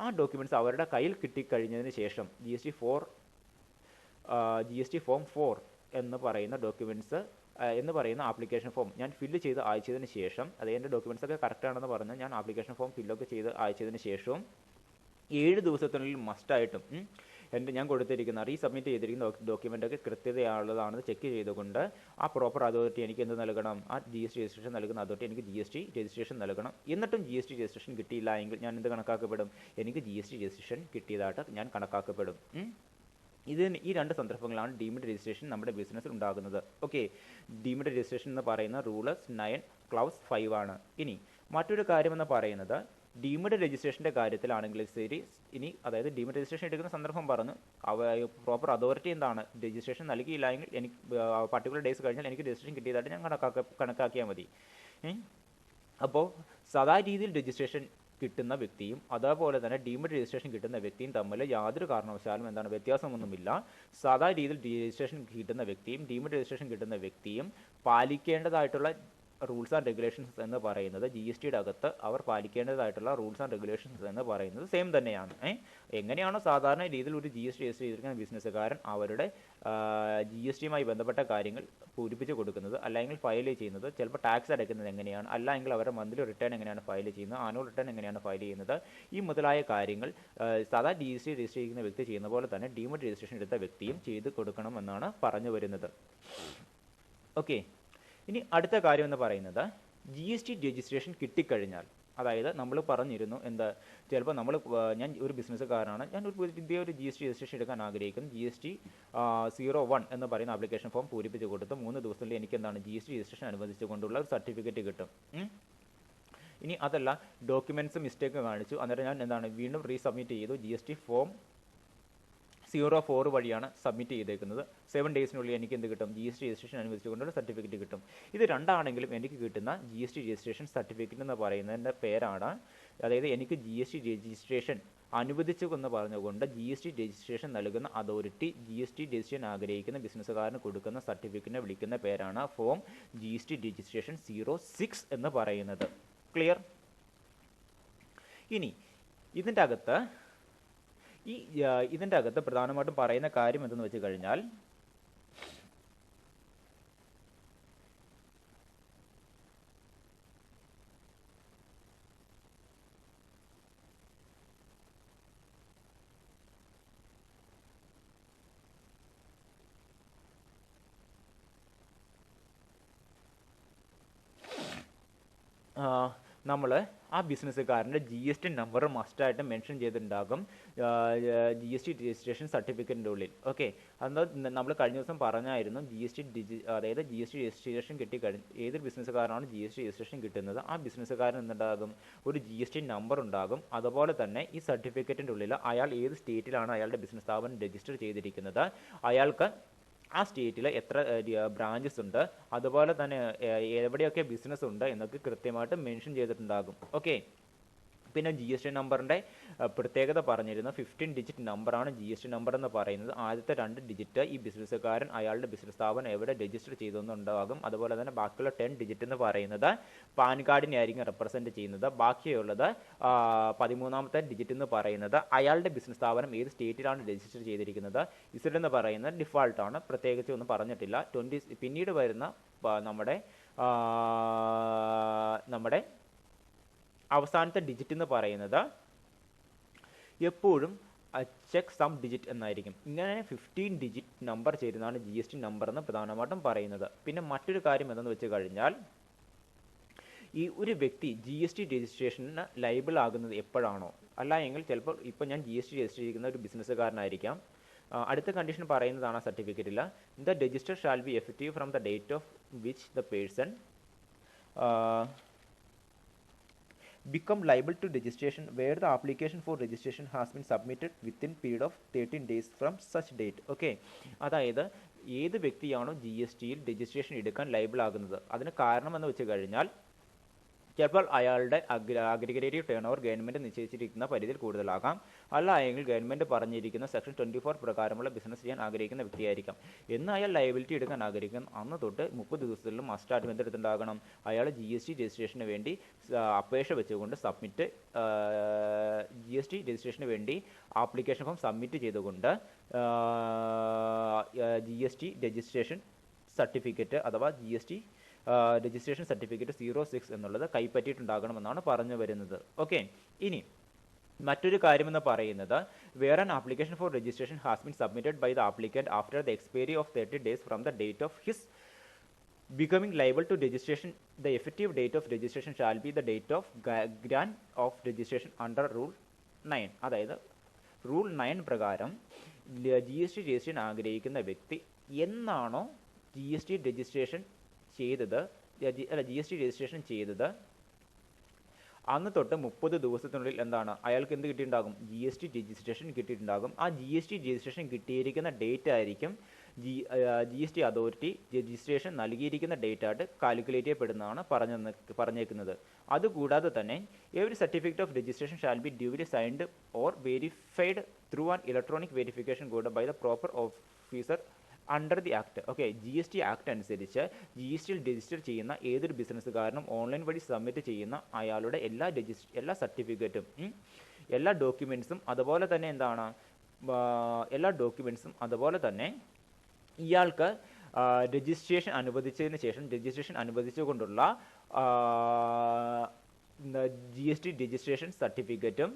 ആ ഡോക്യുമെൻറ്റ്സ് അവരുടെ കയ്യിൽ കിട്ടിക്കഴിഞ്ഞതിന് ശേഷം ജി എസ് ടി ഫോം 4 എന്ന് പറയുന്ന ആപ്ലിക്കേഷൻ ഫോം ഞാൻ ഫില്ല് ചെയ്ത് അയച്ചതിന് ശേഷം, അത് എൻ്റെ ഡോക്യുമെൻറ്റ്സ് ഒക്കെ കറക്റ്റ് ആണെന്ന് പറഞ്ഞ് ഞാൻ ആപ്ലിക്കേഷൻ ഫോം ഫില്ലൊക്കെ ചെയ്ത് അയച്ചതിന് ശേഷവും 7 ദിവസത്തിനുള്ളിൽ മസ്റ്റായിട്ടും ഞാൻ കൊടുത്തിരിക്കുന്ന റീസബ്മിറ്റ് ചെയ്തിരിക്കുന്ന ഡോക്യുമെൻ്റൊക്കെ കൃത്യതയുള്ളതാണെന്ന് ചെക്ക് ചെയ്തുകൊണ്ട് ആ പ്രോപ്പർ അതോറിറ്റി എനിക്ക് എന്ത് നൽകണം? ആ ജി എസ് ടി രജിസ്ട്രേഷൻ നൽകുന്ന അതോറിറ്റി എനിക്ക് ജി എസ് ടി രജിസ്ട്രേഷൻ നൽകണം. എന്നിട്ടും ജി എസ് ടി രജിസ്ട്രേഷൻ കിട്ടിയില്ല എങ്കിൽ ഞാൻ എന്ത് കണക്കാക്കപ്പെടും? എനിക്ക് ജി എസ് ടി രജിസ്ട്രേഷൻ കിട്ടിയതായിട്ട് ഞാൻ കണക്കാക്കപ്പെടും. ഈ 2 സന്ദർഭങ്ങളാണ് ഡീംഡ് രജിസ്ട്രേഷൻ നമ്മുടെ ബിസിനസ്സിൽ ഉണ്ടാകുന്നത്. ഓക്കെ, ഡീംഡ് രജിസ്ട്രേഷൻ എന്ന് പറയുന്ന റൂൾസ് 9 ക്ലൗസ് 5 ആണ്. ഇനി മറ്റൊരു കാര്യമെന്ന് പറയുന്നത്, ഡീംഡ് രജിസ്ട്രേഷൻ്റെ കാര്യത്തിലാണെങ്കിൽ ശരി, അതായത് ഡീംഡ് രജിസ്ട്രേഷൻ എടുക്കുന്ന സന്ദർഭം പറഞ്ഞു, പ്രോപ്പർ അതോറിറ്റി എന്താണ്, രജിസ്ട്രേഷൻ നൽകിയില്ല എങ്കിൽ എനിക്ക് പർട്ടിക്കുലർ ഡേയ്സ് കഴിഞ്ഞാൽ എനിക്ക് രജിസ്ട്രേഷൻ കിട്ടിയതായിട്ട് ഞാൻ കണക്കാക്കിയാൽ മതി. അപ്പോൾ സാധാരണ രീതിയിൽ രജിസ്ട്രേഷൻ കിട്ടുന്ന വ്യക്തിയും അതേപോലെ തന്നെ ഡീംഡ് രജിസ്ട്രേഷൻ കിട്ടുന്ന വ്യക്തിയും തമ്മിൽ യാതൊരു കാരണവശാലും വ്യത്യാസമൊന്നുമില്ല. സാധാരണ രീതിയിൽ രജിസ്ട്രേഷൻ കിട്ടുന്ന വ്യക്തിയും ഡീംഡ് രജിസ്ട്രേഷൻ കിട്ടുന്ന വ്യക്തിയും പാലിക്കേണ്ടതായിട്ടുള്ള റൂൾസ് ആൻഡ് റെഗുലേഷൻസ് എന്ന് പറയുന്നത് ജി എസ് ടിയുടെ അകത്ത് അവർ പാലിക്കേണ്ടതായിട്ടുള്ള റൂൾസ് ആൻഡ് റെഗുലേഷൻസ് എന്ന് പറയുന്നത് സെയിം തന്നെയാണ്. എങ്ങനെയാണോ സാധാരണ രീതിയിൽ ഒരു ജി എസ് ടി രജിസ്റ്റർ ചെയ്തിരിക്കുന്ന ബിസിനസ്സുകാരൻ അവരുടെ ജി എസ് ടിയുമായി ബന്ധപ്പെട്ട കാര്യങ്ങൾ പൂരിപ്പിച്ച് കൊടുക്കുന്നത്, അല്ലെങ്കിൽ ഫയൽ ചെയ്യുന്നത്, ചിലപ്പോൾ ടാക്സ് അടയ്ക്കുന്നത് എങ്ങനെയാണ്, അല്ലെങ്കിൽ അവരുടെ മന്ത്ലി റിട്ടേൺ എങ്ങനെയാണ് ഫയൽ ചെയ്യുന്നത്, ആനുവൽ റിട്ടേൺ എങ്ങനെയാണ് ഫയൽ ചെയ്യുന്നത്, ഈ മുതലായ കാര്യങ്ങൾ സാധാ ജി എസ് ടി രജിസ്റ്റർ ചെയ്യുന്ന വ്യക്തി ചെയ്യുന്ന പോലെ തന്നെ ഡീമഡ് രജിസ്ട്രേഷൻ എടുത്ത വ്യക്തിയും ചെയ്ത് കൊടുക്കണമെന്നാണ് പറഞ്ഞു വരുന്നത്. ഓക്കെ, ഇനി അടുത്ത കാര്യം എന്ന് പറയുന്നത് ജി എസ് ടി രജിസ്ട്രേഷൻ കിട്ടിക്കഴിഞ്ഞാൽ, അതായത് നമ്മൾ പറഞ്ഞിരുന്നു എന്താ, ചിലപ്പോൾ ഞാൻ ഒരു ബിസിനസ്സുകാരനാണ്, ഞാൻ ഒരു ജി എസ് ടി രജിസ്ട്രേഷൻ എടുക്കാൻ ആഗ്രഹിക്കുന്നു. ജി എസ് ടി 01 എന്ന് പറയുന്ന ആപ്ലിക്കേഷൻ ഫോം പൂരിപ്പിച്ച് കൊടുത്ത് 3 ദിവസത്തിൽ എനിക്ക് എന്താണ് ജി എസ് ടി രജിസ്ട്രേഷൻ അനുവദിച്ചുകൊണ്ടുള്ള ഒരു സർട്ടിഫിക്കറ്റ് കിട്ടും. ഇനി അതല്ല, ഡോക്യുമെൻറ്റ്സ് മിസ്റ്റേക്ക് കാണിച്ചു, അന്നേരം ഞാൻ എന്താണ് വീണ്ടും റീസബ്മിറ്റ് ചെയ്തു. ജി എസ് ടി ഫോം 04 വഴിയാണ് സബ്മിറ്റ് ചെയ്തേക്കുന്നത്. 7 ഡേയ്സിനുള്ളിൽ എനിക്ക് എന്ത് കിട്ടും? ജി എസ് ടി രജിസ്ട്രേഷൻ അനുവദിച്ചുകൊണ്ടുള്ള സർട്ടിഫിക്കറ്റ് കിട്ടും. ഇത് രണ്ടാണെങ്കിലും എനിക്ക് കിട്ടുന്ന G S T registration certificate എന്ന് പറയുന്നതിൻ്റെ പേരാണ്, അതായത് എനിക്ക് ജി എസ് ടി രജിസ്ട്രേഷൻ അനുവദിച്ചു എന്ന് പറഞ്ഞുകൊണ്ട് ജി എസ് ടി രജിസ്ട്രേഷൻ നൽകുന്ന authority G S T registration ആഗ്രഹിക്കുന്ന ബിസിനസ്സുകാരന് കൊടുക്കുന്ന സർട്ടിഫിക്കറ്റിനെ വിളിക്കുന്ന പേരാണ് form G S T registration 06 എന്ന് പറയുന്നത്. ക്ലിയർ? ഇനി ഇതിൻ്റെ അകത്ത് പ്രധാനമായിട്ടും പറയുന്ന കാര്യം എന്തെന്ന് വെച്ച് കഴിഞ്ഞാൽ, നമ്മൾ ആ ബിസിനസ്സുകാരൻ്റെ ജി എസ് ടി നമ്പർ മസ്റ്റായിട്ട് മെൻഷൻ ചെയ്തിട്ടുണ്ടാകും ജി എസ് ടി രജിസ്ട്രേഷൻ സർട്ടിഫിക്കറ്റിൻ്റെ ഉള്ളിൽ. ഓക്കെ, അത് നമ്മൾ കഴിഞ്ഞ ദിവസം പറഞ്ഞായിരുന്നു, അതായത് ജി എസ് ടി രജിസ്ട്രേഷൻ ഏതൊരു ബിസിനസ്സുകാരനാണ് ജി എസ് ടി രജിസ്ട്രേഷൻ കിട്ടുന്നത്, ആ ബിസിനസ്സുകാരൻ എന്തുണ്ടാകും? ഒരു ജി എസ് ടി നമ്പർ ഉണ്ടാകും. അതുപോലെ തന്നെ ഈ സർട്ടിഫിക്കറ്റിൻ്റെ ഉള്ളിൽ അയാൾ ഏത് സ്റ്റേറ്റിലാണ് അയാളുടെ ബിസിനസ് സ്ഥാപനം രജിസ്റ്റർ ചെയ്തിരിക്കുന്നത്, അയാൾക്ക് ആ സ്റ്റേറ്റിൽ എത്ര ബ്രാഞ്ചസ് ഉണ്ട്, അതുപോലെ തന്നെ എവിടെയൊക്കെ ബിസിനസ് ഉണ്ട് എന്നൊക്കെ കൃത്യമായിട്ട് മെൻഷൻ ചെയ്തിട്ടുണ്ടാകും. ഓക്കെ, പിന്നെ ജി എസ് ടി നമ്പറിൻ്റെ പ്രത്യേകത പറഞ്ഞിരുന്നു. 15 ഡിജിറ്റ് നമ്പറാണ് ജി എസ് ടി നമ്പർ എന്ന് പറയുന്നത്. ആദ്യത്തെ 2 ഡിജിറ്റ് ഈ ബിസിനസ്സുകാരൻ അയാളുടെ ബിസിനസ് സ്ഥാപനം എവിടെ രജിസ്റ്റർ ചെയ്തെന്നുണ്ടാകും. അതുപോലെ തന്നെ ബാക്കിയുള്ള 10 ഡിജിറ്റ് എന്ന് പറയുന്നത് പാൻ കാർഡിനെ ആയിരിക്കും റെപ്രസെൻറ്റ് ചെയ്യുന്നത്. ബാക്കിയുള്ളത് 13ാമത്തെ ഡിജിറ്റ് എന്ന് പറയുന്നത് അയാളുടെ ബിസിനസ് സ്ഥാപനം ഏത് സ്റ്റേറ്റിലാണ് രജിസ്റ്റർ ചെയ്തിരിക്കുന്നത്. ഇസഡ് എന്ന് പറയുന്നത് ഡിഫാൾട്ടാണ്, പ്രത്യേകിച്ച് ഒന്നും പറഞ്ഞിട്ടില്ല. പിന്നീട് വരുന്ന നമ്മുടെ അവസാനത്തെ ഡിജിറ്റ് എന്ന് പറയുന്നത് എപ്പോഴും ചെക്ക് സം ഡിജിറ്റ് എന്നായിരിക്കും. ഇങ്ങനെ 15 ഡിജിറ്റ് നമ്പർ ചേരുന്നതാണ് ജി എസ് ടി നമ്പർ എന്ന് പ്രധാനമായിട്ടും പറയുന്നത്. പിന്നെ മറ്റൊരു കാര്യം എന്തെന്ന് വെച്ച് കഴിഞ്ഞാൽ, ഈ ഒരു വ്യക്തി G S T registration liable ആകുന്നത് എപ്പോഴാണോ, അല്ല എങ്കിൽ ചിലപ്പോൾ ഇപ്പോൾ ഞാൻ ജി എസ് ടി രജിസ്റ്റർ ചെയ്യുന്ന ഒരു ബിസിനസ്സുകാരനായിരിക്കാം. അടുത്ത കണ്ടീഷൻ പറയുന്നതാണ് സർട്ടിഫിക്കറ്റില്ല. The register shall be effective from the date of which the person become liable to registration where the application for registration has been submitted within period of 13 days from such date. Okay, അതായത് ഏത് വ്യക്തിയാണോ G S ടിയിൽ registration എടുക്കാൻ liable ആകുന്നത്, അതിന് കാരണം എന്ന് വെച്ച് കഴിഞ്ഞാൽ ചിലപ്പോൾ അയാളുടെ അഗ്രിഗേറ്റീവ് ടേൺ ഓവർ ഗവൺമെൻറ് നിശ്ചയിച്ചിരിക്കുന്ന പരിധിയിൽ കൂടുതലാകാം, അല്ല എങ്കിൽ ഗവൺമെൻറ് പറഞ്ഞിരിക്കുന്ന സെക്ഷൻ 24 പ്രകാരമുള്ള ബിസിനസ് ചെയ്യാൻ ആഗ്രഹിക്കുന്ന വ്യക്തിയായിരിക്കാം. എന്ന് അയാൾ ലയബിലിറ്റി എടുക്കാൻ ആഗ്രഹിക്കുന്ന അന്ന് തൊട്ട് 30 ദിവസത്തിലും മസ്റ്റായിട്ട് എന്തെടുത്തിട്ടുണ്ടാകണം, അയാൾ ജി എസ് ടി രജിസ്ട്രേഷന് വേണ്ടി അപേക്ഷ വെച്ചുകൊണ്ട് ജി എസ് ടി രജിസ്ട്രേഷന് വേണ്ടി ആപ്ലിക്കേഷൻ ഫോം സബ്മിറ്റ് ചെയ്തുകൊണ്ട് G S T registration certificate അഥവാ G S T registration certificate 06 എന്നുള്ളത് കൈപ്പറ്റിയിട്ടുണ്ടാകണമെന്നാണ് പറഞ്ഞു വരുന്നത്. ഓക്കെ, ഇനി മറ്റൊരു കാര്യമെന്ന് പറയുന്നത്, where an application for registration has been submitted by the applicant after the expiry of 30 days from the date of his becoming liable to registration, the effective date of registration shall be the date of grant of registration under Rule 9. അതായത് rule 9 പ്രകാരം G S T registration ആഗ്രഹിക്കുന്ന വ്യക്തി എന്നാണോ G S T registration ചെയ്തത് അന്ന് തൊട്ട് 30 ദിവസത്തിനുള്ളിൽ എന്താണ് അയാൾക്ക് എന്ത് കിട്ടിയിട്ടുണ്ടാകും? ജി എസ് ടി രജിസ്ട്രേഷൻ കിട്ടിയിട്ടുണ്ടാകും. ആ ജി എസ് ടി രജിസ്ട്രേഷൻ കിട്ടിയിരിക്കുന്ന ഡേറ്റ് ആയിരിക്കും G S T authority registration നൽകിയിരിക്കുന്ന ഡേറ്റ് ആയിട്ട് കാൽക്കുലേറ്റ് ചെയ്യപ്പെടുന്നതാണ് പറഞ്ഞേക്കുന്നത്. അതുകൂടാതെ തന്നെ every certificate of registration shall be duly signed or verified through an electronic verification code by the proper officer under the act. Okay, G S T act അനുസരിച്ച് G S ടിയിൽ register ചെയ്യുന്ന ഏതൊരു ബിസിനസ്സുകാരനും online വഴി submit ചെയ്യുന്ന അയാളുടെ എല്ലാ സർട്ടിഫിക്കറ്റും, എല്ലാ ഡോക്യുമെൻസും, അതുപോലെ തന്നെ എന്താണ് എല്ലാ ഡോക്യുമെൻസും അതുപോലെ തന്നെ ഇയാൾക്ക് രജിസ്ട്രേഷൻ അനുവദിച്ചതിന് ശേഷം രജിസ്ട്രേഷൻ അനുവദിച്ചുകൊണ്ടുള്ള ജി എസ് ടി രജിസ്ട്രേഷൻ സർട്ടിഫിക്കറ്റും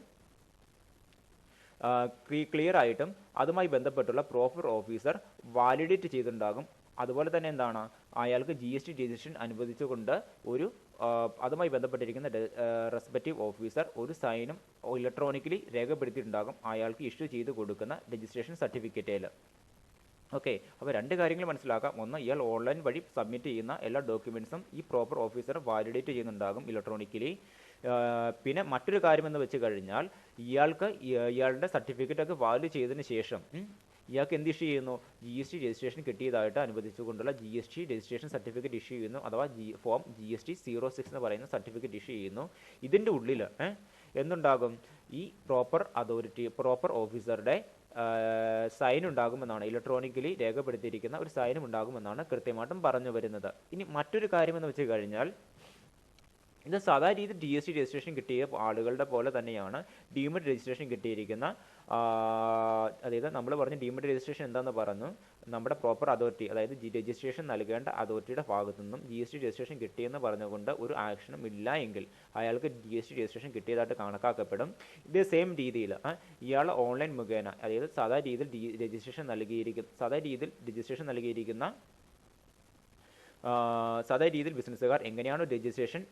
ക്ലിയർ ആയിട്ടും അതുമായി ബന്ധപ്പെട്ടുള്ള പ്രോപ്പർ ഓഫീസർ വാലിഡേറ്റ് ചെയ്തിട്ടുണ്ടാകും. അതുപോലെ തന്നെ എന്താണ് അയാൾക്ക് ജി എസ് ടി രജിസ്ട്രേഷൻ അനുവദിച്ചുകൊണ്ട് ഒരു അതുമായി ബന്ധപ്പെട്ടിരിക്കുന്ന റെസ്പെക്റ്റീവ് ഓഫീസർ ഒരു സൈനും ഇലക്ട്രോണിക്കലി രേഖപ്പെടുത്തിയിട്ടുണ്ടാകും അയാൾക്ക് ഇഷ്യൂ ചെയ്ത് കൊടുക്കുന്ന രജിസ്ട്രേഷൻ സർട്ടിഫിക്കറ്റിൽ. ഓക്കെ, അപ്പോൾ രണ്ട് കാര്യങ്ങൾ മനസ്സിലാക്കാം. ഒന്ന്, ഇയാൾ ഓൺലൈൻ വഴി സബ്മിറ്റ് ചെയ്യുന്ന എല്ലാ ഡോക്യുമെൻസും ഈ പ്രോപ്പർ ഓഫീസർ വാലിഡേറ്റ് ചെയ്യുന്നുണ്ടാകും ഇലക്ട്രോണിക്കലി. പിന്നെ മറ്റൊരു കാര്യമെന്ന് വെച്ച് കഴിഞ്ഞാൽ ഇയാളുടെ സർട്ടിഫിക്കറ്റൊക്കെ വാല്യൂ ചെയ്തതിന് ശേഷം ഇയാൾക്ക് എന്ത് ഇഷ്യൂ ചെയ്യുന്നു? ജി എസ് ടി രജിസ്ട്രേഷൻ കിട്ടിയതായിട്ട് അനുവദിച്ചുകൊണ്ടുള്ള G S T registration certificate issue ചെയ്യുന്നു, അഥവാ ഫോം GST 06 എന്ന് പറയുന്ന സർട്ടിഫിക്കറ്റ് ഇഷ്യൂ ചെയ്യുന്നു. ഇതിൻ്റെ ഉള്ളിൽ എന്തുണ്ടാകും? ഈ പ്രോപ്പർ ഓഫീസറുടെ സൈൻ ഉണ്ടാകുമെന്നാണ്, ഇലക്ട്രോണിക്കലി രേഖപ്പെടുത്തിയിരിക്കുന്ന ഒരു സൈനും ഉണ്ടാകുമെന്നാണ് കൃത്യമായിട്ടും പറഞ്ഞു വരുന്നത്. ഇനി മറ്റൊരു കാര്യമെന്ന് വെച്ച് കഴിഞ്ഞാൽ ഇത് സാധാ രീതിയിൽ ജി എസ് ടി രജിസ്ട്രേഷൻ കിട്ടിയ ആളുകളുടെ പോലെ തന്നെയാണ് ഡീമിഡ് രജിസ്ട്രേഷൻ കിട്ടിയിരിക്കുന്ന, അതായത് നമ്മൾ പറഞ്ഞ ഡീമിഡ് രജിസ്ട്രേഷൻ എന്താണെന്ന് പറഞ്ഞു, നമ്മുടെ പ്രോപ്പർ അതോറിറ്റി, അതായത് രജിസ്ട്രേഷൻ നൽകേണ്ട അതോറിറ്റിയുടെ ഭാഗത്തു നിന്നും ജി എസ് ടി രജിസ്ട്രേഷൻ കിട്ടിയെന്ന് പറഞ്ഞുകൊണ്ട് ഒരു ആക്ഷനും ഇല്ല എങ്കിൽ അയാൾക്ക് ജി എസ് ടി രജിസ്ട്രേഷൻ കിട്ടിയതായിട്ട് കണക്കാക്കപ്പെടും. ഇതേ സെയിം രീതിയിൽ ഇയാൾ ഓൺലൈൻ മുഖേന, അതായത് സാധാ രീതിയിൽ രജിസ്ട്രേഷൻ നൽകിയിരിക്കുന്ന സാധാ രീതിയിൽ ബിസിനസ്സുകാർ എങ്ങനെയാണോ രജിസ്ട്രേഷൻ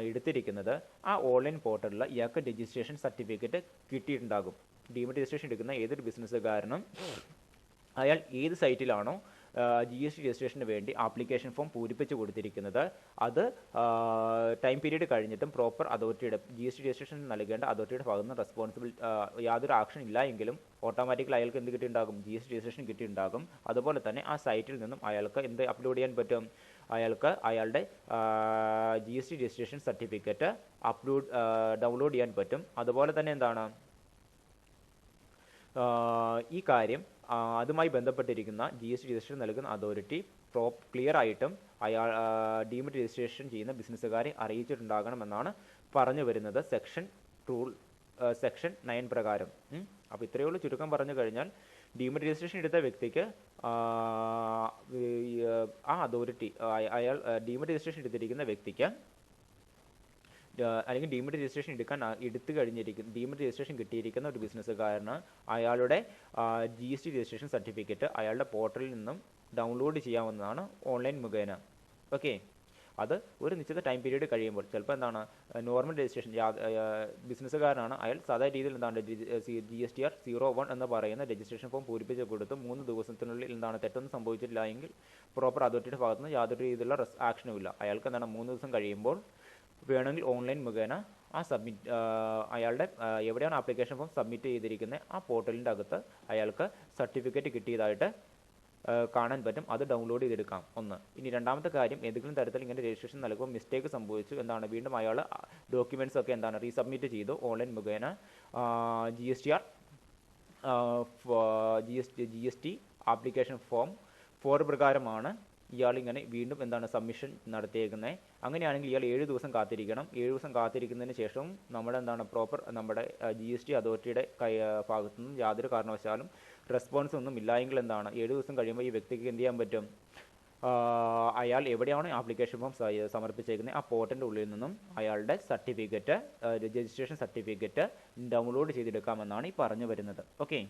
എടുത്തിരിക്കുന്നത് ആ ഓൺലൈൻ പോർട്ടലിൽ ഇയാൾക്ക് രജിസ്ട്രേഷൻ സർട്ടിഫിക്കറ്റ് കിട്ടിയിട്ടുണ്ടാകും. ഡീമിഡ് രജിസ്ട്രേഷൻ എടുക്കുന്ന ഏതൊരു ബിസിനസ്സുകാരനും അയാൾ ഏത് സൈറ്റിലാണോ ജി എസ് ടി രജിസ്ട്രേഷന് വേണ്ടി ആപ്ലിക്കേഷൻ ഫോം പൂരിപ്പിച്ച് കൊടുത്തിരിക്കുന്നത് അത് ടൈം പീരീഡ് കഴിഞ്ഞിട്ടും പ്രോപ്പർ അതോറിറ്റിയുടെ ജി എസ് ടി രജിസ്ട്രേഷൻ നൽകേണ്ട അതോറിറ്റിയുടെ ഭാഗത്ത് നിന്ന് യാതൊരു ആക്ഷൻ ഇല്ല എങ്കിലും ഓട്ടോമാറ്റിക്കലി അയാൾക്ക് എന്ത് കിട്ടിയിട്ടുണ്ടാകും? ജി എസ് ടി രജിസ്ട്രേഷൻ കിട്ടിയിട്ടുണ്ടാകും. അതുപോലെ തന്നെ ആ സൈറ്റിൽ നിന്നും അയാൾക്ക് എന്ത് അപ്ലോഡ് ചെയ്യാൻ പറ്റും? അയാൾക്ക് അയാളുടെ G S T registration certificate download ചെയ്യാൻ പറ്റും. അതുപോലെ തന്നെ എന്താണ് ഈ കാര്യം അതുമായി ബന്ധപ്പെട്ടിരിക്കുന്ന ജി എസ് ടി രജിസ്ട്രേഷൻ നൽകുന്ന അതോറിറ്റി ക്ലിയർ ആയിട്ടും ഡീമിഡ് രജിസ്ട്രേഷൻ ചെയ്യുന്ന ബിസിനസ്സുകാരെ അറിയിച്ചിട്ടുണ്ടാകണമെന്നാണ് പറഞ്ഞു വരുന്നത് സെക്ഷൻ 9 പ്രകാരം. അപ്പോൾ ഇത്രയേ ഉള്ളൂ. ചുരുക്കം പറഞ്ഞു കഴിഞ്ഞാൽ ഡീമിഡ് രജിസ്ട്രേഷൻ എടുത്ത വ്യക്തിക്ക് ആ അതോറിറ്റി ഡീമിഡ് രജിസ്ട്രേഷൻ എടുത്തിരിക്കുന്ന വ്യക്തിക്ക് അല്ലെങ്കിൽ ഡീമിഡ് രജിസ്ട്രേഷൻ ഡീമിഡ് രജിസ്ട്രേഷൻ കിട്ടിയിരിക്കുന്ന ഒരു ബിസിനസ്സുകാരന് അയാളുടെ G S T registration certificate അയാളുടെ പോർട്ടലിൽ നിന്നും ഡൗൺലോഡ് ചെയ്യാവുന്നതാണ് ഓൺലൈൻ മുഖേന. ഓക്കെ, അത് ഒരു നിശ്ചിത ടൈം പീരീഡ് കഴിയുമ്പോൾ ചിലപ്പോൾ എന്താണ് നോർമൽ രജിസ്ട്രേഷൻ ബിസിനസ്സുകാരനാണ്, അയാൾ സാധാ രീതിയിൽ എന്താണ് GSTR 01 എന്ന് പറയുന്ന രജിസ്ട്രേഷൻ ഫോം പൂരിപ്പിച്ച് കൊടുത്ത് 3 ദിവസത്തിനുള്ളിൽ എന്താണ് തെറ്റൊന്നും സംഭവിച്ചിട്ടില്ല എങ്കിൽ പ്രോപ്പർ അതോറിറ്റിയുടെ ഭാഗത്തുനിന്ന് യാതൊരു രീതിയിലുള്ള ആക്ഷനും ഇല്ല. അയാൾക്ക് എന്താണ് 3 ദിവസം കഴിയുമ്പോൾ വേണമെങ്കിൽ ഓൺലൈൻ മുഖേന അയാളുടെ എവിടെയാണ് ആപ്ലിക്കേഷൻ ഫോം സബ്മിറ്റ് ചെയ്തിരിക്കുന്നത് ആ പോർട്ടലിൻ്റെ അകത്ത് അയാൾക്ക് സർട്ടിഫിക്കറ്റ് കിട്ടിയതായിട്ട് കാണാൻ പറ്റും. അത് ഡൗൺലോഡ് ചെയ്തെടുക്കാം. ഒന്ന്. ഇനി രണ്ടാമത്തെ കാര്യം, ഏതെങ്കിലും തരത്തിൽ ഇങ്ങനെ രജിസ്ട്രേഷൻ നൽകുമ്പോൾ മിസ്റ്റേക്ക് സംഭവിച്ചു, എന്താണ് വീണ്ടും അയാൾ ഡോക്യുമെൻറ്റ്സ് ഒക്കെ എന്താണ് റീസബ്മിറ്റ് ചെയ്തു ഓൺലൈൻ മുഖേന GST ആപ്ലിക്കേഷൻ ഫോം 4 പ്രകാരമാണ് ഇയാൾ ഇങ്ങനെ വീണ്ടും എന്താണ് സബ്മിഷൻ നടത്തിയേക്കുന്നത്. അങ്ങനെയാണെങ്കിൽ ഇയാൾ 7 ദിവസം കാത്തിരിക്കണം. 7 ദിവസം കാത്തിരിക്കുന്നതിന് ശേഷം നമ്മുടെ GST അതോറിറ്റിയുടെ ഭാഗത്തു നിന്നും യാതൊരു കാരണവശാലും റെസ്പോൺസ് ഒന്നും ഇല്ല എങ്കിൽ എന്താണ് 7 ദിവസം കഴിയുമ്പോൾ ഈ വ്യക്തിക്ക് എന്ത് ചെയ്യാൻ പറ്റും? അയാൾ എവിടെയാണ് ആപ്ലിക്കേഷൻ ഫോം സമർപ്പിച്ചേക്കുന്നത് ആ പോർട്ടലിൻ്റെ ഉള്ളിൽ നിന്നും അയാളുടെ സർട്ടിഫിക്കറ്റ് രജിസ്ട്രേഷൻ സർട്ടിഫിക്കറ്റ് ഡൗൺലോഡ് ചെയ്തെടുക്കാമെന്നാണ് ഈ പറഞ്ഞു വരുന്നത്. ഓക്കെ,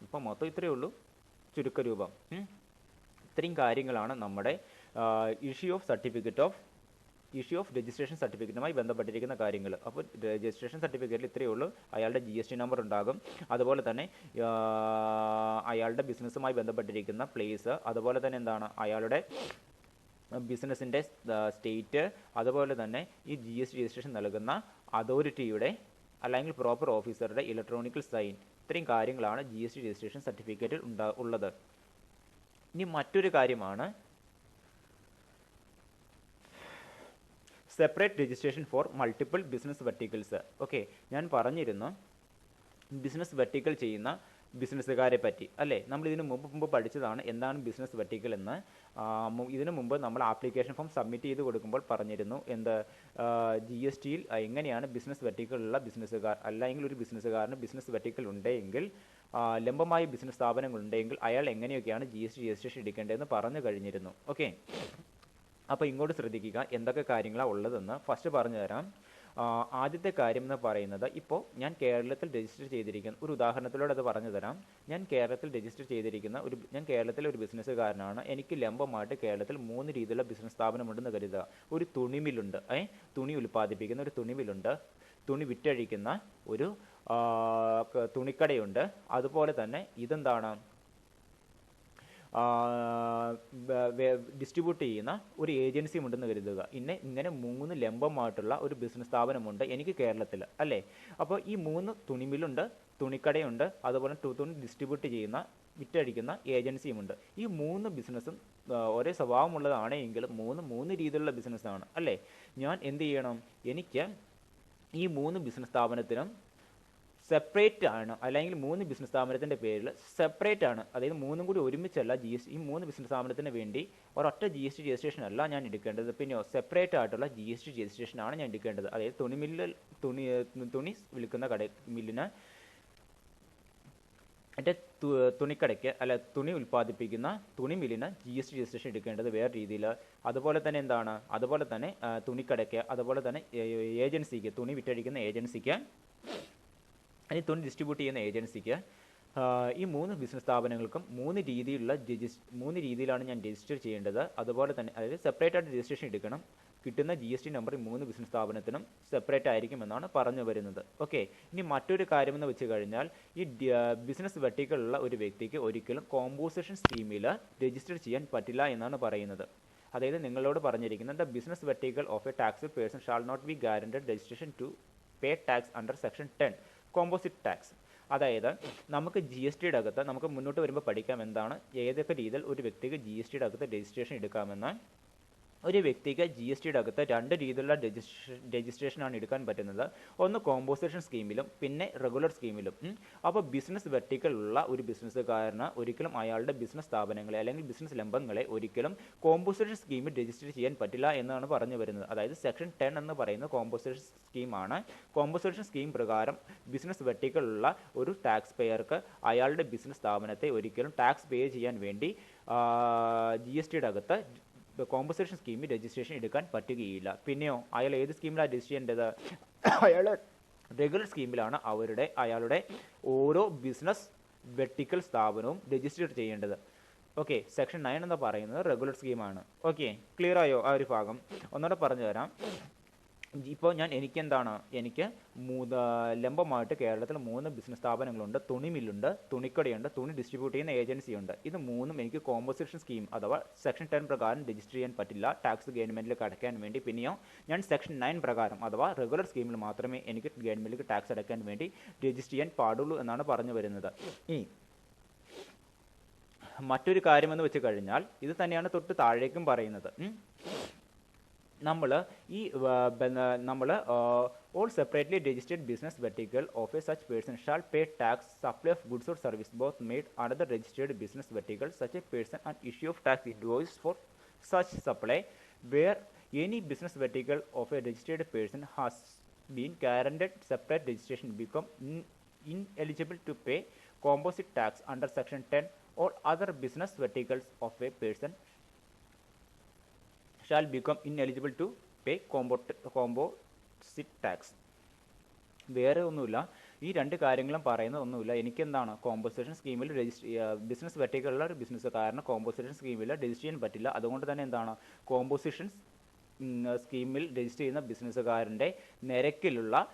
ഇപ്പോൾ മൊത്തം ഇത്രയേ ഉള്ളൂ ചുരുക്കരൂപം. ഇത്രയും കാര്യങ്ങളാണ് നമ്മുടെ ഇഷ്യൂ ഓഫ് രജിസ്ട്രേഷൻ സർട്ടിഫിക്കറ്റുമായി ബന്ധപ്പെട്ടിരിക്കുന്ന കാര്യങ്ങൾ. അപ്പോൾ രജിസ്ട്രേഷൻ സർട്ടിഫിക്കറ്റിൽ ഇത്രയേ ഉള്ളൂ. അയാളുടെ GST നമ്പർ ഉണ്ടാകും, അതുപോലെ തന്നെ അയാളുടെ ബിസിനസ്സുമായി ബന്ധപ്പെട്ടിരിക്കുന്ന പ്ലേസ്, അതുപോലെ തന്നെ എന്താണ് അയാളുടെ ബിസിനസ്സിൻ്റെ സ്റ്റേറ്റ്, അതുപോലെ തന്നെ ഈ GST രജിസ്ട്രേഷൻ നൽകുന്ന അതോറിറ്റിയുടെ അല്ലെങ്കിൽ പ്രോപ്പർ ഓഫീസറുടെ ഇലക്ട്രോണിക്കൽ സൈൻ, ഇത്രയും കാര്യങ്ങളാണ് GST രജിസ്ട്രേഷൻ സർട്ടിഫിക്കറ്റിൽ ഉള്ളത്. ഇനി മറ്റൊരു കാര്യമാണ് separate registration four multiple business verticals. Okay, ഞാൻ പറഞ്ഞിരുന്നു ബിസിനസ് വെർട്ടിക്കൽ ചെയ്യുന്ന ബിസിനസ്സുകാരെ പറ്റി അല്ലേ. നമ്മൾ ഇതിനു മുമ്പ് പഠിച്ചതാണ് എന്താണ് ബിസിനസ് വെർട്ടിക്കൽ എന്ന്. ഇതിനു മുമ്പ് നമ്മൾ ആപ്ലിക്കേഷൻ ഫോം സബ്മിറ്റ് ചെയ്ത് കൊടുക്കുമ്പോൾ പറഞ്ഞിരുന്നു എന്ത് GSTയിൽ എങ്ങനെയാണ് ബിസിനസ് വെർട്ടിക്കലുള്ള ബിസിനസ്സുകാർ അല്ലെങ്കിൽ ഒരു ബിസിനസ്സുകാരന് ബിസിനസ് വെർട്ടിക്കൽ ഉണ്ടെങ്കിൽ ലംബമായ ബിസിനസ് സ്ഥാപനങ്ങൾ ഉണ്ടെങ്കിൽ അയാൾ എങ്ങനെയൊക്കെയാണ് GST രജിസ്ട്രേഷൻ എടുക്കേണ്ടതെന്ന് പറഞ്ഞു കഴിഞ്ഞിരുന്നു. ഓക്കെ, അപ്പോൾ ഇങ്ങോട്ട് ശ്രദ്ധിക്കുക എന്തൊക്കെ കാര്യങ്ങളാണ് ഉള്ളതെന്ന് ഫസ്റ്റ് പറഞ്ഞു തരാം. ആദ്യത്തെ കാര്യം എന്ന് പറയുന്നത്, ഇപ്പോൾ ഞാൻ കേരളത്തിൽ രജിസ്റ്റർ ചെയ്തിരിക്കുന്ന ഒരു ഉദാഹരണത്തിലൂടെ അത് പറഞ്ഞു തരാം. ഞാൻ കേരളത്തിലെ ഒരു ബിസിനസ്സുകാരനാണ്. എനിക്ക് ലംബമായിട്ട് കേരളത്തിൽ 3 രീതിയിലുള്ള ബിസിനസ് സ്ഥാപനമുണ്ടെന്ന് കരുതുക. ഒരു തുണിമില്ലുണ്ട്, തുണി ഉൽപ്പാദിപ്പിക്കുന്ന ഒരു തുണിമില്ലുണ്ട്, തുണി വിറ്റഴിക്കുന്ന ഒരു തുണിക്കടയുണ്ട്, അതുപോലെ തന്നെ ഇതെന്താണ് ഡിസ്ട്രിബ്യൂട്ട് ചെയ്യുന്ന ഒരു ഏജൻസിയും ഉണ്ടെന്ന് കരുതുക. ഇങ്ങനെ 3 ലംബമായിട്ടുള്ള ഒരു ബിസിനസ് സ്ഥാപനമുണ്ട് എനിക്ക് കേരളത്തിൽ അല്ലേ. അപ്പോൾ ഈ 3 തുണിമില്ലുണ്ട്, തുണിക്കടയുണ്ട്, അതുപോലെ തുണി ഡിസ്ട്രിബ്യൂട്ട് ചെയ്യുന്ന വിറ്റഴിക്കുന്ന ഏജൻസിയുമുണ്ട്. ഈ 3 ബിസിനസ്സും ഒരേ സ്വഭാവമുള്ളതാണ് എങ്കിലും 3 രീതിയിലുള്ള ബിസിനസ്സാണ് അല്ലേ. ഞാൻ എന്ത് ചെയ്യണം, എനിക്ക് ഈ 3 ബിസിനസ് സ്ഥാപനത്തിനും സെപ്പറേറ്റ് ആണ്, അല്ലെങ്കിൽ 3 ബിസിനസ് സ്ഥാപനത്തിൻ്റെ പേരിൽ സെപ്പറേറ്റ് ആണ്, അതായത് 3 കൂടി ഒരുമിച്ചല്ല ഈ 3 ബിസിനസ് സ്ഥാപനത്തിന് വേണ്ടി ഒരൊറ്റ GST രജിസ്ട്രേഷൻ അല്ല ഞാൻ എടുക്കേണ്ടത്, പിന്നെയോ സെപ്പറേറ്റ് ആയിട്ടുള്ള GST രജിസ്ട്രേഷൻ ആണ് ഞാൻ എടുക്കേണ്ടത്. അതായത് തുണി വിൽക്കുന്ന മില്ലിന് എൻ്റെ തുണിക്കടയ്ക്ക് അല്ല തുണി ഉൽപ്പാദിപ്പിക്കുന്ന തുണി മില്ലിന് GST രജിസ്ട്രേഷൻ എടുക്കേണ്ടത് വേറെ രീതിയിൽ. അതുപോലെ തന്നെ തുണിക്കടയ്ക്ക്, അതുപോലെ തന്നെ ഏജൻസിക്ക്, തുണി വിറ്റഴിക്കുന്ന ഏജൻസിക്ക്, അല്ലെങ്കിൽ തുണി ഡിസ്ട്രിബ്യൂട്ട് ചെയ്യുന്ന ഏജൻസിക്ക്, ഈ 3 ബിസിനസ് സ്ഥാപനങ്ങൾക്കും 3 രീതിയിലാണ് ഞാൻ രജിസ്റ്റർ ചെയ്യേണ്ടത്. അതുപോലെ തന്നെ അതായത് സെപ്പറേറ്റ് ആയിട്ട് രജിസ്ട്രേഷൻ എടുക്കണം. കിട്ടുന്ന GST നമ്പർ 3 ബിസിനസ് സ്ഥാപനത്തിനും സെപ്പറേറ്റ് ആയിരിക്കുമെന്നാണ് പറഞ്ഞു വരുന്നത്. ഓക്കെ, ഇനി മറ്റൊരു കാര്യമെന്ന് വെച്ച് കഴിഞ്ഞാൽ ഈ ബിസിനസ് വെർട്ടിക്കലുള്ള ഒരു വ്യക്തിക്ക് ഒരിക്കലും കോമ്പോസിഷൻ സ്കീമിൽ രജിസ്റ്റർ ചെയ്യാൻ പറ്റില്ല എന്നാണ് പറയുന്നത്. അതായത് നിങ്ങളോട് പറഞ്ഞിരിക്കുന്നത് the business vertical of a taxed person shall not be guaranteed registration to pay tax under section 10 composite tax. അതായത് നമുക്ക് GSTയുടെ അകത്ത് നമുക്ക് മുന്നോട്ട് വരുമ്പോൾ പഠിക്കാം എന്താണ് ഏതൊക്കെ രീതിയിൽ ഒരു വ്യക്തിക്ക് GSTയുടെ അകത്ത് രജിസ്ട്രേഷൻ എടുക്കാമെന്ന്. ഒരു വ്യക്തിക്ക് GSTയുടെ അകത്ത് 2 രീതിയിലുള്ള രജിസ്ട്രേഷനാണ് എടുക്കാൻ പറ്റുന്നത്. ഒന്ന് കോമ്പോസിഷൻ സ്കീമിലും പിന്നെ റെഗുലർ സ്കീമിലും. അപ്പോൾ ബിസിനസ് വെർട്ടിക്കലുള്ള ഒരു ബിസിനസ്സുകാരന് ഒരിക്കലും അയാളുടെ ബിസിനസ് സ്ഥാപനങ്ങളെ അല്ലെങ്കിൽ ബിസിനസ് ലംബങ്ങളെ ഒരിക്കലും കോമ്പോസിഷൻ സ്കീമിൽ രജിസ്റ്റർ ചെയ്യാൻ പറ്റില്ല എന്നാണ് പറഞ്ഞു വരുന്നത്. അതായത് സെക്ഷൻ 10 എന്ന് പറയുന്നത് കോമ്പോസിഷൻ സ്കീമാണ്. കോമ്പോസിഷൻ സ്കീം പ്രകാരം ബിസിനസ് വെർട്ടിക്കലുള്ള ഒരു ടാക്സ് പേയർക്ക് അയാളുടെ ബിസിനസ് സ്ഥാപനത്തെ ഒരിക്കലും ടാക്സ് പേ ചെയ്യാൻ വേണ്ടി GSTയുടെ അകത്ത് കോമ്പൻസേഷൻ സ്കീമിൽ രജിസ്ട്രേഷൻ എടുക്കാൻ പറ്റുകയില്ല. പിന്നെയോ അയാൾ ഏത് സ്കീമിലാണ് രജിസ്റ്റർ ചെയ്യേണ്ടത്? അയാൾ റെഗുലർ സ്കീമിലാണ് അയാളുടെ ഓരോ ബിസിനസ് വെർട്ടിക്കൽ സ്ഥാപനവും രജിസ്റ്റർ ചെയ്യേണ്ടത്. ഓക്കെ, സെക്ഷൻ 9 എന്ന് പറയുന്നത് റെഗുലർ സ്കീമാണ്. ഓക്കെ, ക്ലിയർ ആയോ ആ ഒരു ഭാഗം? ഒന്നുകൂടെ പറഞ്ഞു തരാം. ഇപ്പോൾ എനിക്ക് ലംബമായിട്ട് കേരളത്തിൽ 3 ബിസിനസ് സ്ഥാപനങ്ങളുണ്ട്. തുണിമില്ലുണ്ട്, തുണിക്കടയുണ്ട്, തുണി ഡിസ്ട്രിബ്യൂട്ട് ചെയ്യുന്ന ഏജൻസിയുണ്ട്. ഇത് 3ഉം എനിക്ക് കോമ്പോസിഷൻ സ്കീം അഥവാ സെക്ഷൻ 10 പ്രകാരം രജിസ്റ്റർ ചെയ്യാൻ പറ്റില്ല ടാക്സ് ഗവൺമെൻറ്റിലേക്ക് അടയ്ക്കാൻ വേണ്ടി. പിന്നെയോ ഞാൻ സെക്ഷൻ 9 പ്രകാരം അഥവാ റെഗുലർ സ്കീമിൽ മാത്രമേ എനിക്ക് ഗവൺമെൻറ്റിലേക്ക് ടാക്സ് അടയ്ക്കാൻ വേണ്ടി രജിസ്റ്റർ ചെയ്യാൻ പാടുള്ളൂ എന്നാണ് പറഞ്ഞു വരുന്നത്. ഇനി മറ്റൊരു കാര്യമെന്ന് വെച്ച് കഴിഞ്ഞാൽ ഇത് തന്നെയാണ് തൊട്ട് താഴേക്കും പറയുന്നത്. നമ്മൾ all separately registered business vertical of a such person shall pay tax supply of goods or service both made under the registered business vertical such a person and issue of tax invoice for such supply where any business vertical of a registered person has been guaranteed separate registration become ineligible to pay composite tax under section 10. All other business verticals of a person shall become ineligible to pay composite tax. വേറെ ഒന്നുമില്ല, ഈ 2 കാര്യങ്ങളും പറയുന്ന ഒന്നുമില്ല. എനിക്കെന്താണ് composition സ്കീമിൽ business വെർട്ടിക്കലുള്ള ഒരു ബിസിനസ്സുകാരന് composition സ്കീമിൽ register ചെയ്യാൻ പറ്റില്ല. അതുകൊണ്ട് തന്നെ എന്താണ് കോമ്പോസിഷൻ സ്കീമിൽ രജിസ്റ്റർ ചെയ്യുന്ന ബിസിനസ്സുകാരൻ്റെ നിരക്കിലുള്ള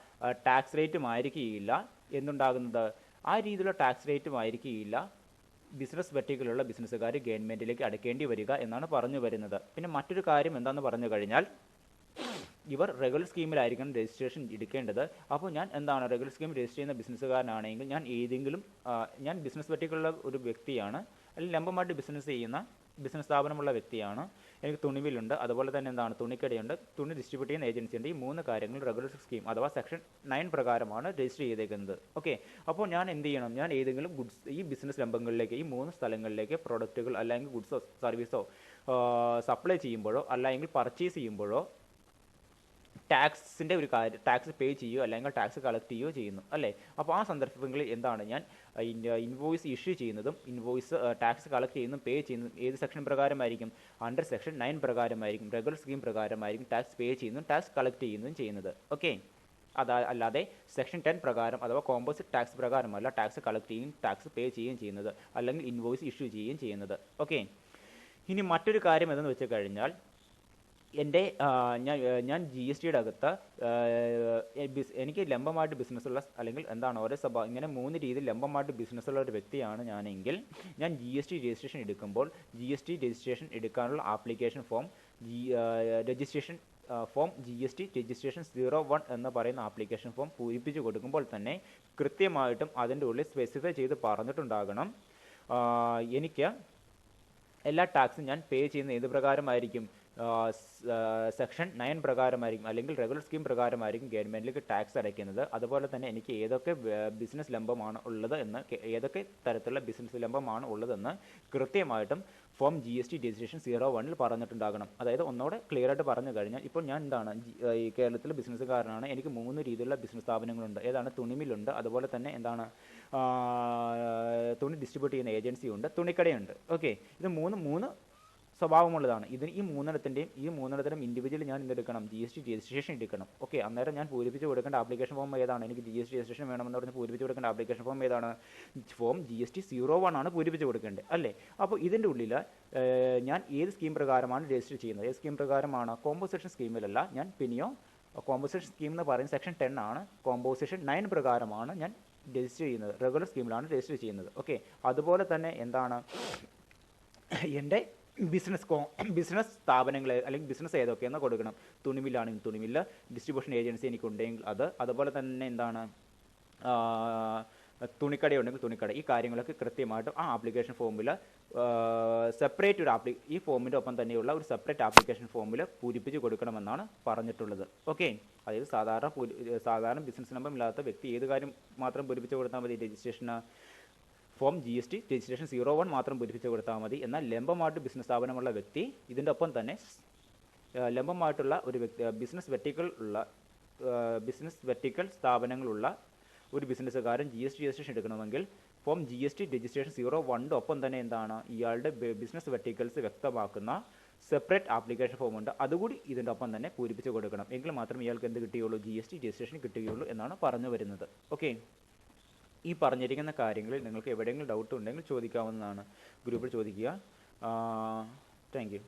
ടാക്സ് റേറ്റും ആയിരിക്കുകയില്ല എന്നുണ്ടാകുന്നത്. ആ രീതിയിലുള്ള ടാക്സ് റേറ്റും ആയിരിക്കുകയില്ല ബിസിനസ് വെർട്ടിക്കലുള്ള ബിസിനസ്സുകാർ ഗവൺമെൻറ്റിലേക്ക് അടയ്ക്കേണ്ടി വരിക എന്നാണ് പറഞ്ഞു വരുന്നത്. പിന്നെ മറ്റൊരു കാര്യം എന്താണെന്ന് പറഞ്ഞു കഴിഞ്ഞാൽ ഇവർ റെഗുലർ സ്കീമിലായിരിക്കണം രജിസ്ട്രേഷൻ എടുക്കേണ്ടത്. അപ്പോൾ ഞാൻ റെഗുലർ സ്കീം രജിസ്റ്റർ ചെയ്യുന്ന ബിസിനസ്സുകാരനാണെങ്കിൽ ഞാൻ ബിസിനസ് വെർട്ടിക്കലുള്ള ഒരു വ്യക്തിയാണ് അല്ലെങ്കിൽ ലംബമായിട്ട് ബിസിനസ് ചെയ്യുന്ന ബിസിനസ് സ്ഥാപനമുള്ള വ്യക്തിയാണ്, എനിക്ക് തുണിമില്ലുണ്ട്, അതുപോലെ തന്നെ എന്താണ് തുണിക്കടയുണ്ട്, തുണി ഡിസ്ട്രിബ്യൂട്ട് ചെയ്യുന്ന ഏജൻസി ഉണ്ട്. ഈ 3 കാര്യങ്ങൾ റെഗുലേറ്ററി സ്കീം അഥവാ സെക്ഷൻ 9 പ്രകാരമാണ് രജിസ്റ്റർ ചെയ്തേക്കുന്നത്. ഓക്കെ, അപ്പോൾ ഞാൻ എന്ത് ചെയ്യണം? ഞാൻ ഏതെങ്കിലും ഗുഡ്സ് ഈ ബിസിനസ് രംഗങ്ങളിലേക്ക്, ഈ 3 സ്ഥലങ്ങളിലേക്ക് പ്രൊഡക്റ്റുകൾ അല്ലെങ്കിൽ ഗുഡ്സോ സർവീസോ സപ്ലൈ ചെയ്യുമ്പോഴോ അല്ലെങ്കിൽ പർച്ചേസ് ചെയ്യുമ്പോഴോ ടാക്സിൻ്റെ ഒരു കാര്യം, ടാക്സ് പേ ചെയ്യുകയോ അല്ലെങ്കിൽ ടാക്സ് കളക്ട് ചെയ്യുകയോ ചെയ്യുന്നു അല്ലേ? അപ്പോൾ ആ സന്ദർഭങ്ങളിൽ എന്താണ് ഞാൻ ഇൻവോയ്സ് ഇഷ്യൂ ചെയ്യുന്നതും ഇൻവോയ്സ് ടാക്സ് കളക്ട് ചെയ്യുന്നതും പേ ചെയ്യുന്നതും ഏത് സെക്ഷൻ പ്രകാരമായിരിക്കും? അണ്ടർ സെക്ഷൻ 9 പ്രകാരമായിരിക്കും, റെഗുലർ സ്കീം പ്രകാരമായിരിക്കും ടാക്സ് പേ ചെയ്യുന്നതും ടാക്സ് കളക്ട് ചെയ്യുന്നതും ചെയ്യുന്നത്. ഓക്കെ, അല്ലാതെ സെക്ഷൻ 10 പ്രകാരം അഥവാ കോമ്പോസിറ്റ് ടാക്സ് പ്രകാരമല്ല ടാക്സ് കളക്ട് ചെയ്യുകയും ടാക്സ് പേ ചെയ്യുകയും ചെയ്യുന്നത്, അല്ലെങ്കിൽ ഇൻവോയ്സ് ഇഷ്യൂ ചെയ്യുകയും ചെയ്യുന്നത്. ഓക്കെ, ഇനി മറ്റൊരു കാര്യം എന്തെന്ന് വെച്ച് കഴിഞ്ഞാൽ എൻ്റെ ഞാൻ ജി എസ് ടിയുടെ അകത്ത് എനിക്ക് ലംബമായിട്ട് ബിസിനസ്സുള്ള അല്ലെങ്കിൽ എന്താണ് ഓരോ ഇങ്ങനെ 3 രീതിയിൽ ലംബമായിട്ട് ബിസിനസ്സുള്ള ഒരു വ്യക്തിയാണ് ഞാനെങ്കിൽ ഞാൻ ജി എസ് ടി രജിസ്ട്രേഷൻ എടുക്കുമ്പോൾ ജി എസ് ടി രജിസ്ട്രേഷൻ എടുക്കാനുള്ള application form registration form G S T registration 01 എന്ന് പറയുന്ന ആപ്ലിക്കേഷൻ ഫോം പൂരിപ്പിച്ച് കൊടുക്കുമ്പോൾ തന്നെ കൃത്യമായിട്ടും അതിൻ്റെ ഉള്ളിൽ സ്പെസിഫൈ ചെയ്ത് പറഞ്ഞിട്ടുണ്ടാകണം എനിക്ക് എല്ലാ ടാക്സും ഞാൻ പേ ചെയ്യുന്ന ഏത് പ്രകാരമായിരിക്കും? സെക്ഷൻ 9 പ്രകാരമായിരിക്കും അല്ലെങ്കിൽ റെഗുലർ സ്കീം പ്രകാരമായിരിക്കും ഗവൺമെൻറ്റിലേക്ക് ടാക്സ് അടയ്ക്കുന്നത്. അതുപോലെ തന്നെ എനിക്ക് ഏതൊക്കെ ബിസിനസ് ലംബമാണ് ഉള്ളത് എന്ന്, ഏതൊക്കെ തരത്തിലുള്ള ബിസിനസ് ലംബമാണ് ഉള്ളതെന്ന് കൃത്യമായിട്ടും form G S T registration 01 പറഞ്ഞിട്ടുണ്ടാകണം. അതായത് ഒന്നുകൂടെ ക്ലിയർ ആയിട്ട് പറഞ്ഞു കഴിഞ്ഞാൽ, ഇപ്പോൾ ഞാൻ എന്താണ് ഈ കേരളത്തിലെ ബിസിനസ്സുകാരനാണ്, എനിക്ക് 3 രീതിയിലുള്ള ബിസിനസ് സ്ഥാപനങ്ങളുണ്ട്. ഏതാണ്? തുണിമില്ലുണ്ട്, അതുപോലെ തന്നെ എന്താണ് തുണി ഡിസ്ട്രിബ്യൂട്ട് ചെയ്യുന്ന ഏജൻസി ഉണ്ട്, തുണിക്കടയുണ്ട്. ഓക്കെ, ഇത് മൂന്ന് സ്വഭാവമുള്ളതാണ്. ഈ മൂന്നെണ്ണത്തിനും ഇൻഡിവിജ്വലി ഞാൻ എന്തെടുക്കണം? ജി എസ് ടി രജിസ്ട്രേഷൻ എടുക്കണം. ഓക്കെ, അന്നേരം ഞാൻ പൂരിപ്പിച്ച് കൊടുക്കേണ്ട ആപ്ലിക്കേഷൻ ഫോം ഏതാണ്? എനിക്ക് ജി എസ് ടി രജിസ്ട്രേഷൻ വേണമെന്ന് പറഞ്ഞ് പൂരിപ്പിച്ച് കൊടുക്കേണ്ട ആപ്ലിക്കേഷൻ ഫോം ഏതാണ്? ഫോം ജി എസ് ടി 01 ആണ് പൂരിപ്പിച്ച് കൊടുക്കേണ്ടത് അല്ലേ? അപ്പോൾ ഇതിൻ്റെ ഉള്ളിൽ ഞാൻ ഏത് സ്കീം പ്രകാരമാണ് രജിസ്റ്റർ ചെയ്യുന്നത്? ഏത് സ്കീം പ്രകാരമാണ്? കോമ്പോസിഷൻ സ്കീമിലല്ല, ഞാൻ പിന്നെയോ കോമ്പോസിഷൻ സ്കീം എന്ന് പറയുന്നത് സെക്ഷൻ 10 ആണ്. കോമ്പോസിഷൻ 9 പ്രകാരമാണ് ഞാൻ രജിസ്റ്റർ ചെയ്യുന്നത്, റെഗുലർ സ്കീമിലാണ് രജിസ്റ്റർ ചെയ്യുന്നത്. ഓക്കെ, അതുപോലെ തന്നെ എന്താണ് എൻ്റെ ബിസിനസ് സ്ഥാപനങ്ങൾ അല്ലെങ്കിൽ ബിസിനസ് ഏതൊക്കെയെന്ന് കൊടുക്കണം. തുണിമില്ലാണെങ്കിൽ തുണിമില്ല, ഡിസ്ട്രിബ്യൂഷൻ ഏജൻസി എനിക്കുണ്ടെങ്കിൽ അതുപോലെ തന്നെ എന്താണ് തുണിക്കടയുണ്ടെങ്കിൽ തുണിക്കട, ഈ കാര്യങ്ങളൊക്കെ കൃത്യമായിട്ടും ആ ആപ്ലിക്കേഷൻ ഫോമിൽ സെപ്പറേറ്റ് ഈ ഫോമിൻ്റെ ഒപ്പം തന്നെയുള്ള ഒരു സെപ്പറേറ്റ് ആപ്ലിക്കേഷൻ ഫോമിൽ പൂരിപ്പിച്ച് കൊടുക്കണമെന്നാണ് പറഞ്ഞിട്ടുള്ളത്. ഓക്കെ, അതായത് സാധാരണ ബിസിനസ് നമ്പർ ഇല്ലാത്ത വ്യക്തി ഏത് കാര്യം മാത്രം പൂരിപ്പിച്ച് കൊടുത്താൽ മതി? Registration form G S T registration 01 മാത്രം പൂരിപ്പിച്ച് കൊടുത്താൽ മതി. എന്നാൽ ലംബമായിട്ട് ബിസിനസ് സ്ഥാപനമുള്ള വ്യക്തി ഇതിൻ്റെ ഒപ്പം തന്നെ ലംബമായിട്ടുള്ള ഒരു വ്യക്തി ബിസിനസ് വെർട്ടിക്കൽ സ്ഥാപനങ്ങളുള്ള ഒരു ബിസിനസ്സുകാരൻ ജി എസ് ടി രജിസ്ട്രേഷൻ എടുക്കണമെങ്കിൽ form G S T registration 01 ഒപ്പം തന്നെ എന്താണ് ഇയാളുടെ ബിസിനസ് വെർട്ടിക്കൽസ് വ്യക്തമാക്കുന്ന സെപ്പറേറ്റ് ആപ്ലിക്കേഷൻ ഫോം ഉണ്ട്, അതുകൂടി ഇതിൻ്റെ ഒപ്പം തന്നെ പൂരിപ്പിച്ച് കൊടുക്കണം. എങ്കിൽ മാത്രമേ ഇയാൾക്ക് എന്ത് കിട്ടുകയുള്ളൂ? ജി എസ് ടി രജിസ്ട്രേഷൻ കിട്ടുകയുള്ളൂ എന്നാണ് പറഞ്ഞു വരുന്നത്. ഓക്കെ, ഈ പറഞ്ഞിരിക്കുന്ന കാര്യങ്ങളിൽ നിങ്ങൾക്ക് എവിടെയെങ്കിലും ഡൗട്ട് ഉണ്ടെങ്കിൽ ചോദിക്കാവുന്നതാണ്, ഗ്രൂപ്പിൽ ചോദിക്കുക. Thank you.